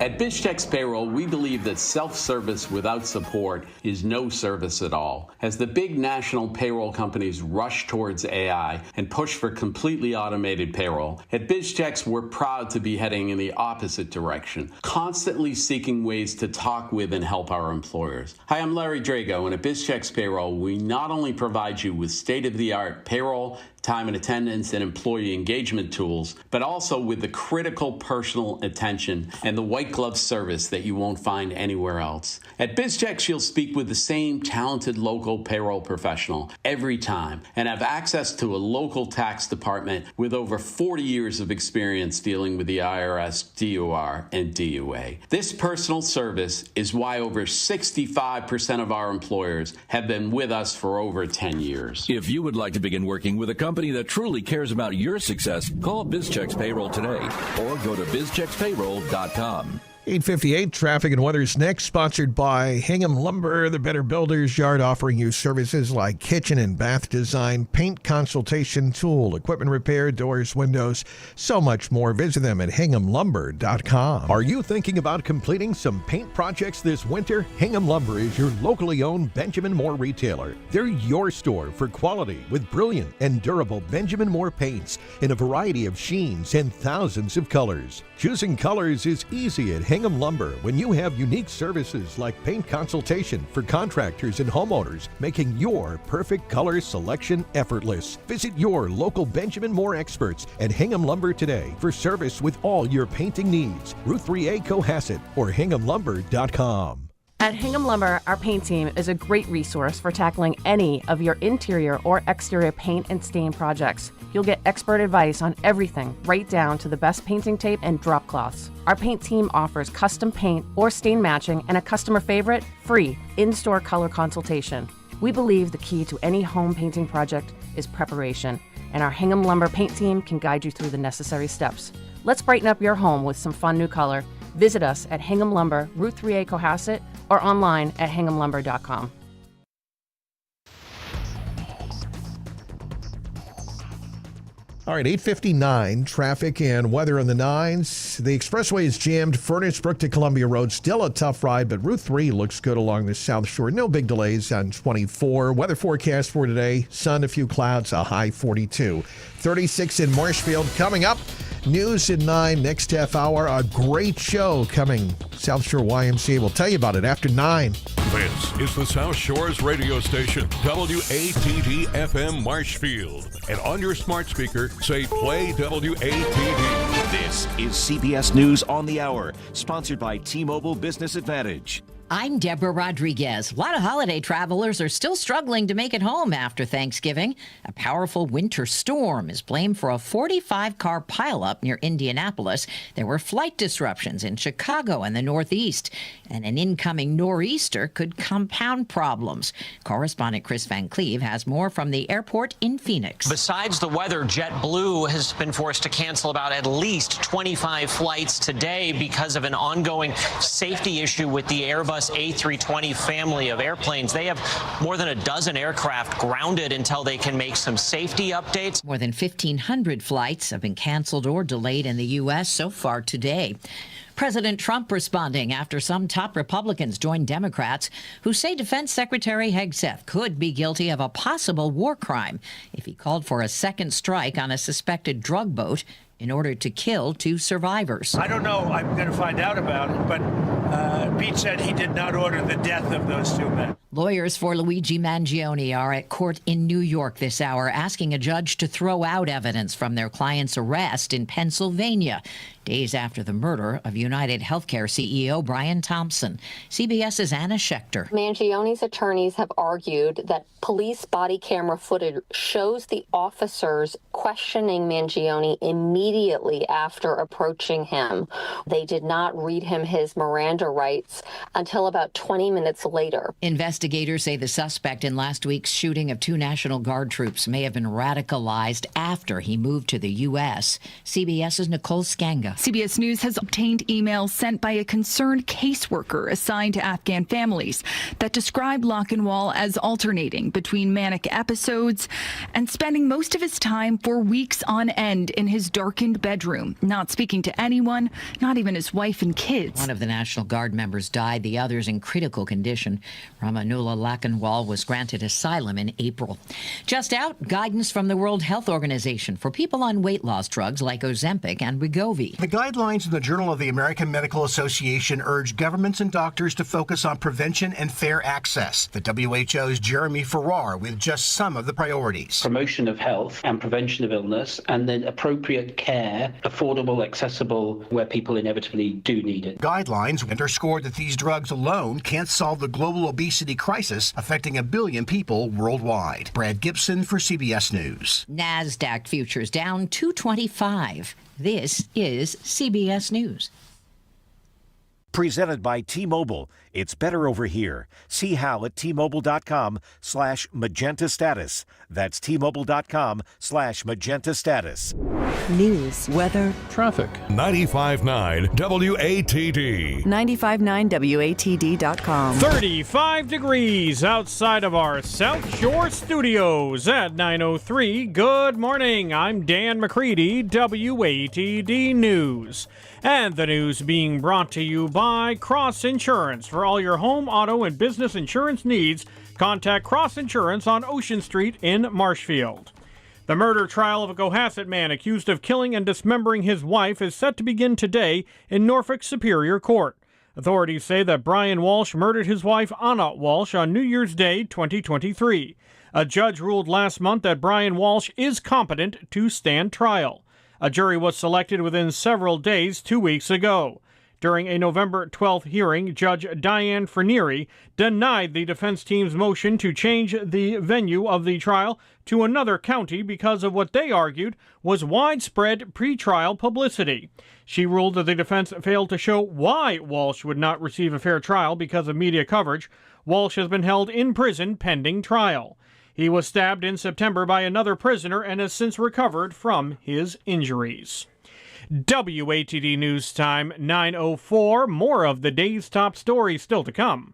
At BizChecks Payroll, we believe that self-service without support is no service at all. As the big national payroll companies rush towards AI and push for completely automated payroll, at BizChecks we're proud to be heading in the opposite direction, constantly seeking ways to talk with and help our employers. Hi, I'm Larry Drago, and at BizChecks Payroll, we not only provide you with state-of-the-art payroll, time and attendance, and employee engagement tools, but also with the critical personal attention and the white glove service that you won't find anywhere else. At BizChecks, you'll speak with the same talented local payroll professional every time and have access to a local tax department with over 40 years of experience dealing with the IRS, DOR, and DUA. This personal service is why over 65% of our employers have been with us for over 10 years. If you would like to begin working with a company that truly cares about your success, call BizChecks Payroll today or go to bizcheckspayroll.com. 8:58, traffic and weather's next, sponsored by Hingham Lumber, the Better Builders Yard, offering you services like kitchen and bath design, paint consultation, tool, equipment repair, doors, windows, so much more. Visit them at hinghamlumber.com. Are you thinking about completing some paint projects this winter? Hingham Lumber is your locally owned Benjamin Moore retailer. They're your store for quality with brilliant and durable Benjamin Moore paints in a variety of sheens and thousands of colors. Choosing colors is easy at Hingham Lumber when you have unique services like paint consultation for contractors and homeowners, making your perfect color selection effortless. Visit your local Benjamin Moore experts at Hingham Lumber today for service with all your painting needs. Route 3A Cohasset or hinghamlumber.com. At Hingham Lumber, our paint team is a great resource for tackling any of your interior or exterior paint and stain projects. You'll get expert advice on everything, right down to the best painting tape and drop cloths. Our paint team offers custom paint or stain matching and a customer favorite, free in-store color consultation. We believe the key to any home painting project is preparation, and our Hingham Lumber paint team can guide you through the necessary steps. Let's brighten up your home with some fun new color. Visit us at Hingham Lumber, Route 3A Cohasset, or online at hinghamlumber.com. All right, 8:59, traffic and weather on the 9s. The expressway is jammed. Furnace Brook to Columbia Road, still a tough ride, but Route 3 looks good along the South Shore. No big delays on 24. Weather forecast for today, sun, a few clouds, a high 42. 36 in Marshfield. Coming up, news at 9, next half hour. A great show coming. South Shore YMCA. We'll tell you about it after 9. This is the South Shores radio station, WATD FM Marshfield. And on your smart speaker, say play WATD. This is CBS News on the Hour, sponsored by T-Mobile Business Advantage. I'm Deborah Rodriguez. A lot of holiday travelers are still struggling to make it home after Thanksgiving. A powerful winter storm is blamed for a 45-car pileup near Indianapolis. There were flight disruptions in Chicago and the Northeast, and an incoming nor'easter could compound problems. Correspondent Chris Van Cleve has more from the airport in Phoenix. Besides the weather, JetBlue has been forced to cancel about at least 25 flights today because of an ongoing safety issue with the Airbus A320 family of airplanes. They have more than a dozen aircraft grounded until they can make some safety updates. More than 1,500 flights have been canceled or delayed in the U.S. so far today. President Trump responding after some top Republicans joined Democrats who say Defense Secretary Hegseth could be guilty of a possible war crime if he called for a second strike on a suspected drug boat in order to kill 2 survivors. I don't know. I'm going to find out about it, but Pete said he did not order the death of those 2 men. Lawyers for Luigi Mangione are at court in New York this hour asking a judge to throw out evidence from their client's arrest in Pennsylvania, days after the murder of United Healthcare CEO Brian Thompson. CBS's Anna Schechter. Mangione's attorneys have argued that police body camera footage shows the officers questioning Mangione immediately after approaching him. They did not read him his Miranda rights until about 20 minutes later. Investigators say the suspect in last week's shooting of 2 National Guard troops may have been radicalized after he moved to the U.S. CBS's Nicole Skanga. CBS News has obtained emails sent by a concerned caseworker assigned to Afghan families that describe Lochinwall as alternating between manic episodes and spending most of his time for weeks on end in his darkened bedroom, not speaking to anyone, not even his wife and kids. One of the National Guard members died, the others in critical condition. Ramanullah Lochinwall was granted asylum in April. Just out, guidance from the World Health Organization for people on weight loss drugs like Ozempic and Wegovy. The guidelines in the Journal of the American Medical Association urge governments and doctors to focus on prevention and fair access. The WHO's Jeremy Farrar with just some of the priorities. Promotion of health and prevention of illness, and then appropriate care, affordable, accessible, where people inevitably do need it. Guidelines underscore that these drugs alone can't solve the global obesity crisis affecting 1 billion people worldwide. Brad Gibson for CBS News. NASDAQ futures down 225. This is CBS News. Presented by T-Mobile. It's better over here. See how at T-Mobile.com/magenta status. That's T-Mobile.com/magenta status. News, weather, traffic. 95.9 WATD. 959WATD.com. 35 degrees outside of our South Shore studios at 9:03. Good morning. I'm Dan McCready, WATD News. And the news being brought to you by Cross Insurance. For all your home, auto, and business insurance needs, contact Cross Insurance on Ocean Street in Marshfield. The murder trial of a Cohasset man accused of killing and dismembering his wife is set to begin today in Norfolk Superior Court. Authorities say that Brian Walsh murdered his wife Anna Walsh on New Year's Day 2023. A judge ruled last month that Brian Walsh is competent to stand trial. A jury was selected within several days 2 weeks ago. During a November 12th hearing, Judge Diane Frenieri denied the defense team's motion to change the venue of the trial to another county because of what they argued was widespread pretrial publicity. She ruled that the defense failed to show why Walsh would not receive a fair trial because of media coverage. Walsh has been held in prison pending trial. He was stabbed in September by another prisoner and has since recovered from his injuries. WATD News Time 9:04. More of the day's top stories still to come.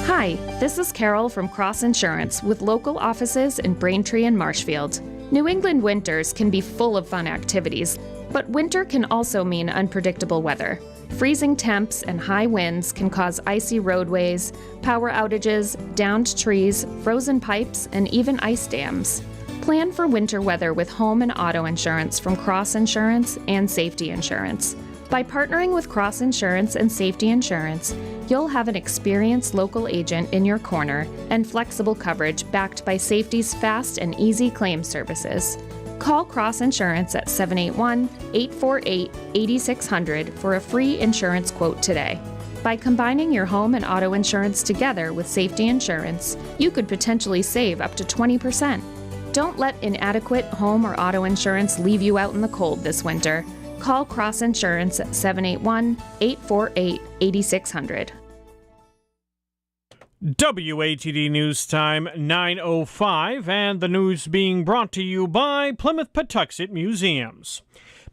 Hi, this is Carol from Cross Insurance with local offices in Braintree and Marshfield. New England winters can be full of fun activities, but winter can also mean unpredictable weather. Freezing temps and high winds can cause icy roadways, power outages, downed trees, frozen pipes, and even ice dams. Plan for winter weather with home and auto insurance from Cross Insurance and Safety Insurance. By partnering with Cross Insurance and Safety Insurance, you'll have an experienced local agent in your corner and flexible coverage backed by Safety's fast and easy claim services. Call Cross Insurance at 781-848-8600 for a free insurance quote today. By combining your home and auto insurance together with Safety Insurance, you could potentially save up to 20%. Don't let inadequate home or auto insurance leave you out in the cold this winter. Call Cross Insurance at 781-848-8600. WATD News Time 9:05, and the news being brought to you by Plymouth Patuxent Museums.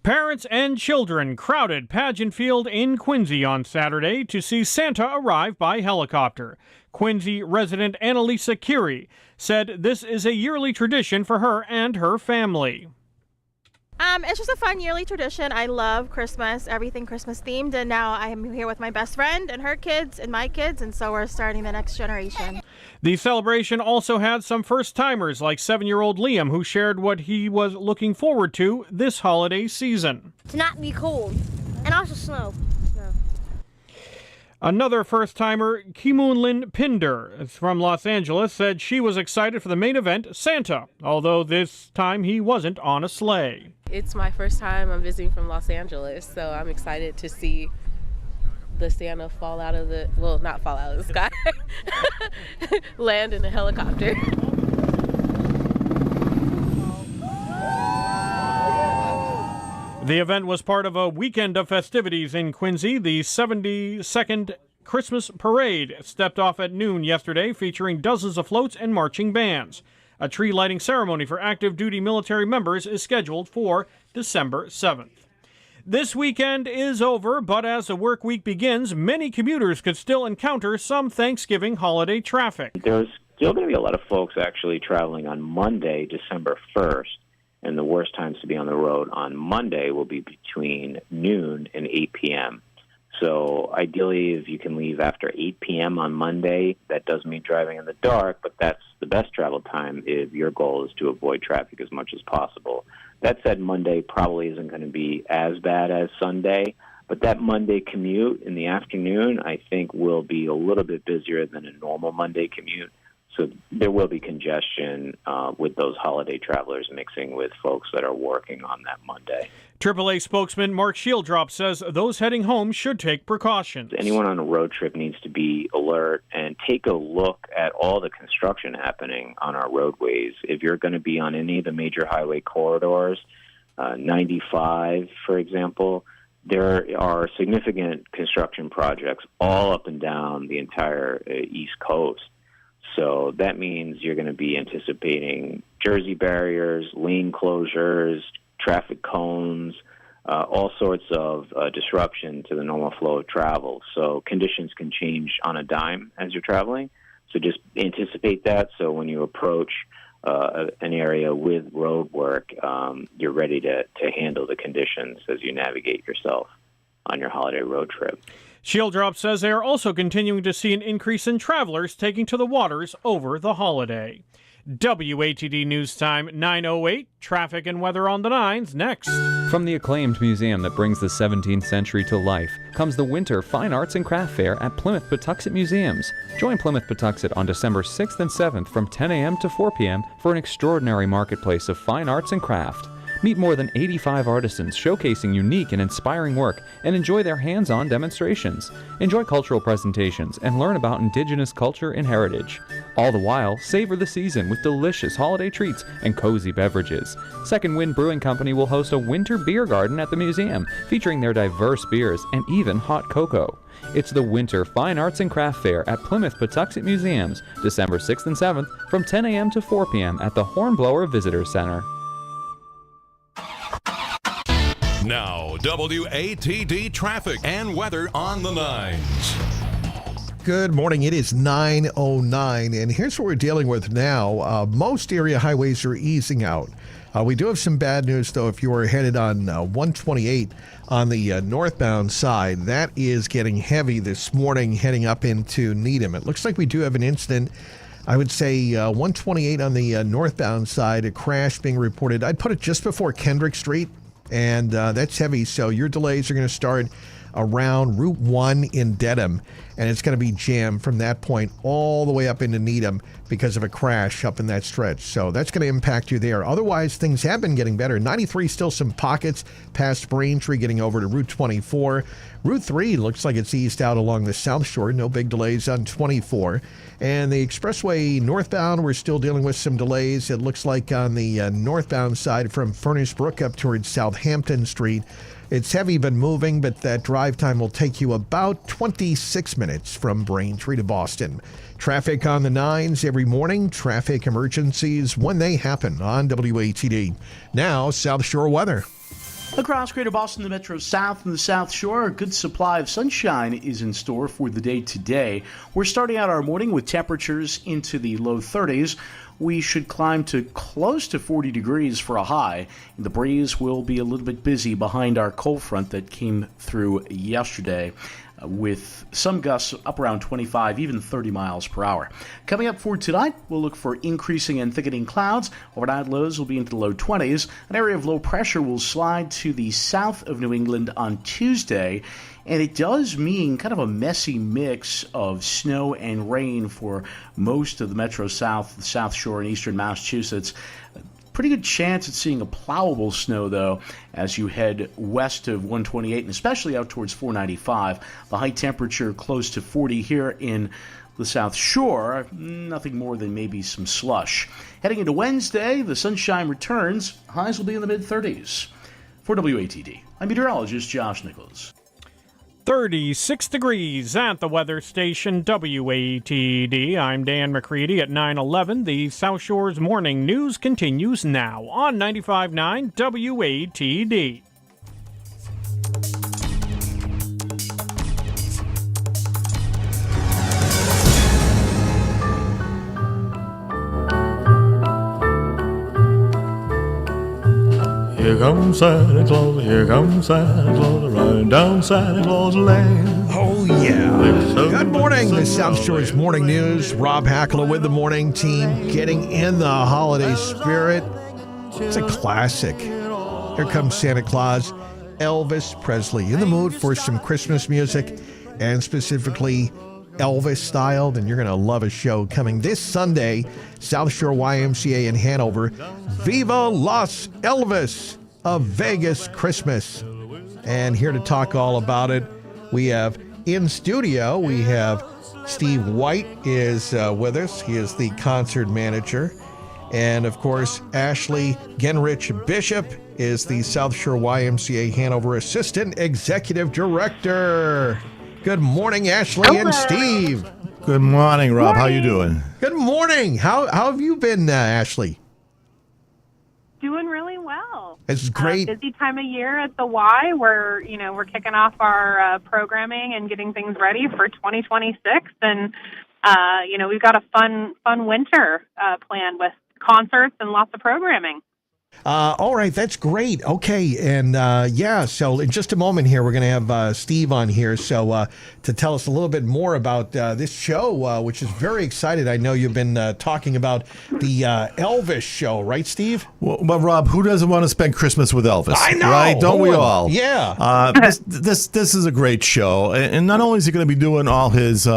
Parents and children crowded Pageant Field in Quincy on Saturday to see Santa arrive by helicopter. Quincy resident Annalisa Curie said this is a yearly tradition for her and her family. It's just a fun yearly tradition. I love Christmas, everything Christmas themed, and now I am here with my best friend and her kids and my kids, and so we're starting the next generation. The celebration also had some first-timers like 7-year-old Liam, who shared what he was looking forward to this holiday season. To not be cold, and also snow. Another first-timer, Kimunlin Pinder from Los Angeles, said she was excited for the main event, Santa, although this time he wasn't on a sleigh. It's my first time I'm visiting from Los Angeles, so I'm excited to see the Santa fall out of the, well, not fall out of the sky, land in a helicopter. The event was part of a weekend of festivities in Quincy. The 72nd Christmas Parade stepped off at noon yesterday, featuring dozens of floats and marching bands. A tree lighting ceremony for active duty military members is scheduled for December 7th. This weekend is over, but as the work week begins, many commuters could still encounter some Thanksgiving holiday traffic. There's still going to be a lot of folks actually traveling on Monday, December 1st. And the worst times to be on the road on Monday will be between noon and 8 p.m. So ideally, if you can leave after 8 p.m. on Monday, that does mean driving in the dark, but that's the best travel time if your goal is to avoid traffic as much as possible. That said, Monday probably isn't going to be as bad as Sunday, but that Monday commute in the afternoon, I think, will be a little bit busier than a normal Monday commute. So there will be congestion with those holiday travelers mixing with folks that are working on that Monday. AAA spokesman Mark Shieldrop says those heading home should take precautions. Anyone on a road trip needs to be alert and take a look at all the construction happening on our roadways. If you're going to be on any of the major highway corridors, 95, for example, there are significant construction projects all up and down the entire East Coast. So that means you're going to be anticipating Jersey barriers, lane closures, traffic cones, all sorts of disruption to the normal flow of travel. So conditions can change on a dime as you're traveling. So just anticipate that. So when you approach an area with road work, you're ready to handle the conditions as you navigate yourself on your holiday road trip. Shieldrop says they are also continuing to see an increase in travelers taking to the waters over the holiday. WATD News Time 9:08. Traffic and weather on the 9s next. From the acclaimed museum that brings the 17th century to life comes the Winter Fine Arts and Craft Fair at Plymouth Patuxent Museums. Join Plymouth Patuxent on December 6th and 7th from 10 a.m. to 4 p.m. for an extraordinary marketplace of fine arts and craft. Meet more than 85 artisans showcasing unique and inspiring work and enjoy their hands-on demonstrations. Enjoy cultural presentations and learn about Indigenous culture and heritage. All the while, savor the season with delicious holiday treats and cozy beverages. Second Wind Brewing Company will host a winter beer garden at the museum, featuring their diverse beers and even hot cocoa. It's the Winter Fine Arts and Craft Fair at Plymouth Patuxent Museums, December 6th and 7th from 10 a.m. to 4 p.m. at the Hornblower Visitor Center. Now, WATD traffic and weather on the 9s. Good morning. It is 9:09, and here's what we're dealing with now. Most area highways are easing out. We do have some bad news, though. If you are headed on 128 on the northbound side, that is getting heavy this morning heading up into Needham. It looks like we do have an incident. I would say 128 on the northbound side, a crash being reported. I'd put it just before Kendrick Street, and that's heavy. So your delays are going to start around Route 1 in Dedham, and it's going to be jammed from that point all the way up into Needham because of a crash up in that stretch. So that's going to impact you there. Otherwise, things have been getting better. 93, still some pockets past Braintree, getting over to Route 24. Route 3 looks like it's eased out along the South Shore. No big delays on 24. And the expressway northbound, we're still dealing with some delays. It looks like on the northbound side from Furnace Brook up towards Southampton Street, it's heavy but moving, but that drive time will take you about 26 minutes from Braintree to Boston. Traffic on the 9s every morning. Traffic emergencies when they happen on WATD. Now, South Shore weather. Across Greater Boston, the Metro South and the South Shore, a good supply of sunshine is in store for the day today. We're starting out our morning with temperatures into the low 30s. We should climb to close to 40 degrees for a high. The breeze will be a little bit busy behind our cold front that came through yesterday, with some gusts up around 25, even 30 miles per hour. Coming up for tonight, we'll look for increasing and thickening clouds. Overnight lows will be into the low 20s. An area of low pressure will slide to the south of New England on Tuesday, and it does mean kind of a messy mix of snow and rain for most of the Metro South, the South Shore, and eastern Massachusetts. Pretty good chance at seeing a plowable snow, though, as you head west of 128 and especially out towards 495. The high temperature close to 40 here in the South Shore. Nothing more than maybe some slush. Heading into Wednesday, the sunshine returns. Highs will be in the mid-30s. For WATD, I'm meteorologist Josh Nichols. 36 degrees at the weather station WATD. I'm Dan McCready at 9:11. The South Shore's morning news continues now on 95.9 WATD. Here comes Santa Claus, here comes Santa Claus, riding down Santa Claus Lane. Oh, yeah. Good morning. The South Shore's morning news. Rob Hackler with the morning team, getting in the holiday spirit. It's a classic. Here comes Santa Claus. Elvis Presley. In the mood for some Christmas music, and specifically Elvis style, then you're going to love a show coming this Sunday. South Shore YMCA in Hanover. Viva Las Elvis, a Vegas Christmas. And here to talk all about it, we have in studio, we have Steve White is with us. He is the concert manager. And of course, Ashley Genrich Bishop is the South Shore YMCA Hanover Assistant Executive Director. Good morning, Ashley and Steve. Good morning, Rob. How you doing? Good morning. How have you been, Ashley? Doing really well. It's great. Busy time of year at the Y. We're kicking off our programming and getting things ready for 2026, and we've got a fun winter planned with concerts and lots of programming. All right, that's great. Okay, and so in just a moment here, we're going to have Steve on here to tell us a little bit more about this show, which is very excited. I know you've been talking about the Elvis show, right, Steve? Well, Rob, who doesn't want to spend Christmas with Elvis? I know, right? Don't we all? Yeah. This is a great show, and not only is he going to be doing all his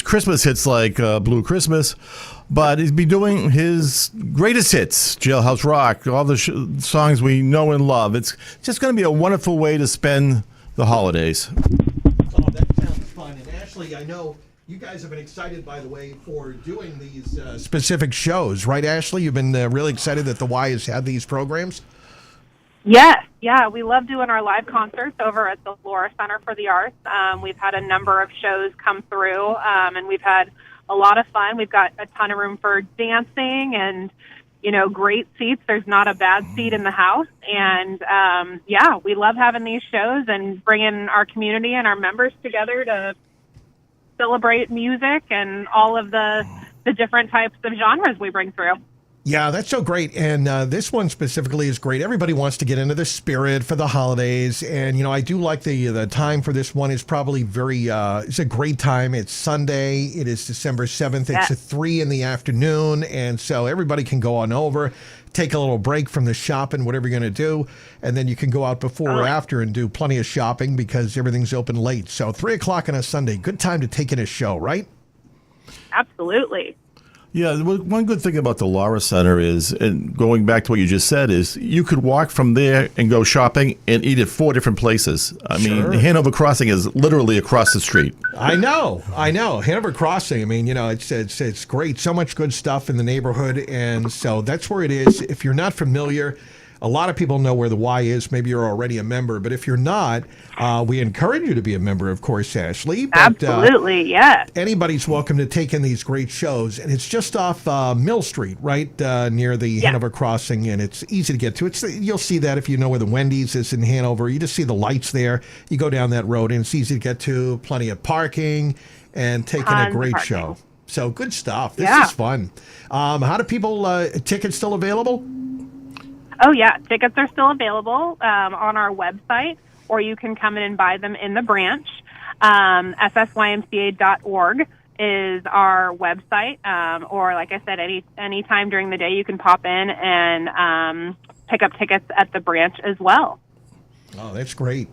Christmas hits like Blue Christmas, but he's been doing his greatest hits, Jailhouse Rock, all the songs we know and love. It's just going to be a wonderful way to spend the holidays. Oh, that sounds fun. And Ashley, I know you guys have been excited, by the way, for doing these specific shows, right, Ashley? You've been really excited that the Y has had these programs? Yes, yeah, we love doing our live concerts over at the Laura Center for the Arts. We've had a number of shows come through, and we've had a lot of fun. We've got a ton of room for dancing and, great seats. There's not a bad seat in the house. And, we love having these shows and bringing our community and our members together to celebrate music and all of the different types of genres we bring through. Yeah, that's so great. And this one specifically is great. Everybody wants to get into the spirit for the holidays. And, I do like the time for this one is probably it's a great time. It's Sunday. It is December 7th. It's at 3 in the afternoon. And so everybody can go on over, take a little break from the shopping, whatever you're going to do. And then you can go out before or after and do plenty of shopping because everything's open late. So 3 o'clock on a Sunday, good time to take in a show, right? Absolutely. Yeah, one good thing about the Laura Center is, and going back to what you just said, is you could walk from there and go shopping and eat at 4 different places. I mean, Hanover Crossing is literally across the street. I know. Hanover Crossing, I mean, it's great. So much good stuff in the neighborhood. And so that's where it is. If you're not familiar, a lot of people know where the Y is. Maybe you're already a member. But if you're not, we encourage you to be a member, of course, Ashley. But, Absolutely, yeah. Anybody's welcome to take in these great shows. And it's just off Mill Street, right near the Hanover Crossing. And it's easy to get to. You'll see that if you know where the Wendy's is in Hanover. You just see the lights there. You go down that road, and it's easy to get to. Plenty of parking and taking a great show. So good stuff. This is fun. How do people, tickets still available? Oh, yeah. Tickets are still available on our website, or you can come in and buy them in the branch. ssymca.org is our website, or like I said, any time during the day you can pop in and pick up tickets at the branch as well. Oh, that's great.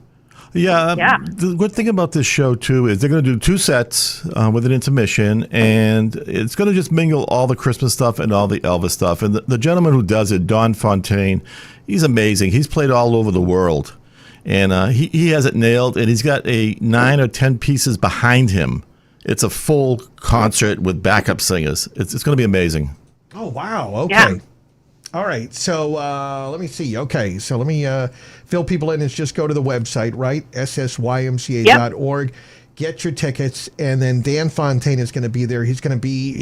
Yeah. The good thing about this show, too, is they're going to do 2 sets with an intermission, and it's going to just mingle all the Christmas stuff and all the Elvis stuff. And the gentleman who does it, Don Fontaine, he's amazing. He's played all over the world, and he has it nailed, and he's got 9 or 10 pieces behind him. It's a full concert with backup singers. It's going to be amazing. Oh, wow. Okay. Yeah. All right, so let me see. Okay, so let me fill people in. Is just go to the website, right? ssymca.org. Get your tickets, and then Dan Fontaine is going to be there. He's going to channel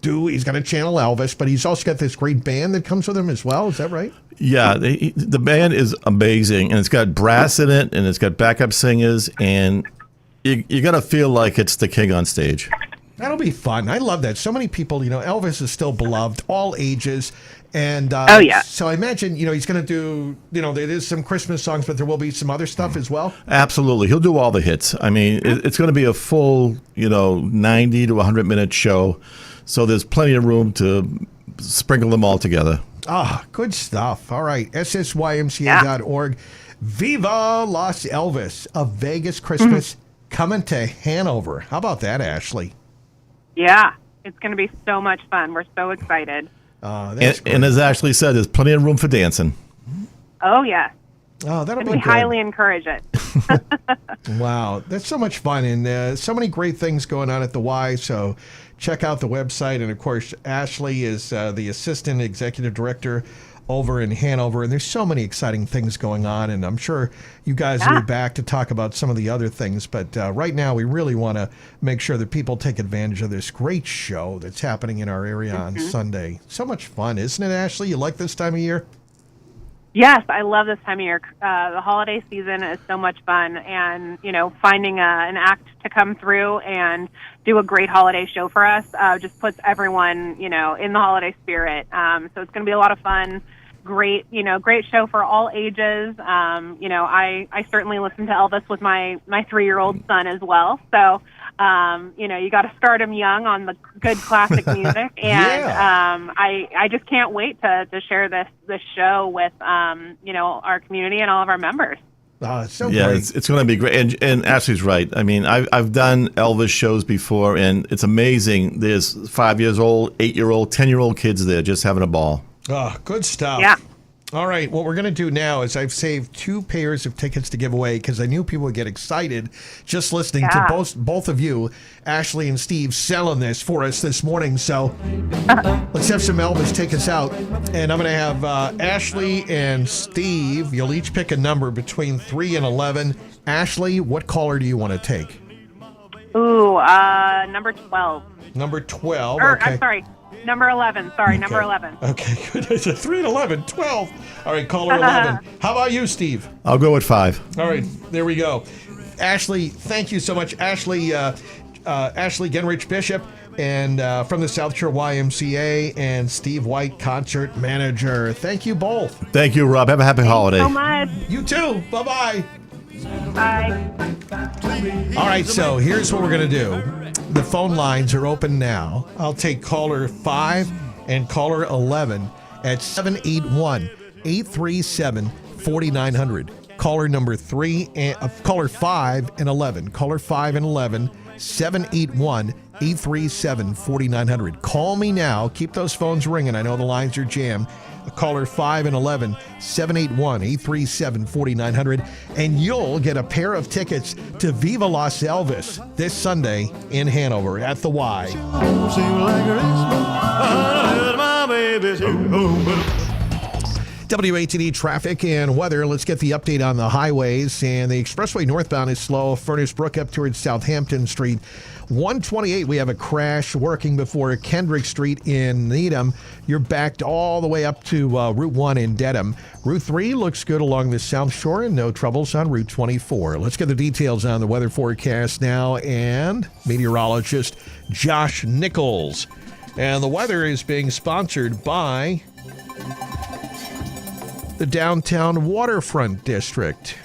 Elvis, but he's also got this great band that comes with him as well. Is that right? Yeah, the band is amazing, and it's got brass in it, and it's got backup singers, and you're going to feel like it's the king on stage. That'll be fun. I love that. So many people, Elvis is still beloved, all ages. And so I imagine, he's going to do, there is some Christmas songs, but there will be some other stuff as well. Absolutely. He'll do all the hits. I mean, it's going to be a full, 90 to 100-minute show. So there's plenty of room to sprinkle them all together. Ah, good stuff. All right. ssymca.org. Viva Las Elvis, a Vegas Christmas coming to Hanover. How about that, Ashley? Yeah, it's going to be so much fun. We're so excited. And as Ashley said, there's plenty of room for dancing. Oh, yeah. Oh, that'll be we good. highly encourage it. Wow, that's so much fun, and so many great things going on at the Y. So check out the website, and of course, Ashley is the assistant executive director over in Hanover, and there's so many exciting things going on, and I'm sure you guys will be back to talk about some of the other things, but right now we really want to make sure that people take advantage of this great show that's happening in our area on Sunday. So much fun, isn't it, Ashley? You like this time of year? Yes, I love this time of year. The holiday season is so much fun, and finding an act to come through and do a great holiday show for us just puts everyone in the holiday spirit. So it's going to be a lot of fun. Great show for all ages. I certainly listen to Elvis with my 3-year-old son as well. So you got to start him young on the good classic music, and I just can't wait to share this show with our community and all of our members. Oh, it's so great. It's going to be great. And Ashley's right. I mean, I've done Elvis shows before, and it's amazing. There's 5-year-old, 8-year-old, 10-year-old kids there just having a ball. Oh, good stuff. Yeah. All right, what we're going to do now is I've saved 2 pairs of tickets to give away because I knew people would get excited just listening to both of you, Ashley and Steve, selling this for us this morning. So let's have some Elvis take us out. And I'm going to have Ashley and Steve, you'll each pick a number between 3 and 11. Ashley, what caller do you want to take? Ooh, number 12. Number 12, okay. I'm sorry. Number 11. Sorry, number 11. Okay, good. I said 3 and 11, 12. All right, caller 11. How about you, Steve? I'll go with 5. All right, there we go. Ashley, thank you so much. Ashley Genrich Bishop, and from the South Shore YMCA, and Steve White, concert manager. Thank you both. Thank you, Rob. Have a happy holiday. So much. You too. Bye-bye. Bye. All right, so here's what we're going to do. The phone lines are open now. I'll take caller 5 and caller 11 at 781-837-4900. Caller number 3 and caller 5 and 11. Caller 5 and 11 781-837-4900. Call me now. Keep those phones ringing. I know the lines are jammed. Caller 5 and 11 781-837-4900, and you'll get a pair of tickets to Viva Las Elvis this Sunday in Hanover at the Y. WATD traffic and weather. Let's get the update on the highways. And the expressway northbound is slow. Furnace Brook up towards Southampton Street. 128, we have a crash working before Kendrick Street in Needham. You're backed all the way up to Route 1 in Dedham. Route 3 looks good along the South Shore, and no troubles on Route 24. Let's get the details on the weather forecast now, and meteorologist Josh Nichols. And the weather is being sponsored by the Downtown Waterfront District.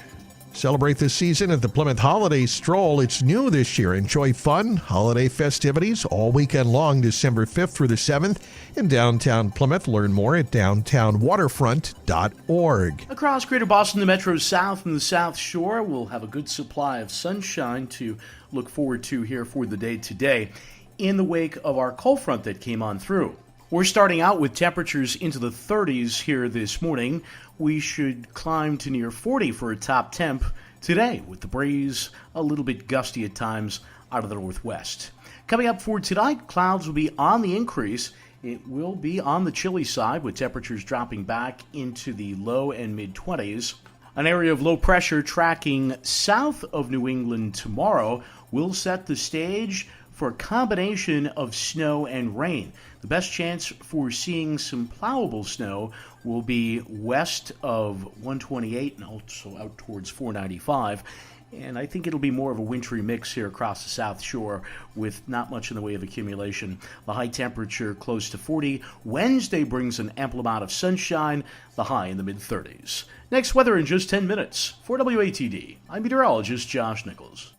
Celebrate the season at the Plymouth Holiday Stroll. It's new this year. Enjoy fun holiday festivities all weekend long, December 5th through the 7th in downtown Plymouth. Learn more at downtownwaterfront.org. Across Greater Boston, the Metro South and the South Shore will have a good supply of sunshine to look forward to here for the day today in the wake of our cold front that came on through. We're starting out with temperatures into the 30s here this morning. We should climb to near 40 for a top temp today, with the breeze a little bit gusty at times out of the northwest. Coming up for tonight, clouds will be on the increase. It will be on the chilly side, with temperatures dropping back into the low and mid-20s. An area of low pressure tracking south of New England tomorrow will set the stage for a combination of snow and rain. The best chance for seeing some plowable snow will be west of 128 and also out towards 495. And I think it'll be more of a wintry mix here across the South Shore with not much in the way of accumulation. The high temperature close to 40. Wednesday brings an ample amount of sunshine, the high in the mid-30s. Next weather in just 10 minutes. For WATD, I'm meteorologist Josh Nichols.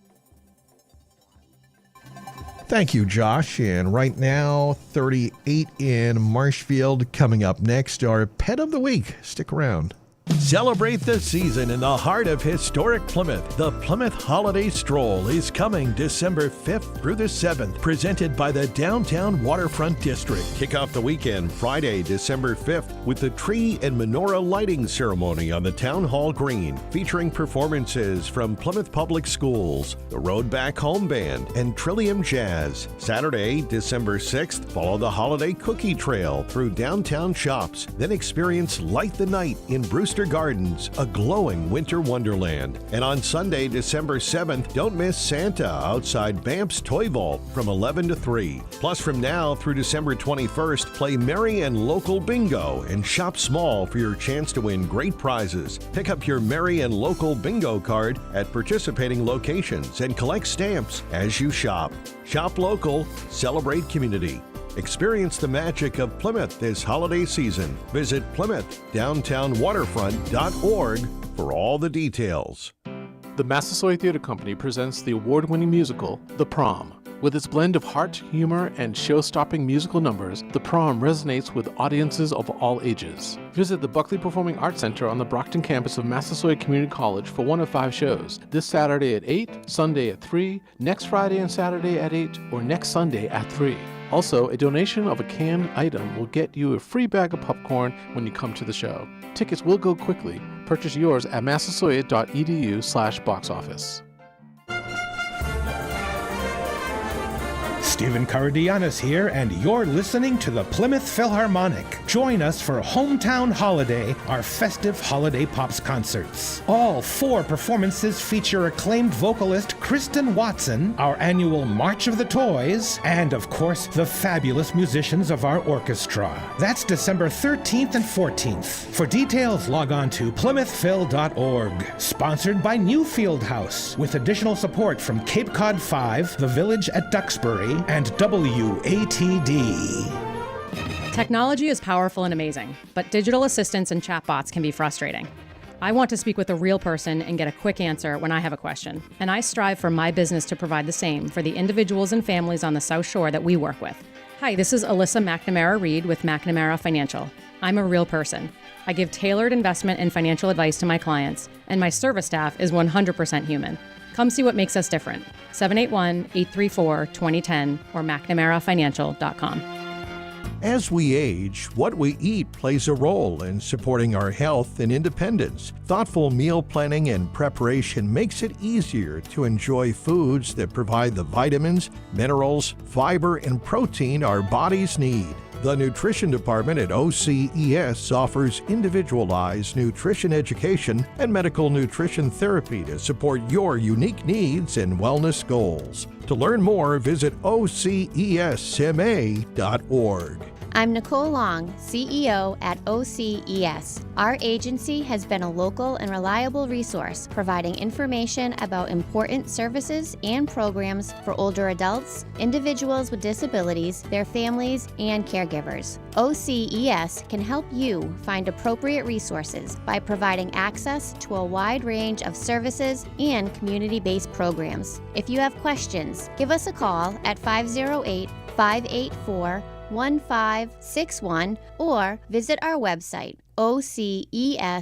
Thank you, Josh. And right now, 38 in Marshfield. Coming up next, our Pet of the Week. Stick around. Celebrate the season in the heart of historic Plymouth. The Plymouth Holiday Stroll is coming December 5th through the 7th, presented by the Downtown Waterfront District. Kick off the weekend Friday, December 5th, with the tree and menorah lighting ceremony on the Town Hall Green, featuring performances from Plymouth Public Schools, the Road Back Home Band, and Trillium Jazz. Saturday, December 6th, follow the holiday cookie trail through downtown shops, then experience Light the Night in Brewster Gardens, a glowing winter wonderland. And on Sunday, December 7th, don't miss Santa outside Bamp's Toy Vault from 11 to 3. Plus, from now through December 21st, play Merry and Local Bingo and shop small for your chance to win great prizes. Pick up your Merry and Local Bingo card at participating locations and collect stamps as you shop. Shop local, celebrate community. Experience the magic of Plymouth this holiday season. Visit PlymouthDowntownWaterfront.org for all the details. The Massasoit Theater Company presents the award-winning musical, The Prom. With its blend of heart, humor, and show-stopping musical numbers, The Prom resonates with audiences of all ages. Visit the Buckley Performing Arts Center on the Brockton campus of Massasoit Community College for one of 5 shows. This Saturday at 8, Sunday at 3, next Friday and Saturday at 8, or next Sunday at 3. Also, a donation of a canned item will get you a free bag of popcorn when you come to the show. Tickets will go quickly. Purchase yours at massasoit.edu/box office. Stephen Karadianis here, and you're listening to the Plymouth Philharmonic. Join us for Hometown Holiday, our festive holiday pops concerts. All 4 performances feature acclaimed vocalist Kristen Watson, our annual March of the Toys, and of course, the fabulous musicians of our orchestra. That's December 13th and 14th. For details, log on to plymouthphil.org. Sponsored by Newfield House, with additional support from Cape Cod 5, the Village at Duxbury, and WATD. Technology is powerful and amazing, but digital assistants and chatbots can be frustrating. I want to speak with a real person and get a quick answer when I have a question, and I strive for my business to provide the same for the individuals and families on the South Shore that we work with. Hi, this is Alyssa McNamara-Reed with McNamara Financial. I'm a real person. I give tailored investment and financial advice to my clients, and my service staff is 100% human. Come see what makes us different. 781-834-2010 or McNamaraFinancial.com. As we age, what we eat plays a role in supporting our health and independence. Thoughtful meal planning and preparation makes it easier to enjoy foods that provide the vitamins, minerals, fiber, and protein our bodies need. The Nutrition Department at OCES offers individualized nutrition education and medical nutrition therapy to support your unique needs and wellness goals. To learn more, visit OCESMA.org. I'm Nicole Long, CEO at OCES. Our agency has been a local and reliable resource providing information about important services and programs for older adults, individuals with disabilities, their families, and caregivers. OCES can help you find appropriate resources by providing access to a wide range of services and community-based programs. If you have questions, give us a call at 508-584-1561 or visit our website, ocesma.org.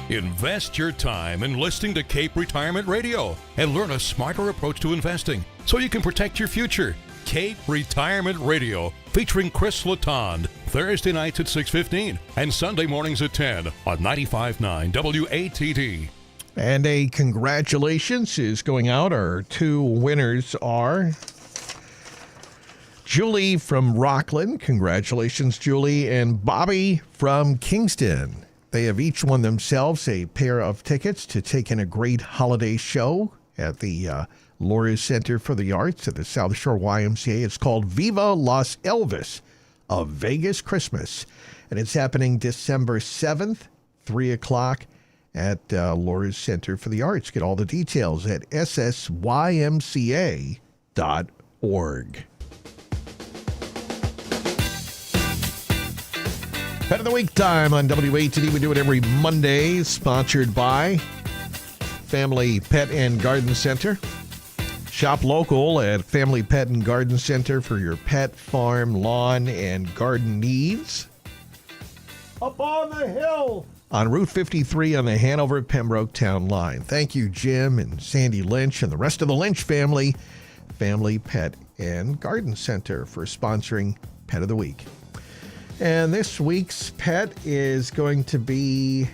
Invest your time in listening to Cape Retirement Radio and learn a smarter approach to investing so you can protect your future. Cape Retirement Radio, featuring Chris Latond, Thursday nights at 6:15 and Sunday mornings at 10 on 95.9 WATD. And a congratulations is going out. Our two winners are Julie from Rockland. Congratulations, Julie. And Bobby from Kingston. They have each won themselves a pair of tickets to take in a great holiday show at the Laura Center for the Arts at the South Shore YMCA. It's called Viva Las Elvis, a Vegas Christmas. And it's happening December 7th, 3 o'clock at Laura Center for the Arts. Get all the details at ssymca.org. Pet of the Week time on WATD. We do it every Monday, sponsored by Family Pet and Garden Center. Shop local at Family Pet and Garden Center for your pet, farm, lawn, and garden needs. Up on the hill! On Route 53 on the Hanover-Pembroke Town Line. Thank you, Jim and Sandy Lynch and the rest of the Lynch family, Family Pet and Garden Center, for sponsoring Pet of the Week. And this week's pet is going to be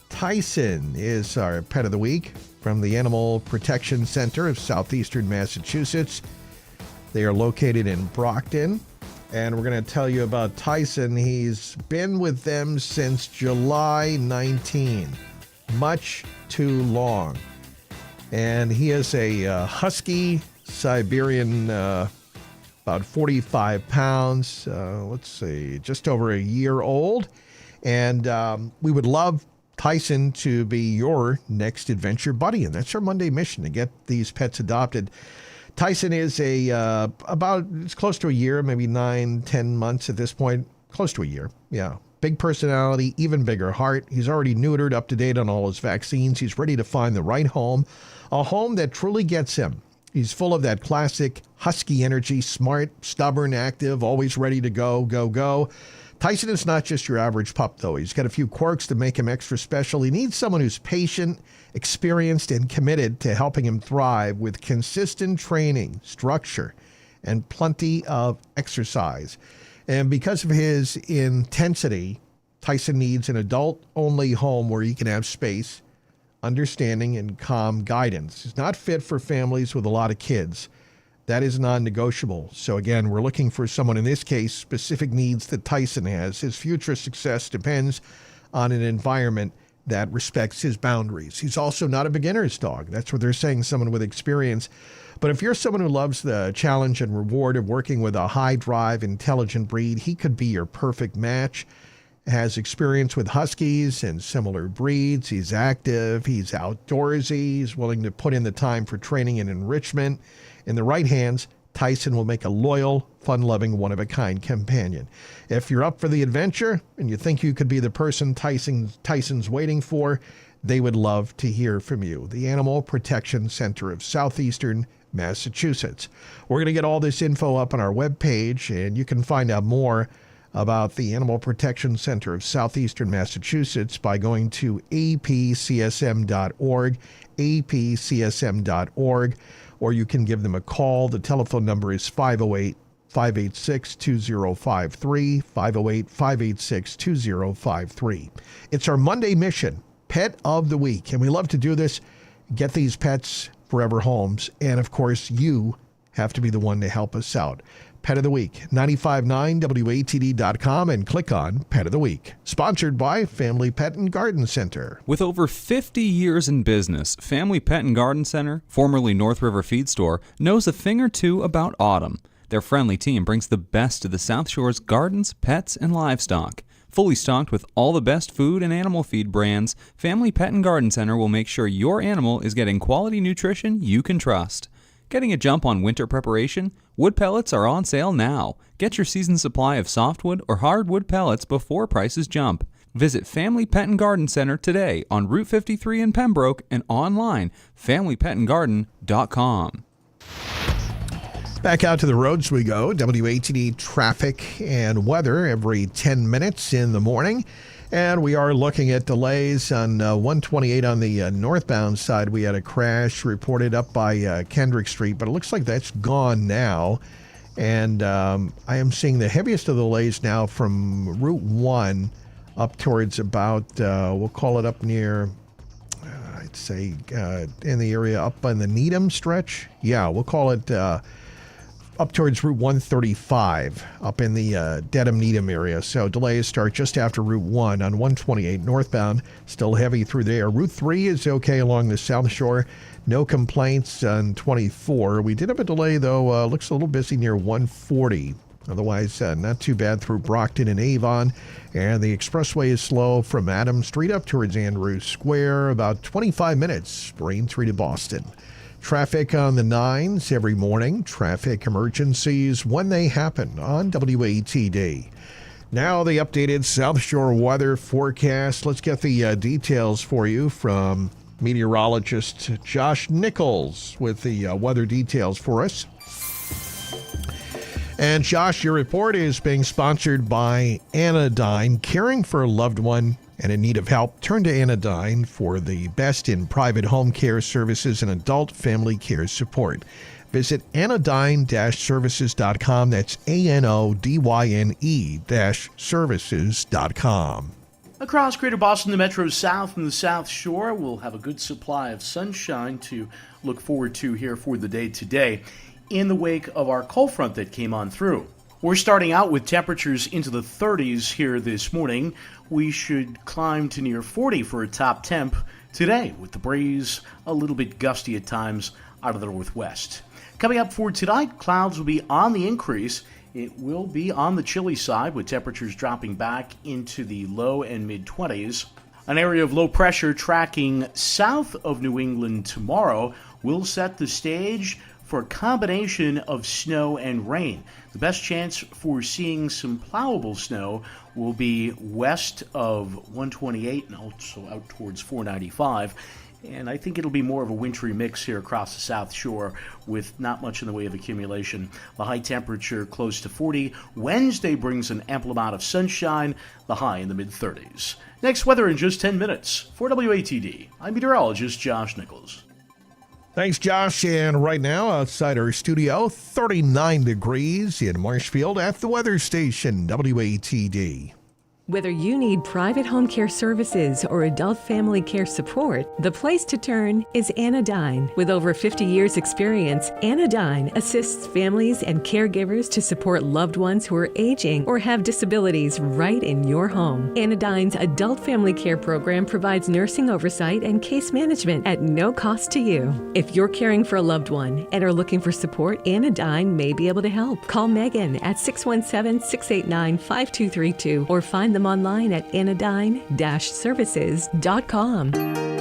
Tyson is our Pet of the Week from the Animal Protection Center of Southeastern Massachusetts. They are located in Brockton. And we're going to tell you about Tyson. He's been with them since July 19. Much too long. And he is a husky Siberian, about 45 pounds, let's see, just over a year old. And we would love Tyson to be your next adventure buddy. And that's our Monday mission, to get these pets adopted. Tyson is it's close to a year, maybe 9-10 months at this point. Close to a year, yeah. Big personality, even bigger heart. He's already neutered, up to date on all his vaccines. He's ready to find the right home, a home that truly gets him. He's full of that classic husky energy, smart, stubborn, active, always ready to go, go, go. Tyson is not just your average pup, though. He's got a few quirks to make him extra special. He needs someone who's patient, experienced, and committed to helping him thrive with consistent training, structure, and plenty of exercise. And because of his intensity, Tyson needs an adult-only home where he can have space, understanding, and calm guidance. He's not fit for families with a lot of kids. That is non-negotiable. So again, we're looking for someone, in this case, specific needs that Tyson has. His future success depends on an environment that respects his boundaries. He's also not a beginner's dog. That's what they're saying, someone with experience. But if you're someone who loves the challenge and reward of working with a high-drive, intelligent breed, he could be your perfect match. has experience with Huskies and similar breeds. He's active, he's outdoorsy, he's willing to put in the time for training and enrichment. In the right hands, Tyson will make a loyal, fun-loving, one-of-a-kind companion. If you're up for the adventure and you think you could be the person Tyson's waiting for, they would love to hear from you. The Animal Protection Center of Southeastern Massachusetts. We're going to get all this info up on our webpage, and you can find out more about the Animal Protection Center of Southeastern Massachusetts by going to apcsm.org, apcsm.org, or you can give them a call. The telephone number is 508-586-2053, 508-586-2053. It's our Monday mission, Pet of the Week, and we love to do this. Get these pets forever homes, and of course, you have to be the one to help us out. Pet of the Week, 959watd.com, and click on Pet of the Week. Sponsored by Family Pet and Garden Center. With over 50 years in business, Family Pet and Garden Center, formerly North River Feed Store, knows a thing or two about autumn. Their friendly team brings the best to the South Shore's gardens, pets, and livestock. Fully stocked with all the best food and animal feed brands, Family Pet and Garden Center will make sure your animal is getting quality nutrition you can trust. Getting a jump on winter preparation? Wood pellets are on sale now. Get your season supply of softwood or hardwood pellets before prices jump. Visit Family Pet and Garden Center today on Route 53 in Pembroke and online, familypetandgarden.com. Back out to the roads we go. WATD traffic and weather every 10 minutes in the morning. And we are looking at delays on 128 on the northbound side. We had a crash reported up by Kendrick Street, but it looks like that's gone now. And I am seeing the heaviest of the delays now from Route 1 up towards about, we'll call it up near, I'd say in the area up on the Needham stretch. Yeah, we'll call it up towards Route 135, up in the Dedham-Needham area. So delays start just after Route 1 on 128 northbound. Still heavy through there. Route 3 is okay along the South Shore. No complaints on 24. We did have a delay, though. Looks a little busy near 140. Otherwise, not too bad through Brockton and Avon. And the expressway is slow from Adams Street up towards Andrews Square. About 25 minutes, Braintree to Boston. Traffic on the 9s every morning. Traffic emergencies when they happen on WATD. Now the updated South Shore weather forecast. Let's get the details for you from meteorologist Josh Nichols with the weather details for us. And Josh, your report is being sponsored by Anodyne. Caring for a loved one and in need of help, turn to Anodyne for the best in private home care services and adult family care support. Visit anodyne-services.com. That's ANODYNE-services.com. Across Greater Boston, the Metro South and the South Shore, we'll have a good supply of sunshine to look forward to here for the day today in the wake of our cold front that came on through. We're starting out with temperatures into the 30s here this morning. We should climb to near 40 for a top temp today, with the breeze a little bit gusty at times out of the northwest. Coming up for tonight, clouds will be on the increase. It will be on the chilly side, with temperatures dropping back into the low and mid-20s. An area of low pressure tracking south of New England tomorrow will set the stage for a combination of snow and rain. The best chance for seeing some plowable snow will be west of 128 and also out towards 495. And I think it'll be more of a wintry mix here across the South Shore with not much in the way of accumulation. The high temperature close to 40. Wednesday brings an ample amount of sunshine, the high in the mid-30s. Next weather in just 10 minutes. For WATD, I'm meteorologist Josh Nichols. Thanks, Josh. And right now, outside our studio, 39 degrees in Marshfield at the weather station, WATD. Whether you need private home care services or adult family care support, the place to turn is Anodyne. With over 50 years experience, Anodyne assists families and caregivers to support loved ones who are aging or have disabilities right in your home. Anodyne's adult family care program provides nursing oversight and case management at no cost to you. If you're caring for a loved one and are looking for support, Anodyne may be able to help. Call Megan at 617-689-5232 or find them them online at anodyne-services.com.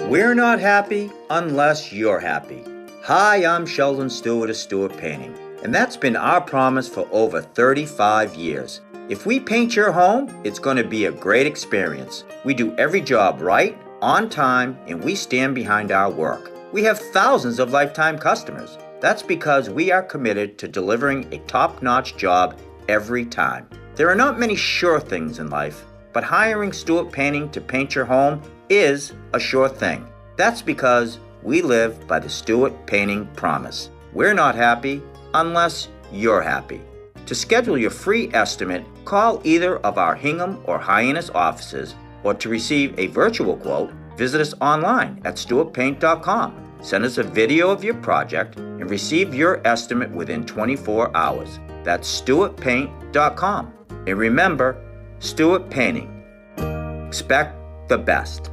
We're not happy unless you're happy. Hi, I'm Sheldon Stewart of Stewart Painting, and that's been our promise for over 35 years. If we paint your home, it's going to be a great experience. We do every job right, on time, and we stand behind our work. We have thousands of lifetime customers. That's because we are committed to delivering a top-notch job every time. There are not many sure things in life, but hiring Stewart Painting to paint your home is a sure thing. That's because we live by the Stewart Painting promise. We're not happy unless you're happy. To schedule your free estimate, call either of our Hingham or Hyannis offices, or to receive a virtual quote, visit us online at stewartpaint.com. Send us a video of your project and receive your estimate within 24 hours. That's stewartpaint.com. And remember, Stewart Painting. Expect the best.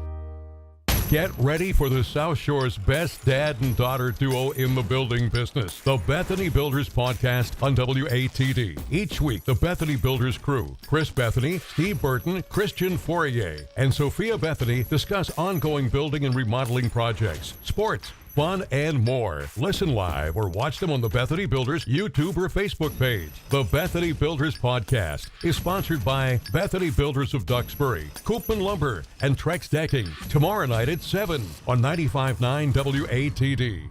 Get ready for the South Shore's best dad and daughter duo in the building business, the Bethany Builders Podcast on WATD. Each week, the Bethany Builders crew, Chris Bethany, Steve Burton, Christian Fourier, and Sophia Bethany discuss ongoing building and remodeling projects, sports, fun, and more. Listen live or watch them on the Bethany Builders YouTube or Facebook page. The Bethany Builders Podcast is sponsored by Bethany Builders of Duxbury, Koopman Lumber, and Trex Decking. Tomorrow night at 7 on 95.9 WATD.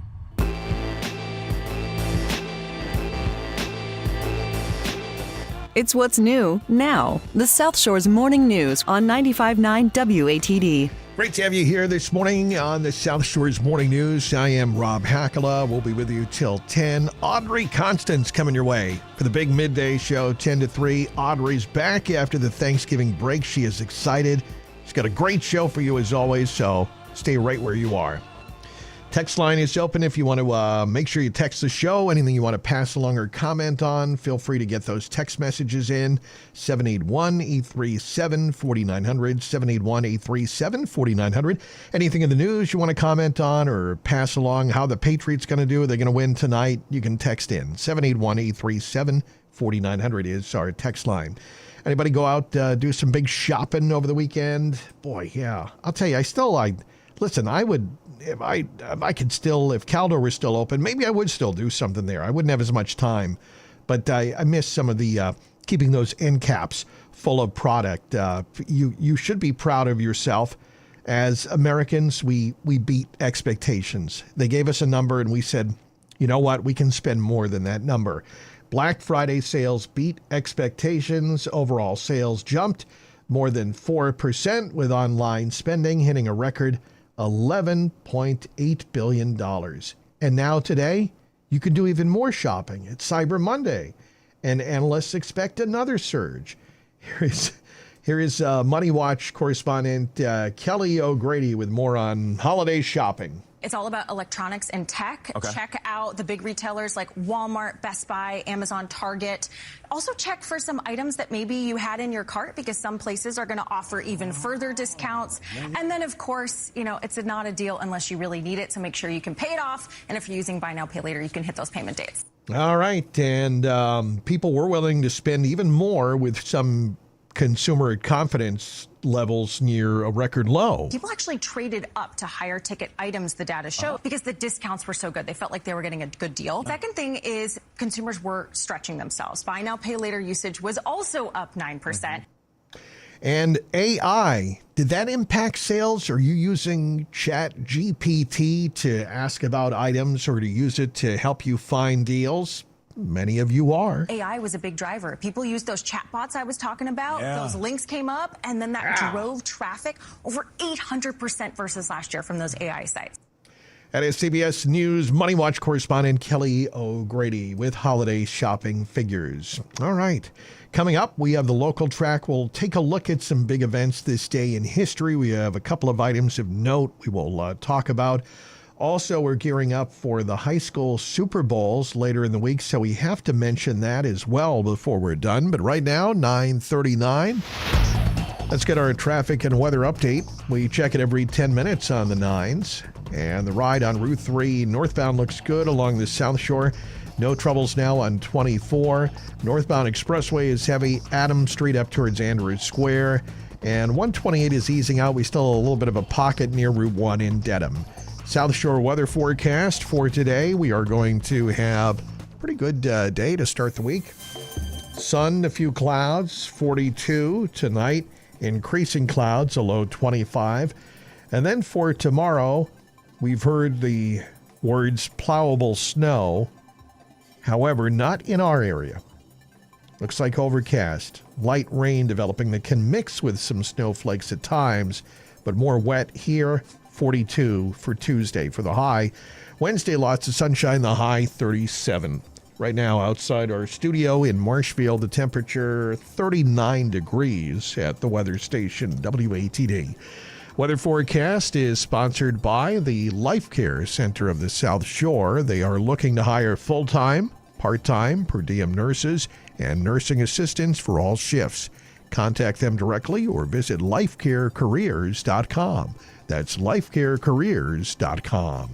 It's what's new now. The South Shore's Morning News on 95.9 WATD. Great to have you here this morning on the South Shore's Morning News. I am Rob Hackala. We'll be with you till 10. Audrey Constance coming your way for the big midday show, 10 to 3. Audrey's back after the Thanksgiving break. She is excited. She's got a great show for you as always, so stay right where you are. Text line is open if you want to make sure you text the show. Anything you want to pass along or comment on, feel free to get those text messages in. 781-837-4900, 781-837-4900. Anything in the news you want to comment on or pass along, how the Patriots going to do, are they going to win tonight, you can text in. 781-837-4900 is our text line. Anybody go out, do some big shopping over the weekend? Boy, yeah. I'll tell you, listen, I would... If I could still, if Caldo were still open, maybe I would still do something there. I wouldn't have as much time, but I miss some of the keeping those end caps full of product. You should be proud of yourself. As Americans, we beat expectations. They gave us a number and we said, you know what, we can spend more than that number. Black Friday sales beat expectations. Overall sales jumped more than 4%, with online spending hitting a record $11.8 billion. And now today, you can do even more shopping. It's Cyber Monday, and analysts expect another surge. Here is Money Watch correspondent Kelly O'Grady with more on holiday shopping. It's all about electronics and tech. Okay. Check out the big retailers like Walmart, Best Buy, Amazon, Target. Also check for some items that maybe you had in your cart, because some places are going to offer even further discounts. And then, of course, it's not a deal unless you really need it, so make sure you can pay it off. And if you're using Buy Now, Pay Later, you can hit those payment dates. All right. And people were willing to spend even more, with some consumer confidence levels near a record low. People actually traded up to higher ticket items, the data show, because the discounts were so good. They felt like they were getting a good deal. Second thing is consumers were stretching themselves. Buy Now, Pay Later usage was also up 9%. And AI, did that impact sales? Are you using ChatGPT to ask about items or to use it to help you find deals? Many of you are. AI was a big driver. People used those chatbots I was talking about. Yeah. Those links came up, and then that drove traffic over 800% versus last year from those AI sites. That is CBS News Money Watch correspondent Kelly O'Grady with holiday shopping figures. All right. Coming up, we have the local track. We'll take a look at some big events this day in history. We have a couple of items of note we will talk about. Also, we're gearing up for the high school Super Bowls later in the week, so we have to mention that as well before we're done. But right now, 9:39. Let's get our traffic and weather update. We check it every 10 minutes on the 9s. And the ride on Route 3 northbound looks good along the South Shore. No troubles now on 24. Northbound Expressway is heavy. Adams Street up towards Andrews Square. And 128 is easing out. We still have a little bit of a pocket near Route 1 in Dedham. South Shore weather forecast for today. We are going to have a pretty good day to start the week. Sun, a few clouds, 42 tonight. Increasing clouds, a low 25. And then for tomorrow, we've heard the words plowable snow. However, not in our area. Looks like overcast. Light rain developing that can mix with some snowflakes at times, but more wet here. 42 for Tuesday for the high. Wednesday, lots of sunshine, the high 37. Right now, outside our studio in Marshfield, the temperature 39 degrees at the weather station, WATD. Weather forecast is sponsored by the Life Care Center of the South Shore. They are looking to hire full-time, part-time, per diem nurses, and nursing assistants for all shifts. Contact them directly or visit lifecarecareers.com. That's lifecarecareers.com.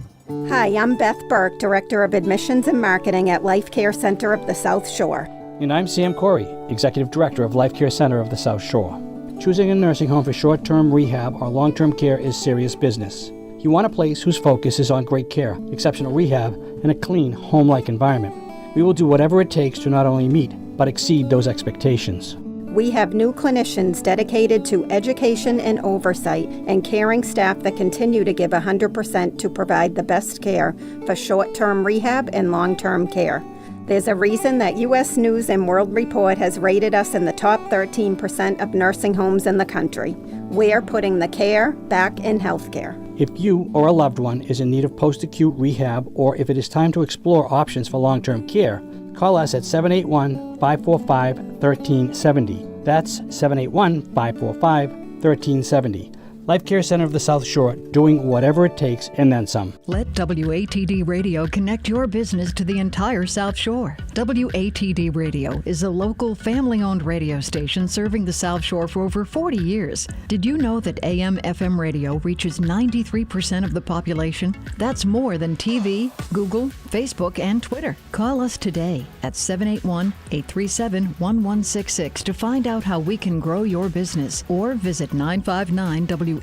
Hi, I'm Beth Burke, Director of Admissions and Marketing at Life Care Center of the South Shore. And I'm Sam Corey, Executive Director of Life Care Center of the South Shore. Choosing a nursing home for short-term rehab or long-term care is serious business. You want a place whose focus is on great care, exceptional rehab, and a clean, home-like environment. We will do whatever it takes to not only meet, but exceed those expectations. We have new clinicians dedicated to education and oversight and caring staff that continue to give 100% to provide the best care for short-term rehab and long-term care. There's a reason that U.S. News and World Report has rated us in the top 13% of nursing homes in the country. We're putting the care back in healthcare. If you or a loved one is in need of post-acute rehab, or if it is time to explore options for long-term care, call us at 781-545-1370. That's 781-545-1370. Life Care Center of the South Shore, doing whatever it takes and then some. Let WATD Radio connect your business to the entire South Shore. WATD Radio is a local family-owned radio station serving the South Shore for over 40 years. Did you know that AM/FM radio reaches 93% of the population? That's more than TV, Google, Facebook, and Twitter. Call us today at 781-837-1166 to find out how we can grow your business, or visit 959WATD.com/sales.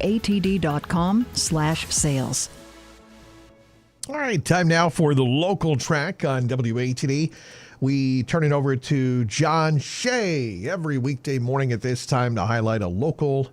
All right, time now for the local track on WATD. We turn it over to John Shea every weekday morning at this time to highlight a local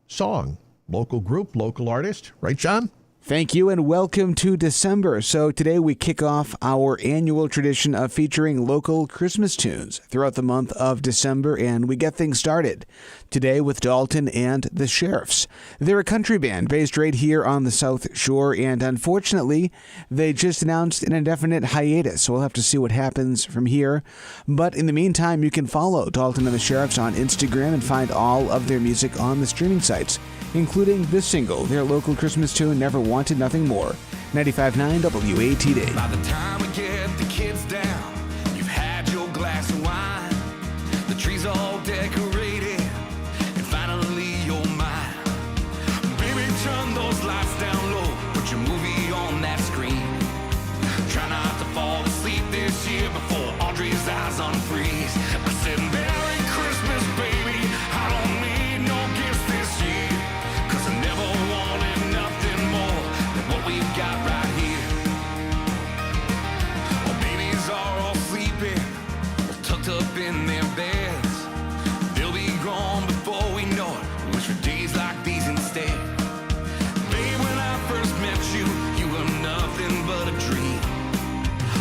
song, local group, local artist. Right, John? Thank you and welcome to December. So today we kick off our annual tradition of featuring local Christmas tunes throughout the month of December, and we get things started today with Dalton and the Sheriffs. They're a country band based right here on the South Shore, and unfortunately they just announced an indefinite hiatus, so we'll have to see what happens from here. But in the meantime, you can follow Dalton and the Sheriffs on Instagram and find all of their music on the streaming sites, including this single, their local Christmas tune, Never Wanted Nothing More. 95.9 WATD. By the time we get the kids down, you've had your glass of wine, the tree's all decorated, and finally you're mine. Baby, turn those lights down low, put your movie on that screen. Try not to fall asleep this year before Audrey's eyes unfreeze. I said, Merry Christmas, baby, I don't need no gifts this year, 'cause I never wanted nothing more than what we've got right here. Our babies are all sleeping, all tucked up in their beds. They'll be gone before we know it. Wish for days like these instead. Babe, when I first met you, you were nothing but a dream.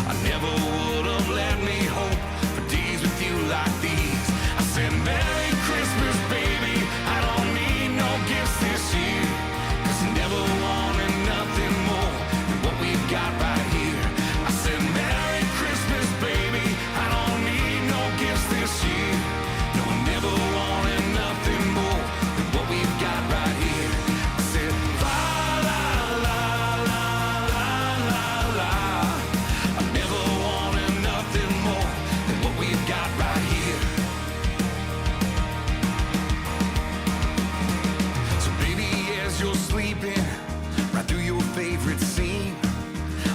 I never would have let me hope for days with you like these. I said, Merry Christmas, baby, I don't need no gifts this year, 'cause I never wanted nothing more than what we've got right here. I said, Merry Christmas, baby, I don't need no gifts this year. No, I never wanted nothing more than what we've got right here. I said, la la la la la la la. I never wanted nothing more than what we've got right here. So baby, as you're sleeping, right through your favorite scene,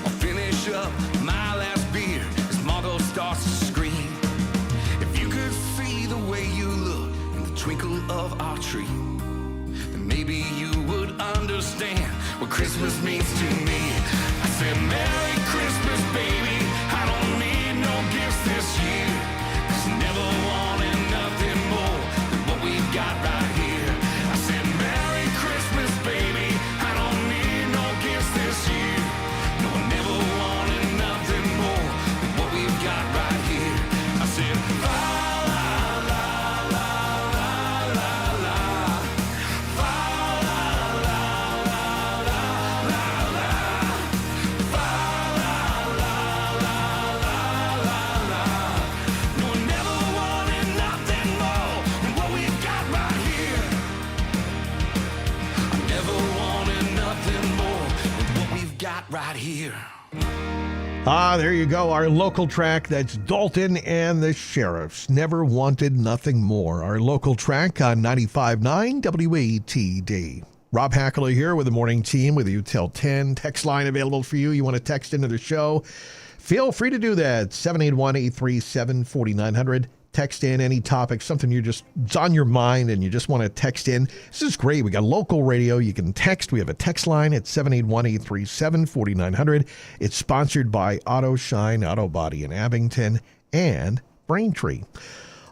I'll finish up my last beer as Margot starts to scream. If you could see the way you look in the twinkle of our tree, maybe you would understand what Christmas means to me. I said, Merry Christmas, baby. I don't need no gifts this year. 'Cause never wanted nothing more than what we've got right here. I said, Merry Christmas, baby. I don't need no gifts this year. No, I never wanted nothing more than what we've got right here. I said, la la la la la la la. Fa la la la la la la. Fa la la la la la la. No, I never wanted nothing more than what we've got right here. I never wanted nothing more than what we've got right here. There you go. Our local track. That's Dalton and the Sheriffs. Never wanted nothing more. Our local track on 95.9 WATD. Rob Hackler here with the morning team with you till 10. Text line available for you. You want to text into the show? Feel free to do that. 781-837-4900. Text in any topic, something it's on your mind and you just want to text in. This is great. We got local radio. You can text. We have a text line at 781-837-4900. It's sponsored by Auto Shine Auto Body in Abington and Braintree.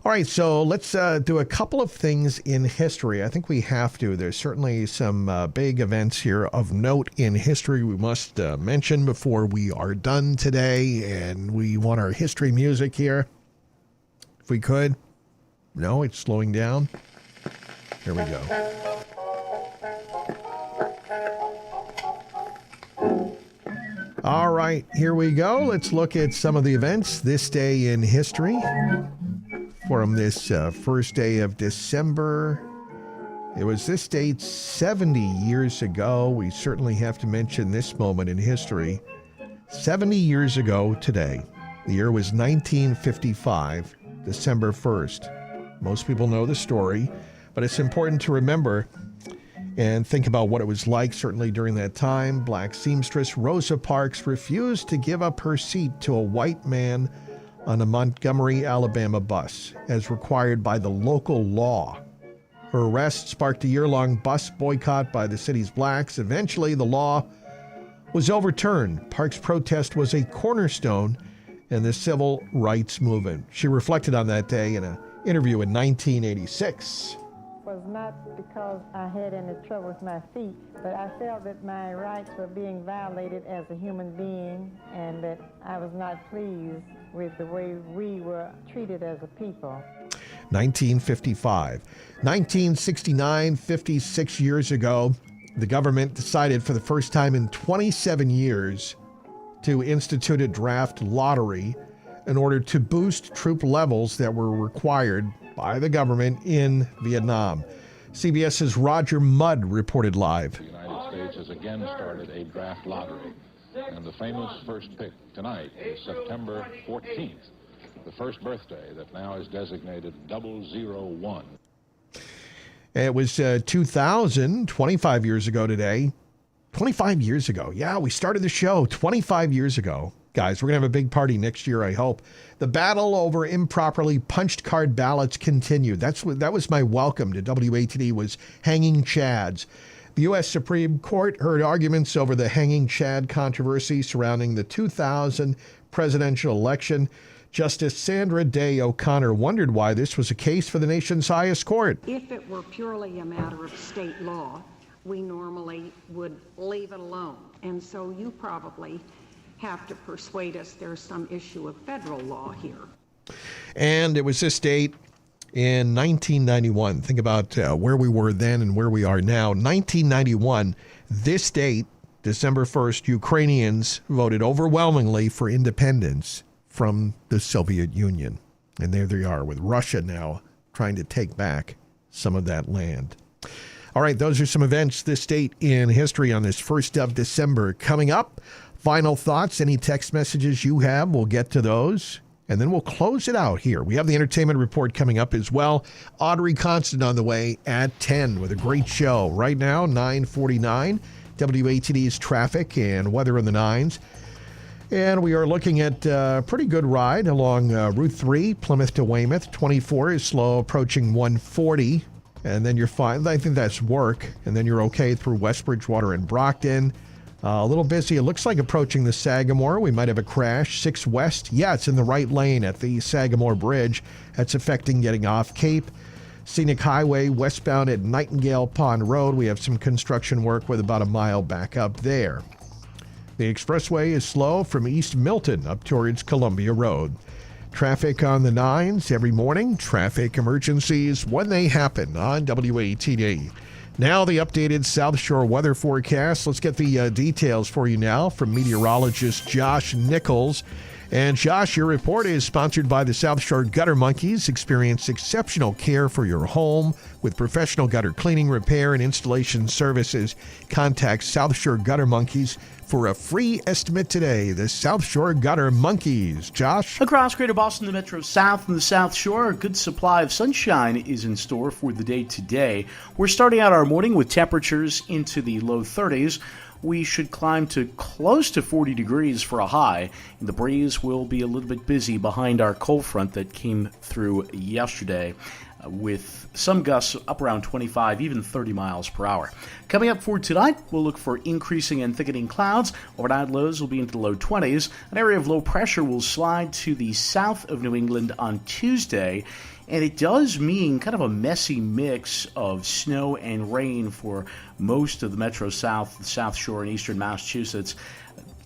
All right, so let's do a couple of things in history. I think we have to. There's certainly some big events here of note in history we must mention before we are done today, and we want our history music here. If we could. No, it's slowing down. Here we go. All right, here we go. Let's look at some of the events this day in history. From this first day of December. It was this date 70 years ago. We certainly have to mention this moment in history. 70 years ago today. The year was 1955. December 1st. Most people know the story, but it's important to remember and think about what it was like certainly during that time. Black seamstress Rosa Parks refused to give up her seat to a white man on a Montgomery, Alabama bus, as required by the local law. Her arrest sparked a year-long bus boycott by the city's blacks. Eventually, the law was overturned. Parks' protest was a cornerstone in the civil rights movement. She reflected on that day in an interview in 1986. It was not because I had any trouble with my feet, but I felt that my rights were being violated as a human being and that I was not pleased with the way we were treated as a people. 1955. 1969, 56 years ago, the government decided for the first time in 27 years to institute a draft lottery in order to boost troop levels that were required by the government in Vietnam. CBS's Roger Mudd reported live. The United States has again started a draft lottery, and the famous first pick tonight is September 14th, the first birthday that now is designated 001. It was 2000, 25 years ago today. 25 years ago. Yeah, we started the show 25 years ago. Guys, we're going to have a big party next year, I hope. The battle over improperly punched card ballots continued. That was my welcome to WATD, was hanging chads. The U.S. Supreme Court heard arguments over the hanging chad controversy surrounding the 2000 presidential election. Justice Sandra Day O'Connor wondered why this was a case for the nation's highest court. If it were purely a matter of state law, we normally would leave it alone. And so you probably have to persuade us there's some issue of federal law here. And it was this date in 1991. Think about where we were then and where we are now. 1991, this date, December 1st, Ukrainians voted overwhelmingly for independence from the Soviet Union. And there they are with Russia now trying to take back some of that land. All right, those are some events this date in history on this 1st of December. Coming up, final thoughts, any text messages you have, we'll get to those. And then we'll close it out here. We have the entertainment report coming up as well. Audrey Constant on the way at 10 with a great show. Right now, 9:49, WATD's traffic and weather in the nines. And we are looking at a pretty good ride along Route 3, Plymouth to Weymouth. 24 is slow, approaching 140. and then you're fine. I think that's Work, and then you're okay through West Bridgewater and Brockton. A little busy. It looks like approaching the Sagamore. We might have a crash. 6 West. Yeah, it's in the right lane at the Sagamore Bridge. That's affecting getting off Cape. Scenic Highway westbound at Nightingale Pond Road. We have some construction work with about a mile back up there. The expressway is slow from East Milton up towards Columbia Road. Traffic on the 9s every morning. Traffic emergencies when they happen on WATD. Now the updated South Shore weather forecast. Let's get the details for you now from meteorologist Josh Nichols. And Josh, your report is sponsored by the South Shore Gutter Monkeys. Experience exceptional care for your home with professional gutter cleaning, repair, and installation services. Contact South Shore Gutter Monkeys for a free estimate today. The South Shore Gutter Monkeys. Josh? Across Greater Boston, the Metro South and the South Shore, a good supply of sunshine is in store for the day today. We're starting out our morning with temperatures into the low 30s. We should climb to close to 40 degrees for a high. And the breeze will be a little bit busy behind our cold front that came through yesterday, with some gusts up around 25, even 30 miles per hour. Coming up for tonight, we'll look for increasing and thickening clouds. Overnight lows will be into the low 20s. An area of low pressure will slide to the south of New England on Tuesday, and it does mean kind of a messy mix of snow and rain for most of the Metro South, the South Shore, and eastern Massachusetts.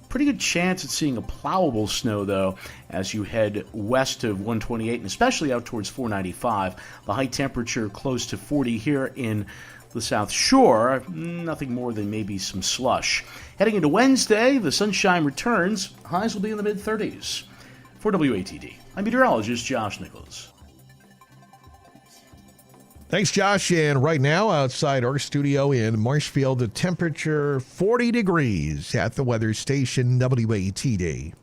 Pretty good chance at seeing a plowable snow, though, as you head west of 128 and especially out towards 495. The high temperature close to 40 here in the South Shore. Nothing more than maybe some slush. Heading into Wednesday, the sunshine returns. Highs will be in the mid-30s. For WATD, I'm meteorologist Josh Nichols. Thanks, Josh. And right now, outside our studio in Marshfield, the temperature 40 degrees at the weather station WATD.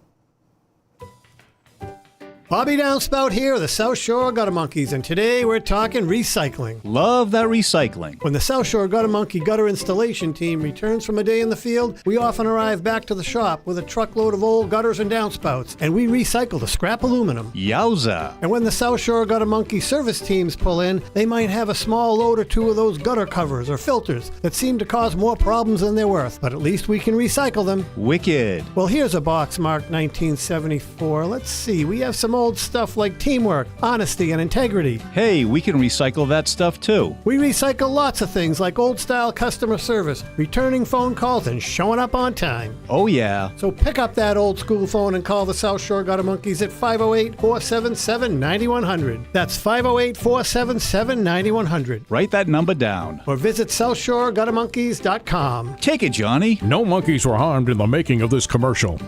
Bobby Downspout here, the South Shore Gutter Monkeys, and today we're talking recycling. Love that recycling. When the South Shore Gutter Monkey gutter installation team returns from a day in the field, we often arrive back to the shop with a truckload of old gutters and downspouts, and we recycle the scrap aluminum. Yowza. And when the South Shore Gutter Monkey service teams pull in, they might have a small load or two of those gutter covers or filters that seem to cause more problems than they're worth, but at least we can recycle them. Wicked. Well, here's a box marked 1974. Let's see, we have some old stuff like teamwork, honesty, and integrity. Hey, we can recycle that stuff too. We recycle lots of things like old-style customer service, returning phone calls, and showing up on time. Oh, yeah. So pick up that old-school phone and call the South Shore Gutter Monkeys at 508-477-9100. That's 508-477-9100. Write that number down. Or visit SouthShoreGutterMonkeys.com. Take it, Johnny. No monkeys were harmed in the making of this commercial.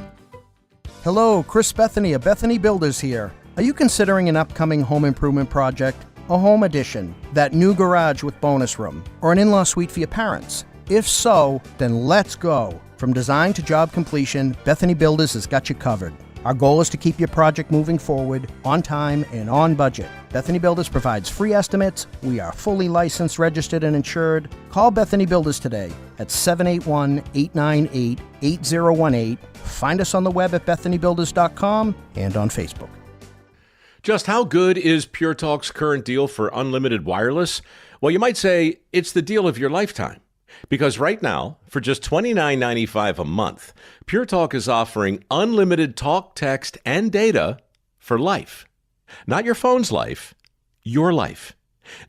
Hello, Chris Bethany of Bethany Builders here. Are you considering an upcoming home improvement project? A home addition, that new garage with bonus room, or an in-law suite for your parents? If so, then let's go. From design to job completion, Bethany Builders has got you covered. Our goal is to keep your project moving forward, on time and on budget. Bethany Builders provides free estimates. We are fully licensed, registered, and insured. Call Bethany Builders today at 781-898-8018. Find us on the web at BethanyBuilders.com and on Facebook. Just how good is Pure Talk's current deal for unlimited wireless? Well, you might say it's the deal of your lifetime. Because right now, for just $29.95 a month, Pure Talk is offering unlimited talk, text, and data for life. Not your phone's life, your life.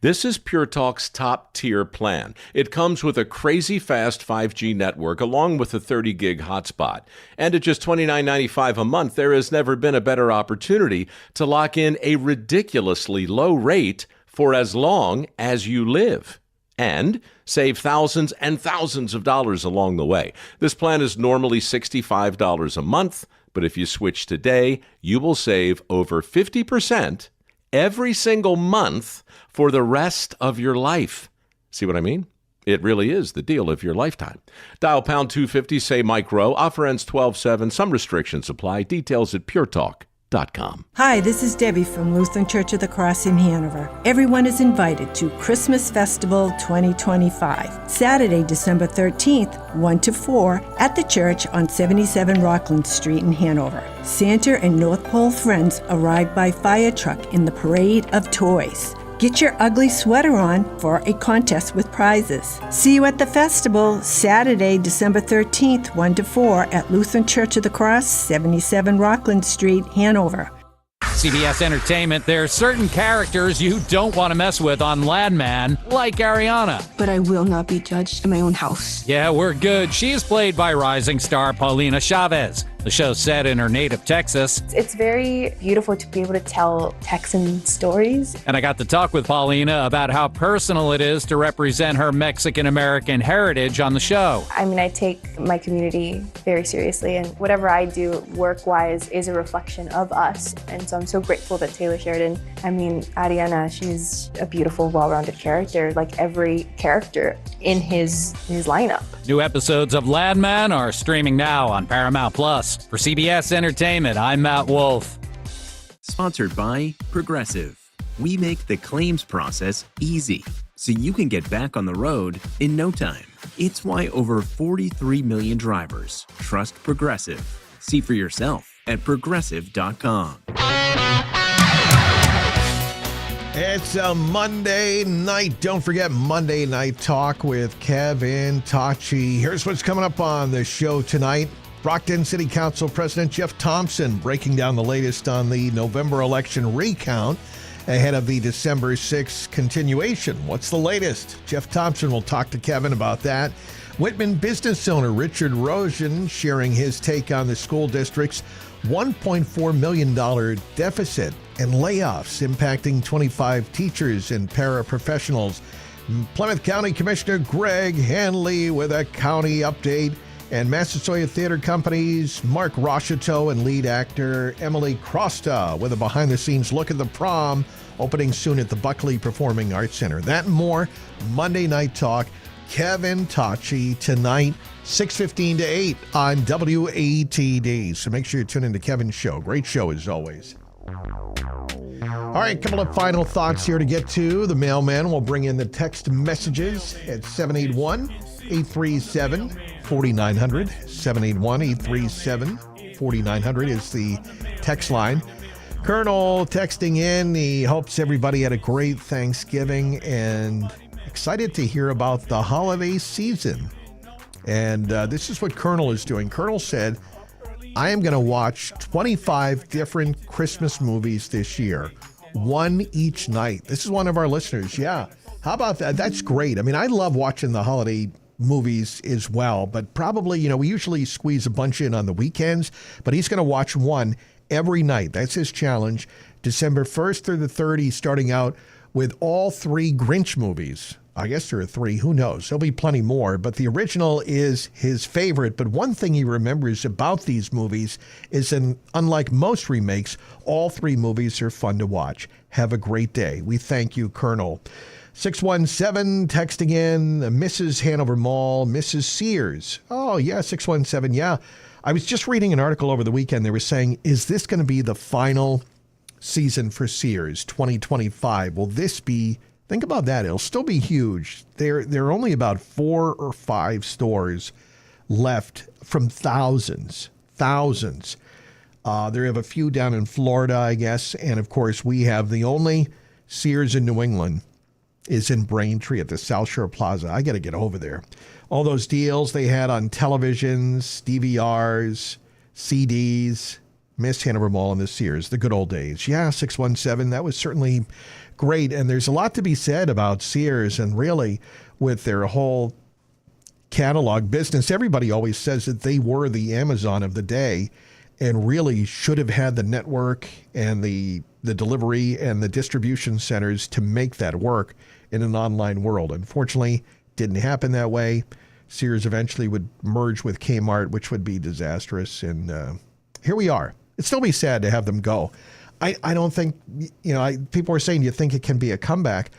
This is Pure Talk's top-tier plan. It comes with a crazy fast 5G network along with a 30-gig hotspot. And at just $29.95 a month, there has never been a better opportunity to lock in a ridiculously low rate for as long as you live. And save thousands and thousands of dollars along the way. This plan is normally $65 a month, but if you switch today, you will save over 50% every single month for the rest of your life. See what I mean? It really is the deal of your lifetime. Dial pound 250, say Mike Rowe. Offer ends 12/7. Some restrictions apply. Details at puretalk.com. Hi, this is Debbie from Lutheran Church of the Cross in Hanover. Everyone is invited to Christmas Festival 2025, Saturday, December 13th, 1 to 4, at the church on 77 Rockland Street in Hanover. Santa and North Pole friends arrive by fire truck in the Parade of Toys. Get your ugly sweater on for a contest with prizes. See you at the festival Saturday, December 13th, 1 to 4 at Lutheran Church of the Cross, 77 Rockland Street, Hanover. CBS Entertainment, there are certain characters you don't want to mess with on Landman, like Ariana. But I will not be judged in my own house. Yeah, we're good. She is played by rising star Paulina Chavez. The show's set in her native Texas. It's very beautiful to be able to tell Texan stories. And I got to talk with Paulina about how personal it is to represent her Mexican-American heritage on the show. I mean, I take my community very seriously, and whatever I do work-wise is a reflection of us. And so I'm so grateful that Taylor Sheridan, Ariana, she's a beautiful, well-rounded character, like every character in his lineup. New episodes of Landman are streaming now on Paramount Plus. For CBS Entertainment, I'm Matt Wolf. Sponsored by Progressive. We make the claims process easy, so you can get back on the road in no time. It's why over 43 million drivers trust Progressive. See for yourself at Progressive.com. It's a Monday night. Don't forget Monday Night Talk with Kevin Tachi. Here's what's coming up on the show tonight. Brockton City Council President Jeff Thompson breaking down the latest on the November election recount ahead of the December 6th continuation. What's the latest? Jeff Thompson will talk to Kevin about that. Whitman business owner Richard Rosen sharing his take on the school district's $1.4 million deficit and layoffs impacting 25 teachers and paraprofessionals. Plymouth County Commissioner Greg Hanley with a county update. And Massasoit Theater Company's Mark Rocheteau and lead actor Emily Crosta with a behind-the-scenes look at the prom opening soon at the Buckley Performing Arts Center. That and more, Monday Night Talk. Kevin Tachi tonight, 6:15 to 8 on WATD. So make sure you tune into Kevin's show. Great show as always. All right, a couple of final thoughts here to get to. The mailman will bring in the text messages at 781-837-4900. 781-837-4900 is the text line. Colonel texting in, he hopes everybody had a great Thanksgiving and excited to hear about the holiday season. And this is what Colonel is doing. Colonel said, I am going to watch 25 different Christmas movies this year, one each night. This is one of our listeners. Yeah. How about that? That's great. I mean, I love watching the holiday movies as well, but probably, we usually squeeze a bunch in on the weekends, but he's going to watch one every night. That's his challenge. December 1st through the 30th, starting out with all three Grinch movies. I guess there are three. Who knows? There'll be plenty more, but the original is his favorite. But one thing he remembers about these movies is, unlike most remakes, all three movies are fun to watch. Have a great day. We thank you, Colonel. 617 texting in, Mrs. Hanover Mall, Mrs. Sears. Oh, yeah, 617, yeah. I was just reading an article over the weekend. They were saying, is this going to be the final season for Sears, 2025? Will this be, think about that, it'll still be huge. There are only about 4 or 5 stores left from thousands. There have a few down in Florida, I guess, and of course we have the only Sears in New England is in Braintree at the South Shore Plaza. I got to get over there. All those deals they had on televisions, DVRs, CDs, Miss Hanover Mall and the Sears, the good old days. Yeah, 617, that was certainly great. And there's a lot to be said about Sears, and really with their whole catalog business, everybody always says that they were the Amazon of the day and really should have had the network and the delivery and the distribution centers to make that work in an online world. Unfortunately, didn't happen that way. Sears eventually would merge with Kmart, which would be disastrous. And here we are. It'd still be sad to have them go. I don't think, people are saying, do you think it can be a comeback?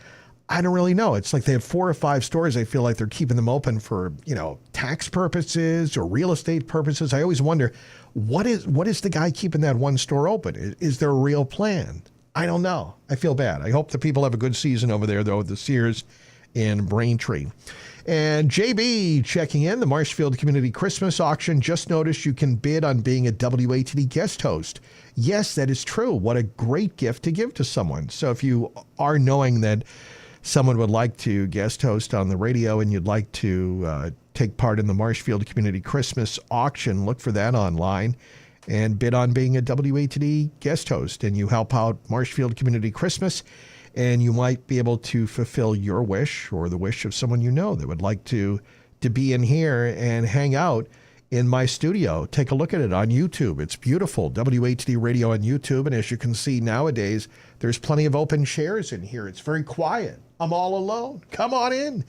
I don't really know. It's like they have 4 or 5 stores. I feel like they're keeping them open for, tax purposes or real estate purposes. I always wonder, what is the guy keeping that one store open? Is there a real plan? I don't know. I feel bad. I hope the people have a good season over there, though, at the Sears in Braintree. And JB checking in, the Marshfield Community Christmas Auction. Just noticed you can bid on being a WATD guest host. Yes, that is true. What a great gift to give to someone. So if you are knowing that someone would like to guest host on the radio and you'd like to take part in the Marshfield Community Christmas Auction, look for that online and bid on being a WATD guest host. And you help out Marshfield Community Christmas, and you might be able to fulfill your wish or the wish of someone you know that would like to be in here and hang out in my studio. Take a look at it on YouTube. It's beautiful. WATD Radio on YouTube. And as you can see nowadays, there's plenty of open chairs in here. It's very quiet. I'm all alone. Come on in.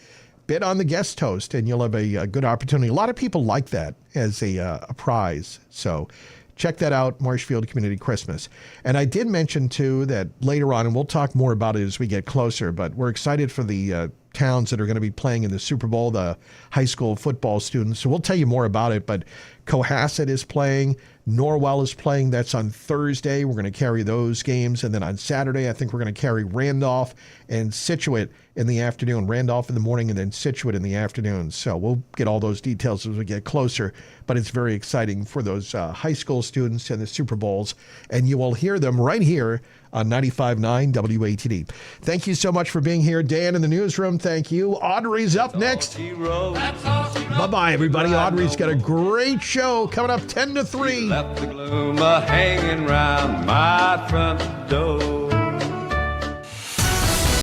Bid on the guest host, and you'll have a good opportunity. A lot of people like that as a prize. So check that out, Marshfield Community Christmas. And I did mention, too, that later on, and we'll talk more about it as we get closer, but we're excited for the towns that are going to be playing in the Super Bowl, the high school football students. So we'll tell you more about it, but Cohasset is playing. Norwell is playing. That's on Thursday. We're going to carry those games. And then on Saturday, I think we're going to carry Randolph and Scituate in the afternoon. Randolph in the morning and then Scituate in the afternoon. So we'll get all those details as we get closer. But it's very exciting for those high school students and the Super Bowls. And you will hear them right here on 95.9 WATD. Thank you so much for being here. Dan in the newsroom, thank you. Audrey's up next. Bye-bye, everybody. Audrey's got a great show coming up 10 to 3. Left the gloom hanging round my front door.